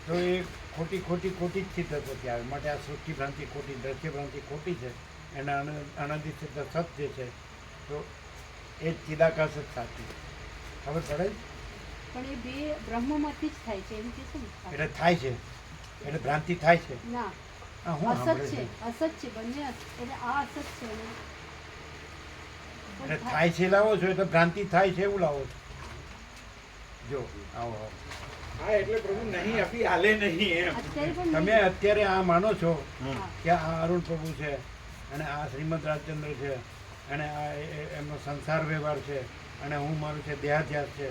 તો એ ખોટી ખોટી ખોટી જ સિદ્ધ થતી આવે માટે આ સૃષ્ટિ ભ્રાંતિ ખોટી દ્રશ્ય ભ્રાંતિ ખોટી છે એના અનાદિસિદ્ધ સત જે છે તો એ ચિદાકાશ જ સાચી ખબર પડે પણ એ બે બ્રહ્મમાંથી જ થાય છે એમ કે છે ને એટલે થાય છે એટલે ભ્રાંતિ થાય છે ના આ હું અસત સાંભળે છે છે અસત છે બંને એટલે આ અસત છે ને. એટલે થાય છે લાવો છો એટલે ભ્રાંતિ થાય છે એવું લાવો છો જો આવો આવો હા એટલે પ્રભુ નહીં આપી હાલે નહીં એમ અત્યારે પણ તમે નહીં. અત્યારે આ માનો છો હા. કે આ અરુણ પ્રભુ છે અને આ શ્રીમદ રાજચંદ્ર છે અને આ એમનો સંસાર વ્યવહાર છે અને હું મારું છે દેહાધ્યાસ છે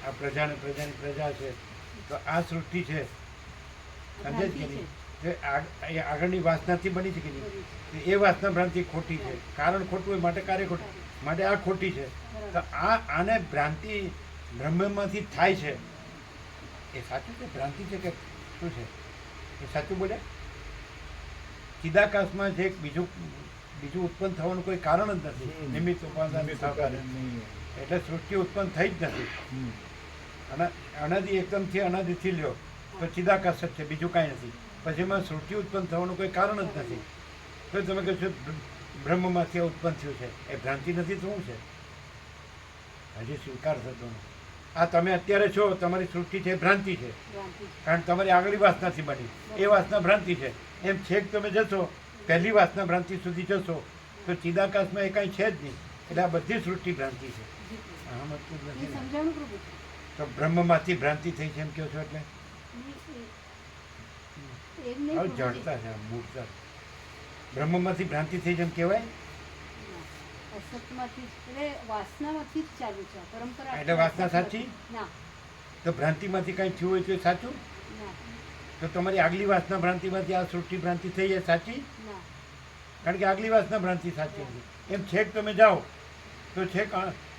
આ પ્રજાની પ્રજા છે તો આ સૃષ્ટિ છે સમજે જ કે નહીં એ આગળની વાસનાથી બની છે કે નહીં તો એ વાસના ભ્રાંતિ ખોટી છે કારણ ખોટું હોય માટે કાર્ય ખોટું માટે આ ખોટી છે તો આને ભ્રાંતિ બ્રહ્મમાંથી થાય છે એ સાચું છે ભ્રાંતિ છે કે શું છે એ સાચું બોલે ચિદાકાશમાં જે બીજું ઉત્પન્ન થવાનું કોઈ કારણ જ નથી નિમિત્ત ઉપાદાન સહકાર્ય. એટલે સૃષ્ટિ ઉત્પન્ન થઈ જ નથી અને અનાદિ એકદમથી અનાદિથી લ્યો તો ચિદાકાશ જ છે બીજું કાંઈ નથી પછી એમાં સૃષ્ટિ ઉત્પન્ન થવાનું કોઈ કારણ જ નથી તો તમે કહેશો બ્રહ્મમાંથી આ ઉત્પન્ન થયું છે એ ભ્રાંતિ નથી તો શું છે હજી સ્વીકાર થતો નથી આ તમે અત્યારે છો તમારી સૃષ્ટિ છે એ ભ્રાંતિ છે ભ્રાંતિ છે. કારણ તમારી આગળની વાસનાથી બની એ વાસના ભ્રાંતિ છે એમ છેક તમે જશો પહેલી વાસના ભ્રાંતિ સુધી જશો તો ચિદાકાશમાં એ કાંઈ છે જ નહીં એટલે આ બધી સૃષ્ટિ ભ્રાંતિ છે આમ જ એ નથી ને. સમજાવવાનું પ્રભુ તો બ્રહ્મમાંથી ભ્રાંતિ થઈ છે એમ કહો છો એટલે એમ નહીં હવે પ્રભુજી. જડતા છે આમ મૂળતા બ્રહ્મમાંથી ભ્રાંતિ થઈ છે એમ કહેવાય ના. અસતમાંથી જ એટલે વાસનામાંથી જ ચાલુ છે આ પરંપરા એટલે વાસના સાચી? ના તો ભ્રાંતિમાંથી કાંઈ થયું હોય તો એ સાચું ના તો તમારી આગલી વાસના ભ્રાંતિમાંથી આ સૃષ્ટિ ભ્રાંતિ થઈ એ સાચી ના કારણ કે આગલી વાસના ભ્રાંતિ સાચી હતી એમ છેક તમે જાઓ તો છેક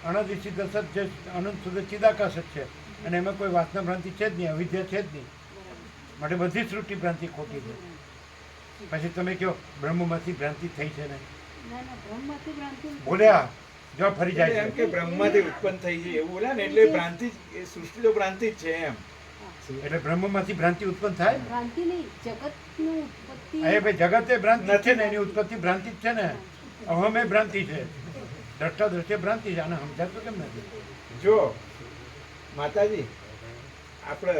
અનધિસિદ્ધ સત જે અનંત સુધી ચિદાકાશ જ છે અને એમાં કોઈ વાસના ભ્રાંતિ છે જ નહીં અવિદ્યા છે જ નહીં બરાબર. માટે બધી સૃષ્ટિ ભ્રાંતિ ખોટી છે પછી તમે કહો બ્રહ્મમાંથી ભ્રાંતિ થઈ છે ને ના ના બ્રહ્મમાંથી ભ્રાંતિ નથી. બોલ્યા જો ફરી જાય એમ છે કે બ્રહ્મમાંથી ઉત્પન્ન થઈ છે એવું બોલ્યા ને એટલે ભ્રાંતિ જ એ સૃષ્ટિ તો ભ્રાંતિ જ છે એમ હા. એટલે બ્રહ્મમાંથી ભ્રાંતિ ઉત્પન્ન થાય. ભ્રાંતિ નહીં, જગતનું ઉત્પત્તિ. એ ભાઈ જગત એ ભ્રાંતિ જ છે ને, એની ઉત્પત્તિ ભ્રાંતિ જ છે ને. અહમ એ ભ્રાંતિ છે, દ્રષ્ટા દ્રશ્ય ભ્રાંતિ છે. આને સમજાતું કેમ નથી? જો માતાજી આપણે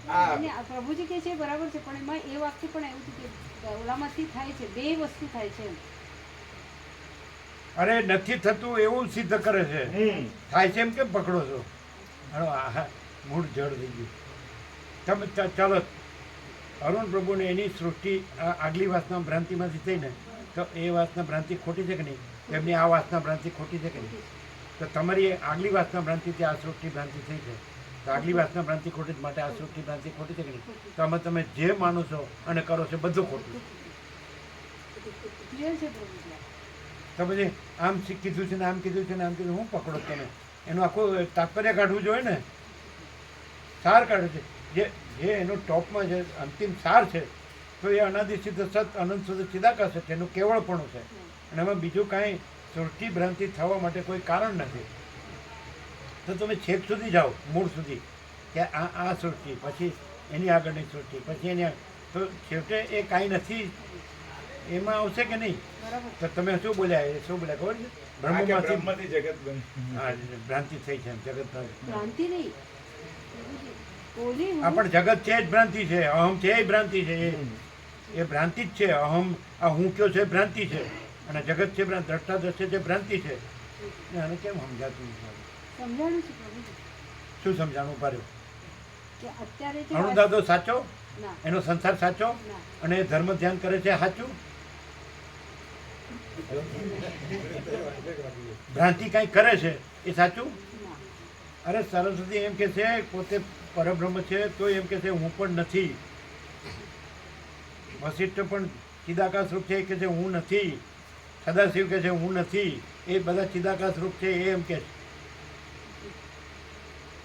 આ અને આ પ્રભુજી કહે છે બરાબર છે, પણ એમાં એ વાક્ય પણ એવું છે કે ઓલામાંથી થાય છે, બે વસ્તુ થાય છે એમ. અરે નથી થતું એવું સિદ્ધ કરે છે. થાય છે એમ કેમ પકડો છો? હાલો, આહા, મૂળ જડ થઈ ગયું. તમે ચાલો, અરુણ પ્રભુને એની સૃષ્ટિ આગલી વાસના ભ્રાંતિમાંથી થઈ ને, તો એ વાસના ભ્રાંતિ ખોટી છે કે નહીં? એમની આ વાસના ભ્રાંતિ ખોટી છે કે નહીં? તો તમારી આગલી વાસના ભ્રાંતિથી આ સૃષ્ટિ ભ્રાંતિ થઈ છે, તો આગલી વાસના ભ્રાંતિ ખોટી જ માટે આ સૃષ્ટિ ભ્રાંતિ ખોટી છે કે નહીં? તો આમાં તમે જે માનો છો અને કરો છો બધું ખોટું. ક્લિયર છે પ્રભુજી? તો પછી આમ કીધું છે ને આમ કીધું છે ને આમ કીધું, હું પકડો તમે? એનું આખું તાત્પર્ય કાઢવું જોઈએ ને, સાર કાઢે છે. જે એનો ટોપમાં જે અંતિમ સાર છે, તો એ અનાદિ સિદ્ધ સત અનંત સુધી ચિદાકાશ છે, તેનું કેવળપણું છે. અને એમાં બીજું કાંઈ સૃષ્ટિ ભ્રાંતિ થવા માટે કોઈ કારણ નથી. તો તમે છેક સુધી જાઓ, મૂળ સુધી, કે આ સૃષ્ટિ, પછી એની આગળની સૃષ્ટિ, પછી એની તો છેવટે એ કાંઈ નથી, એમાં આવશે કે નહીં? બરાબર. તો તમે શું બોલ્યા? એ શું બોલ્યા ખબર છે? બ્રહ્મમાંથી બ્રહ્મથી જગત બન્યું. હા, ભ્રાંતિ થઈ છે એમ, જગત ભ્રાંતિ. ભ્રાંતિ નહીં પ્રભુજી, ઓલી આ પણ જગત છે જ ભ્રાંતિ છે, અહમ છે એ ભ્રાંતિ છે. એ ભ્રાંતિ જ છે. અહમ, આ હું કયો છે ભ્રાંતિ છે, અને જગત છે દ્રષ્ટા દ્રશ્ય છે ભ્રાંતિ છે. આને કેમ સમજાતું નથી? સમજાણું છે પ્રભુજી શું સમજાણું પાડ્યું? કે અત્યારે જે અણુદાદો સાચો, ના એનો સંસાર સાચો, ના અને એ ધર્મ ધ્યાન કરે છે સાચું. ભ્રાંતિ કાંઈ કરે છે એ સાચું? ના. અરે સરસ્વતી એમ કે છે પોતે પરબ્રહ્મ છે, તો એમ કે છે હું પણ નથી. વશિષ્ઠ પણ ચિદાકાશ રૂપ છે, એ કે છે હું નથી. સદાશિવ કે છે હું નથી. એ બધા ચિદાકાશ રૂપ છે, એ એમ કે છે.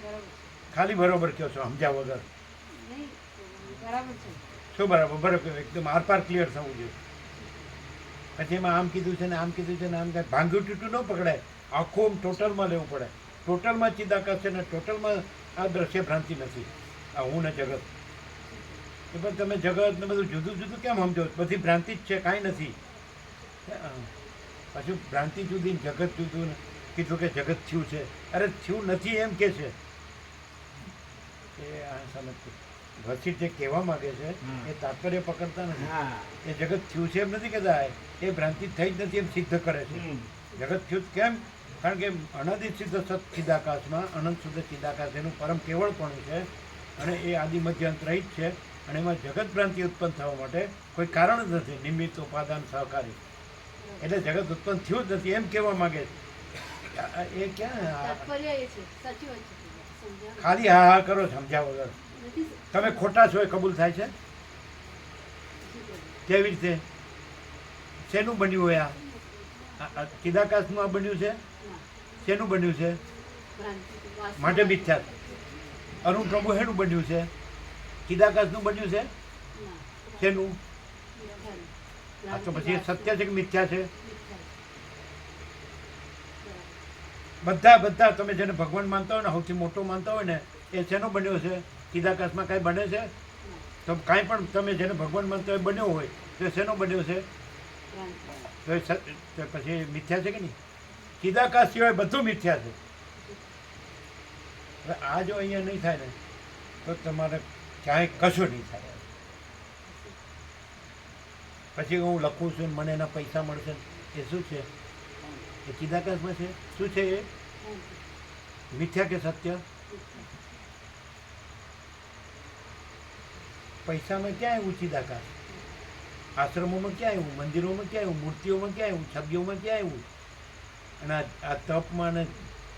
બરાબર ખાલી બરોબર કહો છો, સમજ્યા વગર. નહીં, બરાબર છે. શું બરાબર? બરાબર, એકદમ આરપાર ક્લિયર થવું જોઈએ. પછી એમાં આમ કીધું છે ને આમ કીધું છે ને આમ કાંઈ ભાંગ્યું તૂટું ન પકડાય. આખું ટોટલમાં લેવું પડે. ટોટલમાં ચિદાકાશ છે ને ટોટલમાં આ દ્રશ્ય ભ્રાંતિ નથી, આ હું ને જગત. એ પણ તમે જગત ને બધું જુદું જુદું કેમ સમજો? બધી ભ્રાંતિ જ છે, કાંઈ નથી. પાછું ભ્રાંતિ જુદી ને જગત જુદું ને કીધું કે જગત થયું છે. અરે થયું નથી એમ કે છે. એ આ સમજતું વચિત જે કહેવા માંગે છે એ તાત્પર્ય પકડતા નથી. હા એ જગત થયું છે એમ નથી કહેતા, એ ભ્રાંતિ થઈ જ નથી એમ સિદ્ધ કરે છે. જગત થયું જ કેમ? કારણ કે અનાદિ સિદ્ધ સત ચિદાકાશમાં અનંત શુદ્ધ ચિદાકાશ એનું પરમ કેવળપણું છે, અને એ આદિ મધ્યાંત રહિત છે. અને એમાં જગત ભ્રાંતિ ઉત્પન્ન થવા માટે કોઈ કારણ જ નથી, નિમિત્ત ઉપાદાન સહકારી. એટલે જગત ઉત્પન્ન થયું જ નથી એમ કહેવા માંગે છે. એ ક્યાં તાત્પર્ય એ છે, સાચી વાત છે સમજાણું. ખાલી હા હા કરો સમજ્યા વગર. નથી તમે ખોટા છો એ કબૂલ થાય છે? કેવી રીતે? શેનું બન્યું હોય? આ ચિદાકાશનું આ બન્યું છે? ના, શેનું બન્યું છે? ભ્રાંતિ, વાસના. માટે મિથ્યા. અરુણ પ્રભુ શેનું બન્યું છે? ચિદાકાશનું બન્યું છે? ના, શેનું? ભ્રાંતિ, આ તો પછી એ સત્ય છે કે મિથ્યા છે? બધા તમે જેને ભગવાન માનતા હોય ને, સૌથી મોટો માનતા હોય ને, એ શેનો બન્યો છે? ચિદાકાશમાં કાંઈ બને છે? તો કાંઈ પણ તમે જેને ભગવાન માનતા હોય બન્યો હોય તો એ શેનો બન્યો છે? તો એ તો પછી મિથ્યા છે કે નહીં? ચિદાકાશ સિવાય બધું મિથ્યા છે. હવે આ જો અહીંયા નહીં થાય ને તો તમારે ક્યાંય કશું નહીં થાય. પછી હું લખું છું ને મને એના પૈસા મળશે, એ શું છે? એ ચિદાકાશમાં છે. શું છે એ? મિથ્યા કે સત્ય? પૈસામાં ક્યાં આવ્યું ચિદાકાશ? આશ્રમોમાં ક્યાં આવ્યું? મંદિરોમાં ક્યાં આવ્યું? મૂર્તિઓમાં ક્યાં આવ્યું? છબીઓમાં ક્યાં આવ્યું? અને આ તપમાં ને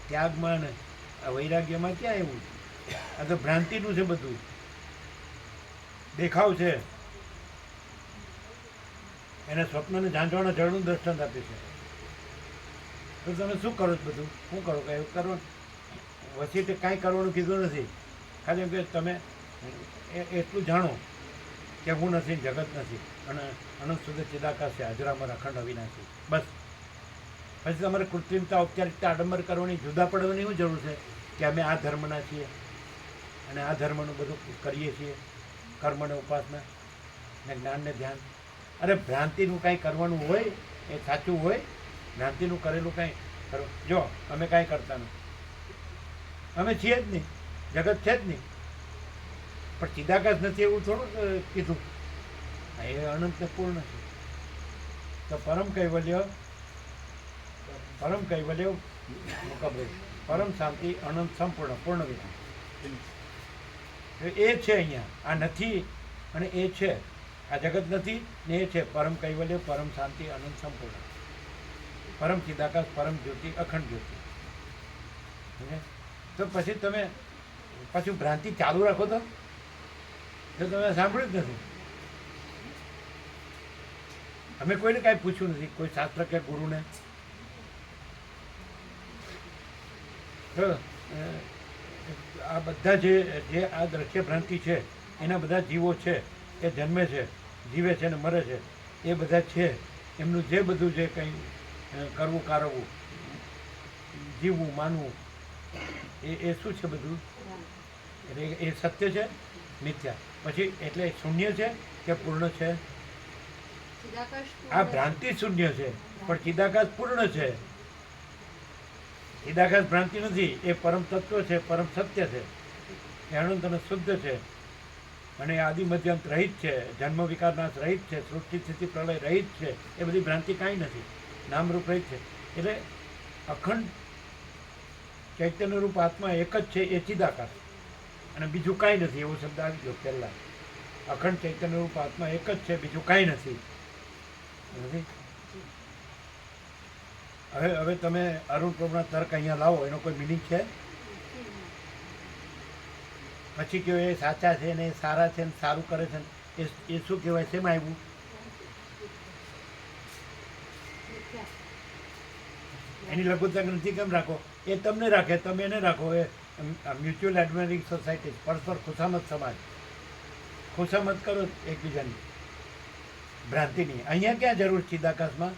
ત્યાગમાં ને આ વૈરાગ્યમાં ક્યાં આવ્યું? આ તો ભ્રાંતિનું છે બધું, દેખાવ છે. એને સ્વપ્નને ઝાંઝવાના જળનું દ્રષ્ટાંત આપ્યું છે. તો તમે શું કરો છો? બધું શું કરો? કાંઈ કરો? વચ્ચે કાંઈ કરવાનું કીધું નથી. ખાલી એમ કે તમે એટલું જાણો કે હું નથી, જગત નથી, અને અનંત સુધી ચિદાકાશ છે, હાજરામાં અખંડ અવિનાશી. બસ. પછી તમારે કૃત્રિમતા, ઔપચારિકતા, આડંબર કરવાની, જુદા પડવાની શું જરૂર છે કે અમે આ ધર્મના છીએ અને આ ધર્મનું બધું કરીએ છીએ, કર્મને ઉપાસના ને જ્ઞાનને ધ્યાન. અરે ભ્રાંતિનું કાંઈ કરવાનું હોય એ સાચું હોય, ભ્રાંતિનું કરેલું કાંઈ જો અમે કાંઈ કરતા નથી, અમે છીએ જ નહીં, જગત છે જ નહીં, પણ ચિદાકાશ નથી એવું થોડું કીધું. એ અનંત ને પૂર્ણ છે. તો પરમ કૈવલ્ય મુકાબલે પરમ શાંતિ અનંત સંપૂર્ણ પૂર્ણ વિધાન એ છે અહીંયા. આ નથી અને એ છે, આ જગત નથી ને એ છે. પરમ કૈવલ્ય, પરમ શાંતિ, અનંત સંપૂર્ણ, પરમ ચિદાકાશ, પરમ જ્યોતિ, અખંડ જ્યોતિ. તો પછી તમે પાછું ભ્રાંતિ ચાલુ રાખો તો તમે સાંભળ્યું જ નથી. અમે કોઈને કાંઈ પૂછ્યું નથી, કોઈ શાસ્ત્ર કે ગુરુને. તો આ બધા જે આ દ્રશ્ય ભ્રાંતિ છે એના બધા જીવો છે, એ જન્મે છે, જીવે છે ને મરે છે, એ બધા છે. એમનું જે બધું જે કંઈ કરવું કારવવું, જીવવું માનવું, એ શું છે બધું? એટલે એ સત્ય છે, મિથ્યા. પછી એટલે શૂન્ય છે કે પૂર્ણ છે? આ ભ્રાંતિ શૂન્ય છે પણ ચિદાકાશ પૂર્ણ છે. ચિદાકાશ ભ્રાંતિ નથી, એ પરમ તત્વ છે, પરમ સત્ય છે, એ અનંત અને શુદ્ધ છે, અને આદિ મધ્યંત રહિત છે, જન્મ વિકાર નાશ રહિત છે, સૃષ્ટિ સ્થિતિ પ્રલય રહિત છે. એ બધી ભ્રાંતિ કાંઈ નથી, નામરૂપ રહિત છે. એટલે અખંડ ચૈતન્ય રૂપ આત્મા એક જ છે, એ ચિદાકાશ, અને બીજું કાંઈ નથી. એવો શબ્દ આવી ગયો પહેલાં. અખંડ ચૈતન્ય રૂપ આત્મા એક જ છે, બીજું કાંઈ નથી. હવે તમે અરુણ પ્રભુના તર્ક અહીંયા લાવો, એનો કોઈ મિનિંગ છે? પછી કહો એ સાચા છે ને એ સારા છે ને સારું કરે છે ને એ શું કહેવાય? શેમાં આવ્યું? એની લઘુત્તમ નથી કેમ રાખો? એ તમને રાખે, તમે એને રાખો. એ મ્યુચ્યુઅલ એડમાયરિંગ સોસાયટી, પરસ્પર ખુશામત સમાજ, ખુશામત કરો એકબીજાની, ભ્રાંતિની. અહીંયા ક્યાં જરૂર ચિદાકાશમાં?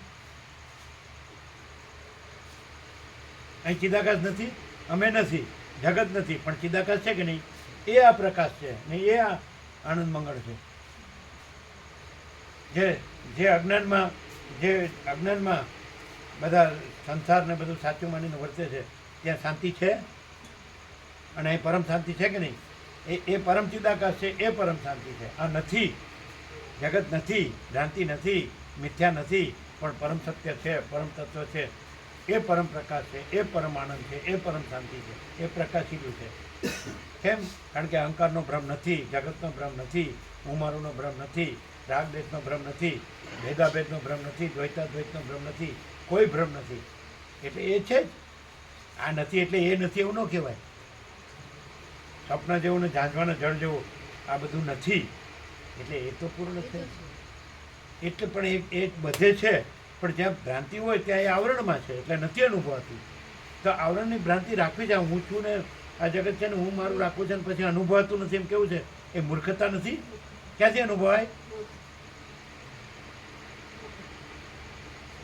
અહીં ચિદાકાશ નથી, અમે નથી, જગત નથી, પણ ચિદાકાશ છે કે નહીં? એ આ પ્રકાશ છે ને એ આ આનંદ મંગળ છે. જે અજ્ઞાનમાં બધા સંસારને બધું સાચું માનીને વર્તે છે, ત્યાં શાંતિ છે? અને એ પરમ શાંતિ છે કે નહીં? એ પરમ ચિદાકાશ છે, એ પરમ શાંતિ છે. આ નથી, જગત નથી, ભ્રાંતિ નથી, મિથ્યા નથી, પણ પરમ સત્ય છે, પરમ તત્વ છે, એ પરમ પ્રકાશ છે, એ પરમ આનંદ છે, એ પરમ શાંતિ છે, એ પ્રકાશીલું છે. કેમ? કારણ કે અહંકારનો ભ્રમ નથી, જગતનો ભ્રમ નથી, હું મારુંનો ભ્રમ નથી, રાગ દેશનો ભ્રમ નથી, ભેદાભેદનો ભ્રમ નથી, દ્વૈતાદ્વૈતનો ભ્રમ નથી, કોઈ ભ્રમ નથી. એટલે એ છે જ. આ નથી એટલે એ નથી એવું ન કહેવાય. સપના જેવું ને ઝાંઝવાના જળ જેવું આ બધું નથી, એટલે એ તો પૂર્ણ છે. એટલે પણ એ બધે છે, પણ જ્યાં ભ્રાંતિ હોય ત્યાં એ આવરણમાં છે, એટલે નથી અનુભવાતું. તો આવરણની ભ્રાંતિ રાખવી છે. હું છું ને આ જગત છે ને હું મારું રાખું છે ને પછી અનુભવાતું નથી, એમ કેવું છે? એ મૂર્ખતા નથી? ક્યાંથી અનુભવાય?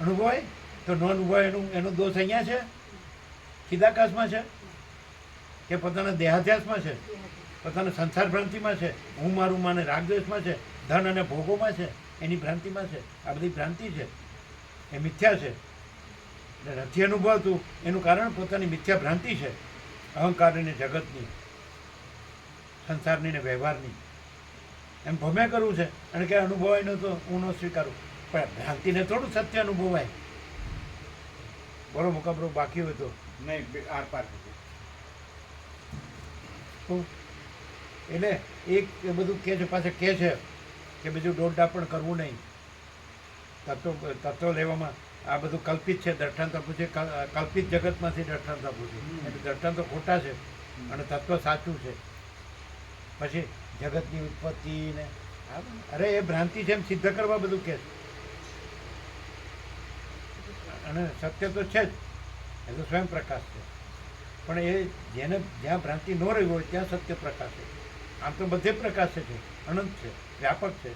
અનુભવાય તો ન અનુભવાય એનો દોષ અહીંયા છે, ચિદાકાશમાં છે, કે પોતાના દેહાધ્યાસમાં છે, પોતાના સંસાર ભ્રાંતિમાં છે, હું મારું માને રાગદ્વેષમાં છે, ધન અને ભોગોમાં છે, એની ભ્રાંતિમાં છે. આ બધી ભ્રાંતિ છે, એ મિથ્યા છે. એટલે નથી અનુભવતું એનું કારણ પોતાની મિથ્યા ભ્રાંતિ છે, અહંકારની ને જગતની, સંસારની ને વ્યવહારની. એમ ભમ્યા કરવું છે અને કે અનુભવાય ન તો હું ન સ્વીકારું. પણ ભ્રાંતિને થોડું સત્ય અનુભવાય. બોલો મુકાબરો બાકી હોય તો નહીં, આર પાર. એટલે એક એ બધું કે છે, પાછળ કે છે કે બીજું દોડડા પણ કરવું નહીં. તત્વ લેવામાં આ બધું કલ્પિત છે. દ્રષ્ટાંત આપવું છે, કલ્પિત જગતમાંથી દ્રષ્ટાંત આપવું છે. એટલે દ્રષ્ટાંતો ખોટા છે અને તત્વ સાચું છે. પછી જગતની ઉત્પત્તિ ને અરે એ ભ્રાંતિ છે એમ સિદ્ધ કરવા બધું કે છે. અને સત્ય તો છે જ, એ તો સ્વયં પ્રકાશ છે. પણ એ જેને જ્યાં ભ્રાંતિ ન રહી હોય ત્યાં સત્ય પ્રકાશ છે. આમ તો બધે પ્રકાશ છે, અનંત છે, વ્યાપક છે,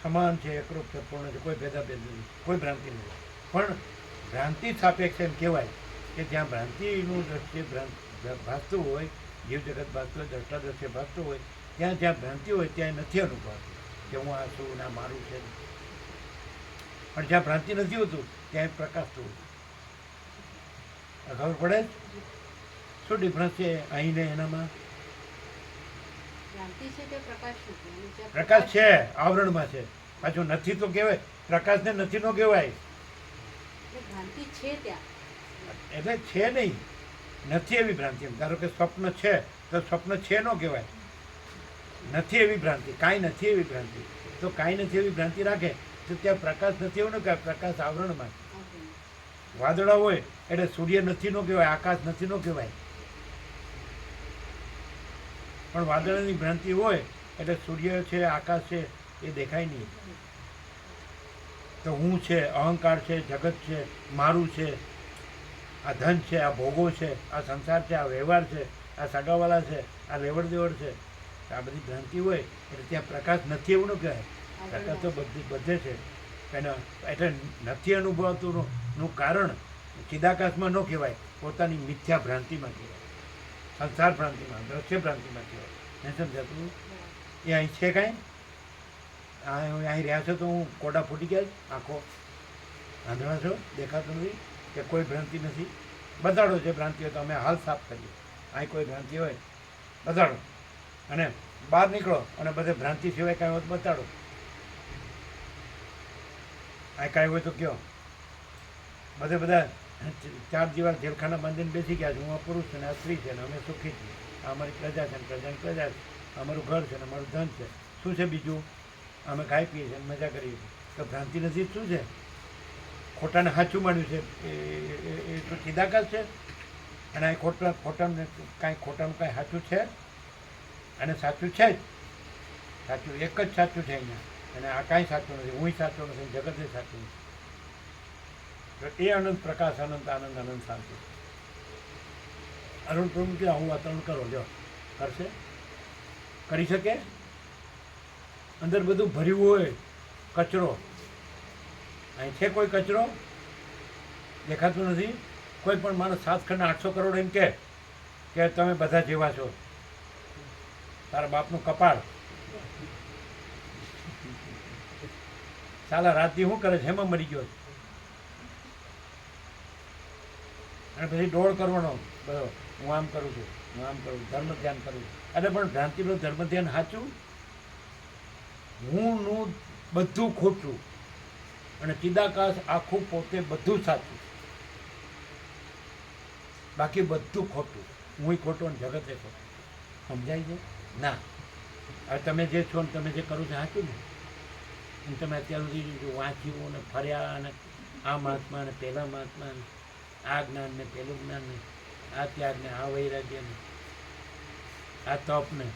સમાન છે, એકરૂપ છે, પૂર્ણ છે, કોઈ ભેદાભેદ નથી, કોઈ ભ્રાંતિ નથી. પણ ભ્રાંતિ સાપેક્ષ એમ કહેવાય કે જ્યાં ભ્રાંતિનું દ્રષ્ટિ ભાસતું હોય જીવ જગત ભાસતું હોય, દ્રષ્ટા દ્રશ્ય ભાસતું હોય, ત્યાં જ્યાં ભ્રાંતિ હોય ત્યાં નથી અનુભવાતું કે હું આ છું ને આ મારું છે. પણ જ્યાં ભ્રાંતિ નથી હોતું ત્યાં પ્રકાશતું હોય. ખબર પડે શું ડિફરન્સ છે અહીં ને એનામાં? ભ્રાંતિ છે તે પ્રકાશ નથી અને જ્યાં પ્રકાશ છે આવરણમાં છે, પાછું નથી તો કહેવાય, પ્રકાશને નથી નો કહેવાય. એટલે ભ્રાંતિ છે ત્યાં. એટલે છે નહીં, નથી એવી ભ્રાંતિ. એમ ધારો કે સ્વપ્ન છે તો સ્વપ્ન છે નો કહેવાય, નથી એવી ભ્રાંતિ, કાંઈ નથી એવી ભ્રાંતિ. તો કાંઈ નથી એવી ભ્રાંતિ રાખે તો ત્યાં પ્રકાશ નથી એવું ન કહેવાય, પ્રકાશ આવરણમાં. ઓકે. વાદળા હોય એટલે સૂર્ય નથી નો કહેવાય, આકાશ નથી નો કહેવાય. પણ વાદળની ભ્રાંતિ હોય એટલે સૂર્ય છે, આકાશ છે એ દેખાય નહીં. તો હું છે, અહંકાર છે, જગત છે, મારું છે, આ ધન છે, આ ભોગો છે, આ સંસાર છે, આ વ્યવહાર છે, આ સગાવાલા છે, આ લેવડ દેવડ છે, આ બધી ભ્રાંતિ હોય એટલે ત્યાં પ્રકાશ નથી એવું ન કહેવાય. પ્રકાશ તો બધે છે. એટલે નથી અનુભવતું નું કારણ ચિદાકાશમાં ન કહેવાય, પોતાની મિથ્યા ભ્રાંતિમાં કહેવાય, સંસાર ભ્રાંતિમાં, દ્રશ્ય ભ્રાંતિમાં કહેવાય. નહીં સમજાતું? એ અહીં છે કાંઈ? અહીં રહ્યા છો તો હું કોડા ફૂટી ગયા આંખો આંધળા છો, દેખાતું નથી કે કોઈ ભ્રાંતિ નથી? બતાડો જે ભ્રાંતિ હોય તો અમે હાલ સાફ કરીએ. અહીં કોઈ ભ્રાંતિ હોય બતાડો, અને બહાર નીકળો અને બધે ભ્રાંતિ સિવાય કાંઈ હોય તો બતાડો. અહીં કાંઈ હોય તો કહો. બધા ચાર દિવાલ જેલખાના બાંધીને બેસી ગયા છે. હું આ પુરુષ છે ને આ સ્ત્રી છે ને અમે સુખી છીએ, આ અમારી પ્રજા છે ને પ્રજાની પ્રજા છે, અમારું ઘર છે ને અમારું ધન છે. શું છે બીજું? અમે ખાઈ પીએ છીએ મજા કરીએ છીએ. તો ભ્રાંતિ નથી શું છે? ખોટાને સાચું માન્યું છે એ તો ચિદાકાશ છે. અને અહીં ખોટાને કાંઈ ખોટાનું કાંઈ સાચું છે? અને સાચું છે જ, સાચું એક જ સાચું છે અહીંયા. અને આ કાંઈ સાચું નથી, હું સાચો નથી, જગતે સાચું નથી. તો એ અનંત પ્રકાશ, અનંત આનંદ, અનંત શાંતિ. અરુણ પ્રભુ કે આવું વાતાવરણ કરો, લ્યો કરશે? કરી શકે? અંદર બધું ભર્યું હોય કચરો. અહીં છે કોઈ કચરો? દેખાતું નથી. કોઈ પણ માણસ 7 ખંડ 800 કરોડ એમ કે તમે બધા જેવા છો, તારા બાપનું કપાળ. સાલા રાતથી શું કરે છે? એમાં મરી ગયો. અને પછી દોડ કરવાનો બધો, હું આમ કરું છું, હું આમ કરું, ધર્મ ધ્યાન કરું છું. એટલે પણ ભ્રાંતિનું ધર્મ ધ્યાન સાચું? હુંનું બધું ખોટું અને ચિદાકાશ આખું પોતે બધું સાચું, બાકી બધું ખોટું. હું ખોટું અને જગતે ખોટું. સમજાય છે? ના. હવે તમે જે છો ને તમે જે કરો છો સાચું ને? અને તમે અત્યાર સુધી વાંચ્યું ને ફર્યા અને આ મહાત્મા ને પેલા મહાત્મા ને આ જ્ઞાન ને પેલું જ્ઞાન ને આ ત્યાગ ને આ વૈરાગ્ય ને આ તપ ને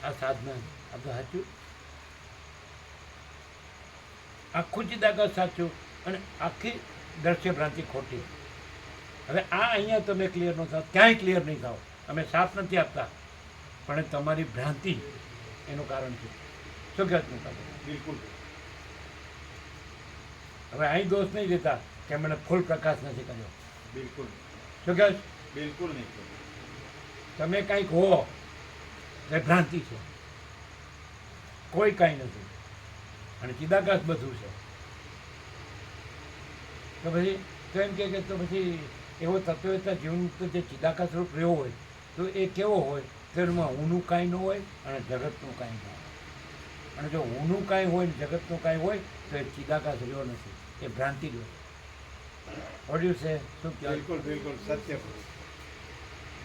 આ સાધના, આ તો સાચું? આખું ચિદાકાશ સાચું અને આખી દ્રશ્ય ભ્રાંતિ ખોટી. હવે આ અહીંયા તમે ક્લિયર ન થાવ, ક્યાંય ક્લિયર નહીં થાવ. અમે સાથ નથી આપતા, પણ એ તમારી ભ્રાંતિ એનું કારણ છે. શું કહેવાય મોટા? બિલકુલ. હવે અહીં દોષ નહીં દેતા કે મને ફૂલ પ્રકાશ નથી કર્યો. બિલકુલ. શું કહેવાય? બિલકુલ નહીં. તમે કાંઈક હો એ ભ્રાંતિ છે, કોઈ કાંઈ નથી અને ચિદાકાશ બધું છે. તો પછી તો એમ કે તો પછી એવો તત્વતા જીવનમુક્ત જે ચિદાકાશ રૂપ રહ્યો હોય તો એ કેવો હોય? તો એમાં હુંનું કાંઈ ન હોય અને જગતનું કાંઈ ન હોય. અને જો હુંનું કાંઈ હોય ને જગતનું કાંઈ હોય તો એ ચિદાકાશ રહ્યો નથી, એ ભ્રાંતિ રહ્યો. વળ્યું છે શું કહેવાય? બિલકુલ બિલકુલ સત્ય.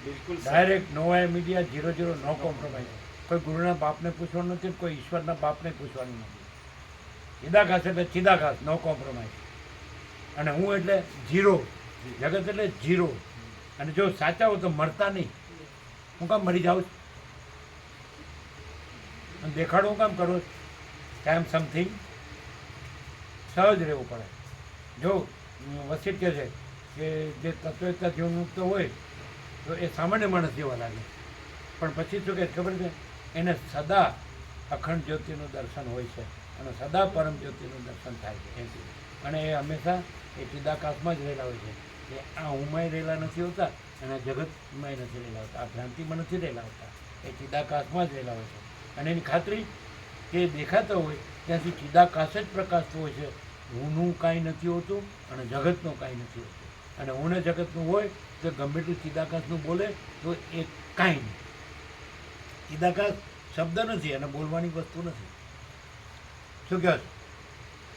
બિલકુલ ડાયરેક્ટ નો આઈ મીડિયા 0-0 નો કોમ્પ્રોમાઇઝ. કોઈ ગુરુના બાપને પૂછવાનું નથી, કોઈ ઈશ્વરના બાપને પૂછવાનું નથી. ચિદાકાશ એટલે ચિદાકાશ, નો કોમ્પ્રોમાઇઝ. અને હું એટલે 0, જગત એટલે 0. અને જો સાચા હો તો મળતા નહીં. હું કામ મરી જાઉં છું? અને દેખાડો હું કામ કરું? કાયમ સમથિંગ સહજ રહેવું પડે. જો વસીટ કહે છે કે જે તત્વતા જીવનમુક્ત હોય તો એ સામાન્ય માણસ જેવા લાગે, પણ પછી શું કહે ખબર છે? એને સદા અખંડ જ્યોતિનું દર્શન હોય છે અને સદા પરમ જ્યોતિનું દર્શન થાય છે એમ. અને એ હંમેશા એ ચિદાકાશમાં જ રહેલા હોય છે. એ આ હુંમાં રહેલા નથી હોતા અને જગતમાં નથી રહેલા હોતા, આ ભ્રાંતિમાં નથી રહેલા હોતા, એ ચિદાકાશમાં જ રહેલા હોય છે. અને એની ખાતરી કે દેખાતા હોય ત્યાંથી ચિદાકાશ જ પ્રકાશતો હોય છે. હુંનું કાંઈ નથી હોતું અને જગતનું કાંઈ નથી હોતું. અને હું ને જગતનું હોય તો ગમે તેટલું ચિદાકાશનું બોલે તો એ કાંઈ નહીં. ચિદાકાશ શબ્દ નથી અને બોલવાની વસ્તુ નથી. શું કહો છો?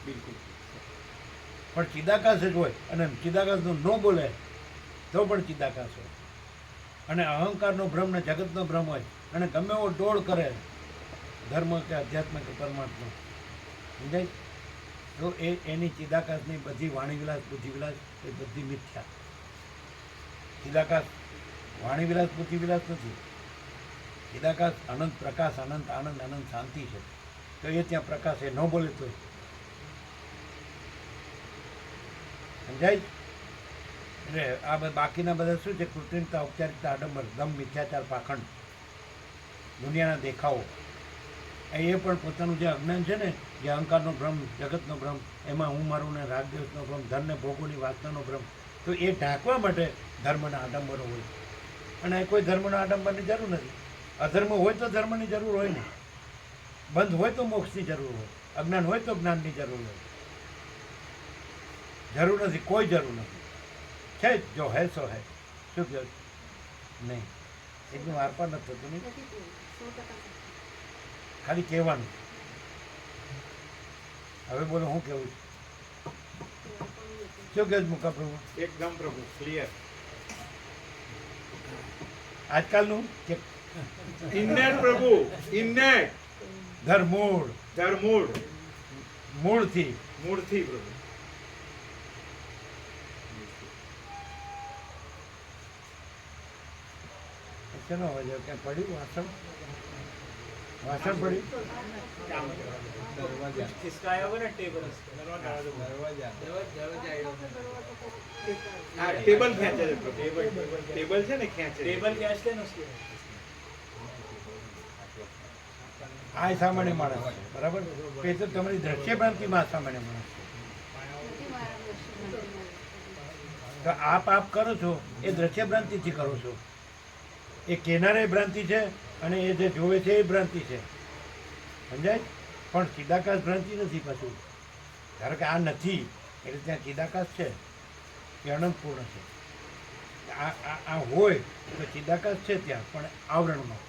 બિલકુલ. પણ ચિદાકાશ જ હોય અને ચિદાકાશનું ન બોલે તો પણ ચિદાકાશ હોય. અને અહંકારનો ભ્રમ ને જગતનો ભ્રમ હોય અને ગમે એવો ડોળ કરે ધર્મ કે અધ્યાત્મ કે પરમાત્મા, સમજાય? તો એની ચિદાકાશની બધી વાણીવિલાસ બુદ્ધિવિલાસ એ બધી મિથ્યા. ચિદાકાશ વાણીવિલાસ બુદ્ધિવિલાસ નથી. ચિદાકાશ અનંત પ્રકાશ, અનંત આનંદ, અનંત શાંતિ છે. તો એ ત્યાં પ્રકાશ એ ન બોલે તો સમજાય? એટલે આ બાકીના બધા શું છે? કૃત્રિમતા, ઔપચારિકતા, આડંબર, દમ, મિથ્યાચાર, પાખંડ, દુનિયાના દેખાવો. એ પણ પોતાનું જે અજ્ઞાન છે ને, જે અહંકારનો ભ્રમ, જગતનો ભ્રમ, એમાં હું મારું ને રાગદેશનો ભ્રમ, ધનને ભોગોની વાસનાનો ભ્રમ, તો એ ઢાંકવા માટે ધર્મના આડંબરો હોય. અને કોઈ ધર્મના આડંબરની જરૂર નથી. અધર્મ હોય તો ધર્મની જરૂર હોય ને, બંધ હોય તો મોક્ષની જરૂર હોય, અજ્ઞાન હોય તો જ્ઞાનની જરૂર હોય. જરૂર નથી, કોઈ જરૂર નથી. છે જો હે સો હે. શું કહ્યું? નહીં, એકદમ આરપાર નથી થતું નહીં, નથી કોઈ 100% ખાલી કહેવાનું. હવે બોલો, હું કેવું છું? શું કહે છે મુકા પ્રભુ? એકદમ પ્રભુ ક્લિયર. આજકાલનું કે ઇન્નેટ પ્રભુ, ઇન્નેટ ધરમૂળ, ધરમૂળ, મૂળથી. મૂળથી પ્રભુ. શેનો અવાજ આવ્યો? ક્યાં પડ્યું વાસણ? વાસણ પડ્યું? દરવાજા. હા, ટેબલ ખેંચે છે પ્રભુ. ટેબલ છે ને ખેંચે. આ સામાન્ય માણસ છે, બરાબર? એ તો તમારી દ્રશ્ય ભ્રાંતિમાં સામાન્ય માણસ છે. નથી મારા દર્શન. તો આપ કરો છો એ દ્રશ્ય ભ્રાંતિથી કરો છો. એ કેનારે ભ્રાંતિ છે અને એ જે જોવે છે એ ભ્રાંતિ છે. સમજાય? પણ ચિદાકાશ ભ્રાંતિ નથી. પાછું ધારો કે આ નથી એટલે ત્યાં ચિદાકાશ છે, એ અનંતપૂર્ણ છે. આ હોય તો ચિદાકાશ છે ત્યાં, પણ આવરણમાં.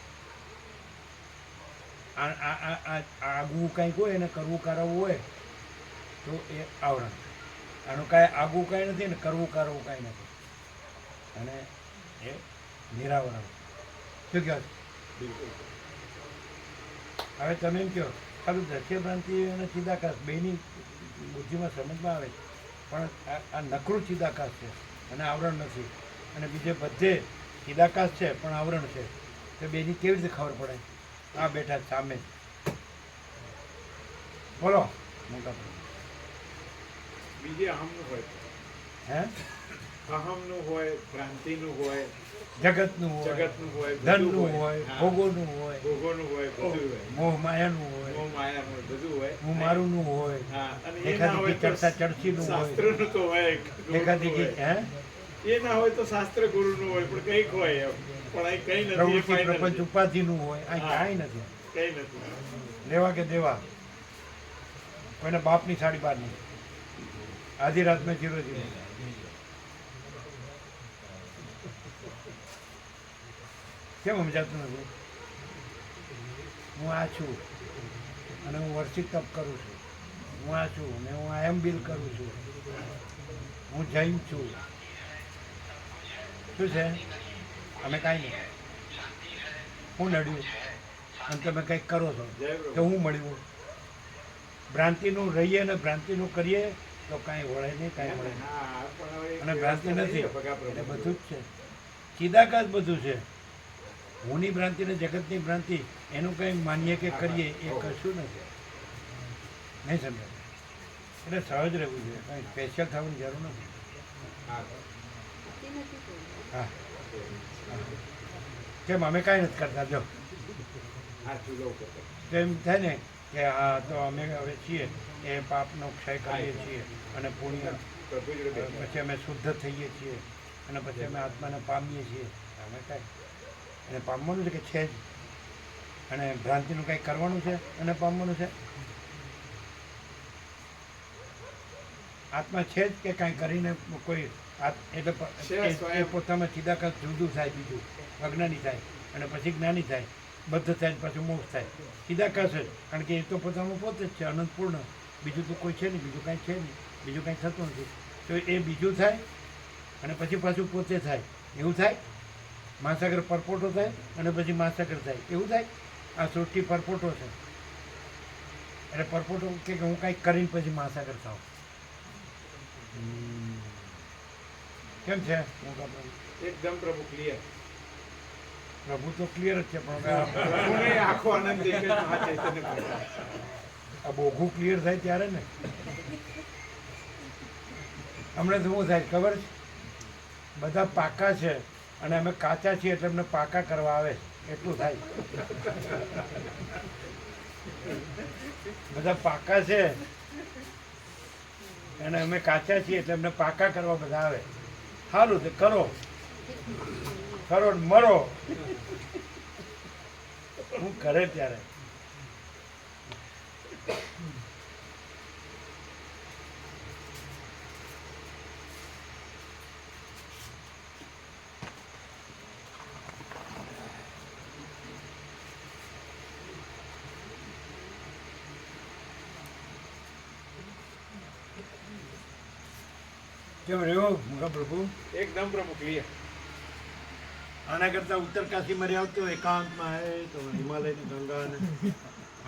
આગવું કાંઈક હોય એને કરવું કરાવવું હોય તો એ આવરણ. આનું કાંઈ આગવું કાંઈ નથી ને કરવું કરાવવું કાંઈ નથી, અને એ નિરાવરણ. શું કહો? હવે તમે એમ કહો ખાલી દ્રશ્ય ભ્રાંતિ અને ચિદાકાશ બેની બુદ્ધિમાં સમજમાં આવે, પણ આ નકરું ચિદાકાશ છે અને આવરણ નથી. અને બીજે બધે ચિદાકાશ છે પણ આવરણ છે, તો બેની કેવી રીતે ખબર પડે? આ બેઠા સામે. બોલો મોટા બીજે અહમનું હોય, હે? અહમનું હોય, ભ્રાંતિનું હોય, જગતનું હોય, જગતનું હોય, ધનનું હોય, હા. ભોગોનું હોય, ભોગોનું હોય, બધું હોય, મોહ માયાનું હોય, મોહ માયાનું હોય, બધું હોય. હું મારુંનું હોય, હા, અને એ ના એકાદી હોય તો ચડતા ચડસીનું હોય, શાસ્ત્રનું તો હોય, એકાદી ગુરુનું હોય. હે એ ના હોય તો શાસ્ત્ર ગુરુનું હોય, પણ કંઈક હોય એમ. પણ અહીં કઈ નથી, એ પ્રવૃત્તિ final પ્રપંચ છે. ઉપાધિનું હોય. આ હા. કાંઈ નથી. કઈ નથી. લેવા કે દેવા, કોઈને બાપની સાડી બહાર નહીં. આધી રાત મેં જીરો જીરો. કેમ સમજાતું નથી? હું આ છું અને હું વર્ષિક તપ કરું છું. હું આ છું ને હું આયમ બિલ કરું છું. હું જૈન છું. શું છે? અમે કાંઈ નહીં. હું નડ્યું અને તમે કંઈક કરો છો જય પ્રભુ. તો હું મળ્યું. ભ્રાંતિનું રહીએ ને ભ્રાંતિનું કરીએ તો કાંઈ વળે નહીં, કાંઈ મળે નહીં. હા, પણ હવે અને ભ્રાંતિ નથી ભગા પ્રભુ. એટલે બધું જ છે. ચિદાકાશ બધું છે. હુંની ભ્રાંતિ ને જગતની ભ્રાંતિ એનું કંઈ માનીએ કે કરીએ એ કશું નથી. નહીં સમજાય? એટલે સહજ રહેવું જોઈએ, કંઈ સ્પેશિયલ થવાની જરૂર નથી. હા. તે નથી કોઈ. હા. કેમ અમે કાંઈ નથી કરતા? જો આ ચૂલો ઉપર. તો એમ થાય ને કે હા તો અમે હવે છીએ એ પાપનો ક્ષય કરીએ છીએ અને પુણ્ય પ્રભુ જોડે બેઠા. પછી અમે શુદ્ધ થઈએ છીએ. અને પછી અમે આત્માને પામીએ છીએ. અમે કાંઈ એને પામવાનું છે કે છે જ, અને ભ્રાંતિનું કાંઈ કરવાનું છે અને પામવાનું છે. આત્મા છે જ કે કાંઈ કરીને કોઈ એટલે એ પોતામાં ચિદાકાશ જુદું થાય, બીજું અજ્ઞાની થાય અને પછી જ્ઞાની થાય, બદ્ધ થાય, પછી મોક્ષ થાય. ચિદાકાશ જ, કારણ કે એ તો પોતામાં પોતે જ છે, અનંતપૂર્ણ. બીજું તો કોઈ છે નહીં, બીજું કાંઈ છે નહીં, બીજું કાંઈ થતું નથી. તો એ બીજું થાય અને પછી પાછું પોતે થાય, એવું થાય. મહાસાગર પરપોટો થાય અને પછી મહાસાગર થાય, એવું થાય. આ સૃષ્ટિ પરપોટો છે, એટલે પરપોટો કે હું કાંઈક કરીને પછી મહાસાગર થાઉં. કેમ છે? એકદમ પ્રભુ ક્લિયર. પ્રભુ તો ક્લિયર જ છે, પણ પ્રભુને આખો આનંદ દેખે મહાચૈતન્ય પ્રકાશ. આ બોઘું ક્લિયર થાય ત્યારે ને. હમણાં તો શું થાય ખબર છે? બધા પાકા છે અને અમે કાચા છીએ, એટલે અમને પાકા કરવા આવે છે, એટલું થાય. બધા પાકા છે અને અમે કાચા છીએ, એટલે અમને પાકા કરવા બધા આવે. સારું તે કરો, કરો ને મરો. હું કરે ત્યારે કેમ રહ્યો મોટા પ્રભુ? એકદમ પ્રભુ ક્લિયર. આના કરતાં ઉત્તર કાશીમાં રહ્યા તો એકાંતમાં આવે તો હિમાલયની ગંગા ને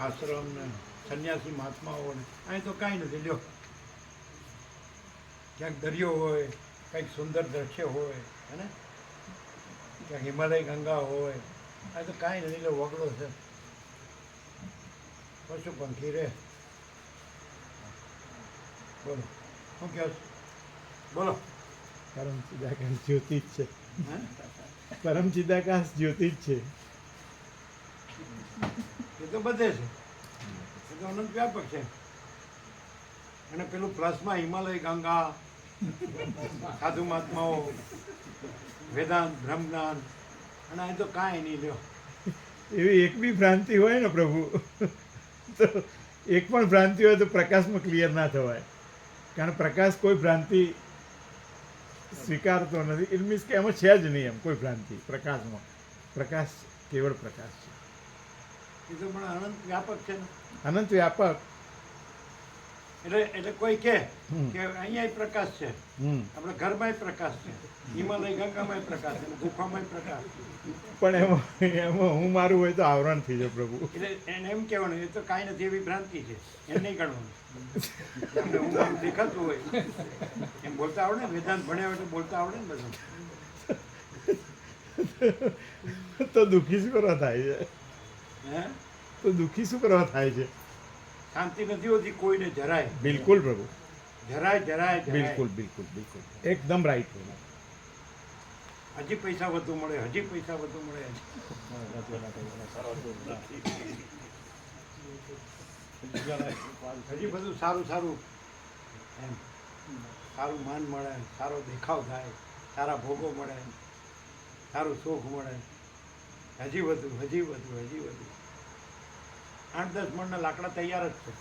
આશ્રમ ને સંન્યાસી મહાત્માઓ ને અહીં તો કાંઈ નથી. લ્યો, ક્યાંક દરિયો હોય, કંઈક સુંદર દ્રશ્ય હોય, હે ને, ક્યાંક હિમાલય ગંગા હોય. અહીં તો કાંઈ નથી. લ્યો, વગડો છે, પશુ પંખી રે. બોલો, શું કહો છો? બોલો. પરમ ચિદાકાશ જ્યોતિ જ છે. હે? પરમ ચિદાકાશ જ્યોતિ જ છે. એ તો બધે છે, એ તો અનંત વ્યાપક છે. અને પેલું પ્લસમાં હિમાલય ગંગા, સાધુ મહાત્માઓ, વેદાંત, બ્રહ્મજ્ઞાન, અને અહીં તો કાંઈ નહીં. લ્યો, એવી એક બી ભ્રાંતિ હોય ને પ્રભુ, તો એક પણ ભ્રાંતિ હોય તો પ્રકાશમાં ક્લિયર ના થવાય. કારણ પ્રકાશ કોઈ ભ્રાંતિ સ્વીકારતો નથી. ઇટ મીન્સ કે એમાં છે જ નહીં એમ કોઈ ભ્રાંતિ પ્રકાશમાં. પ્રકાશ કેવળ પ્રકાશ એ તો પણ અનંત વ્યાપક છે ને. છે, અનંત વ્યાપક. એટલે કોઈ કહે હમ. કે અહીંયા પ્રકાશ છે, આપણે ઘરમાંય પ્રકાશ છે, હિમાલય ગંગામાંય પ્રકાશ છે, ગુફામાંય પ્રકાશ છે. પણ એમાં હું મારું હોય તો આવરણ થઈ જાય પ્રભુ. એટલે એને એમ કહેવાનું એ તો કાંઈ નથી, એવી ભ્રાંતિ છે, એમ નહીં ગણવાનું. તમને હું આમ દેખાતું હોય એમ બોલતા આવડે ને, વેદાંત ભણ્યા હોય તો બોલતા આવડે ને બધું. તો દુઃખી શું કરવા થાય છે? હે? તો દુઃખી શું કરવા થાય છે? શાંતિ નથી હોતી કોઈને જરાય. બિલકુલ પ્રભુ, જરાય જરાય જરાય. બિલકુલ બિલકુલ બિલકુલ એકદમ રાઈટ પ્રભુ. હજી પૈસા વધુ મળે, હજી પૈસા વધુ મળે. હજી બધું સારું સારું એમ, સારું માન મળે, સારો દેખાવ થાય, સારા ભોગો મળે, સારું સુખ મળે. હજી વધુ, હજી વધુ, હજી વધુ. 8-10 મણના લાકડા તૈયાર જ છે.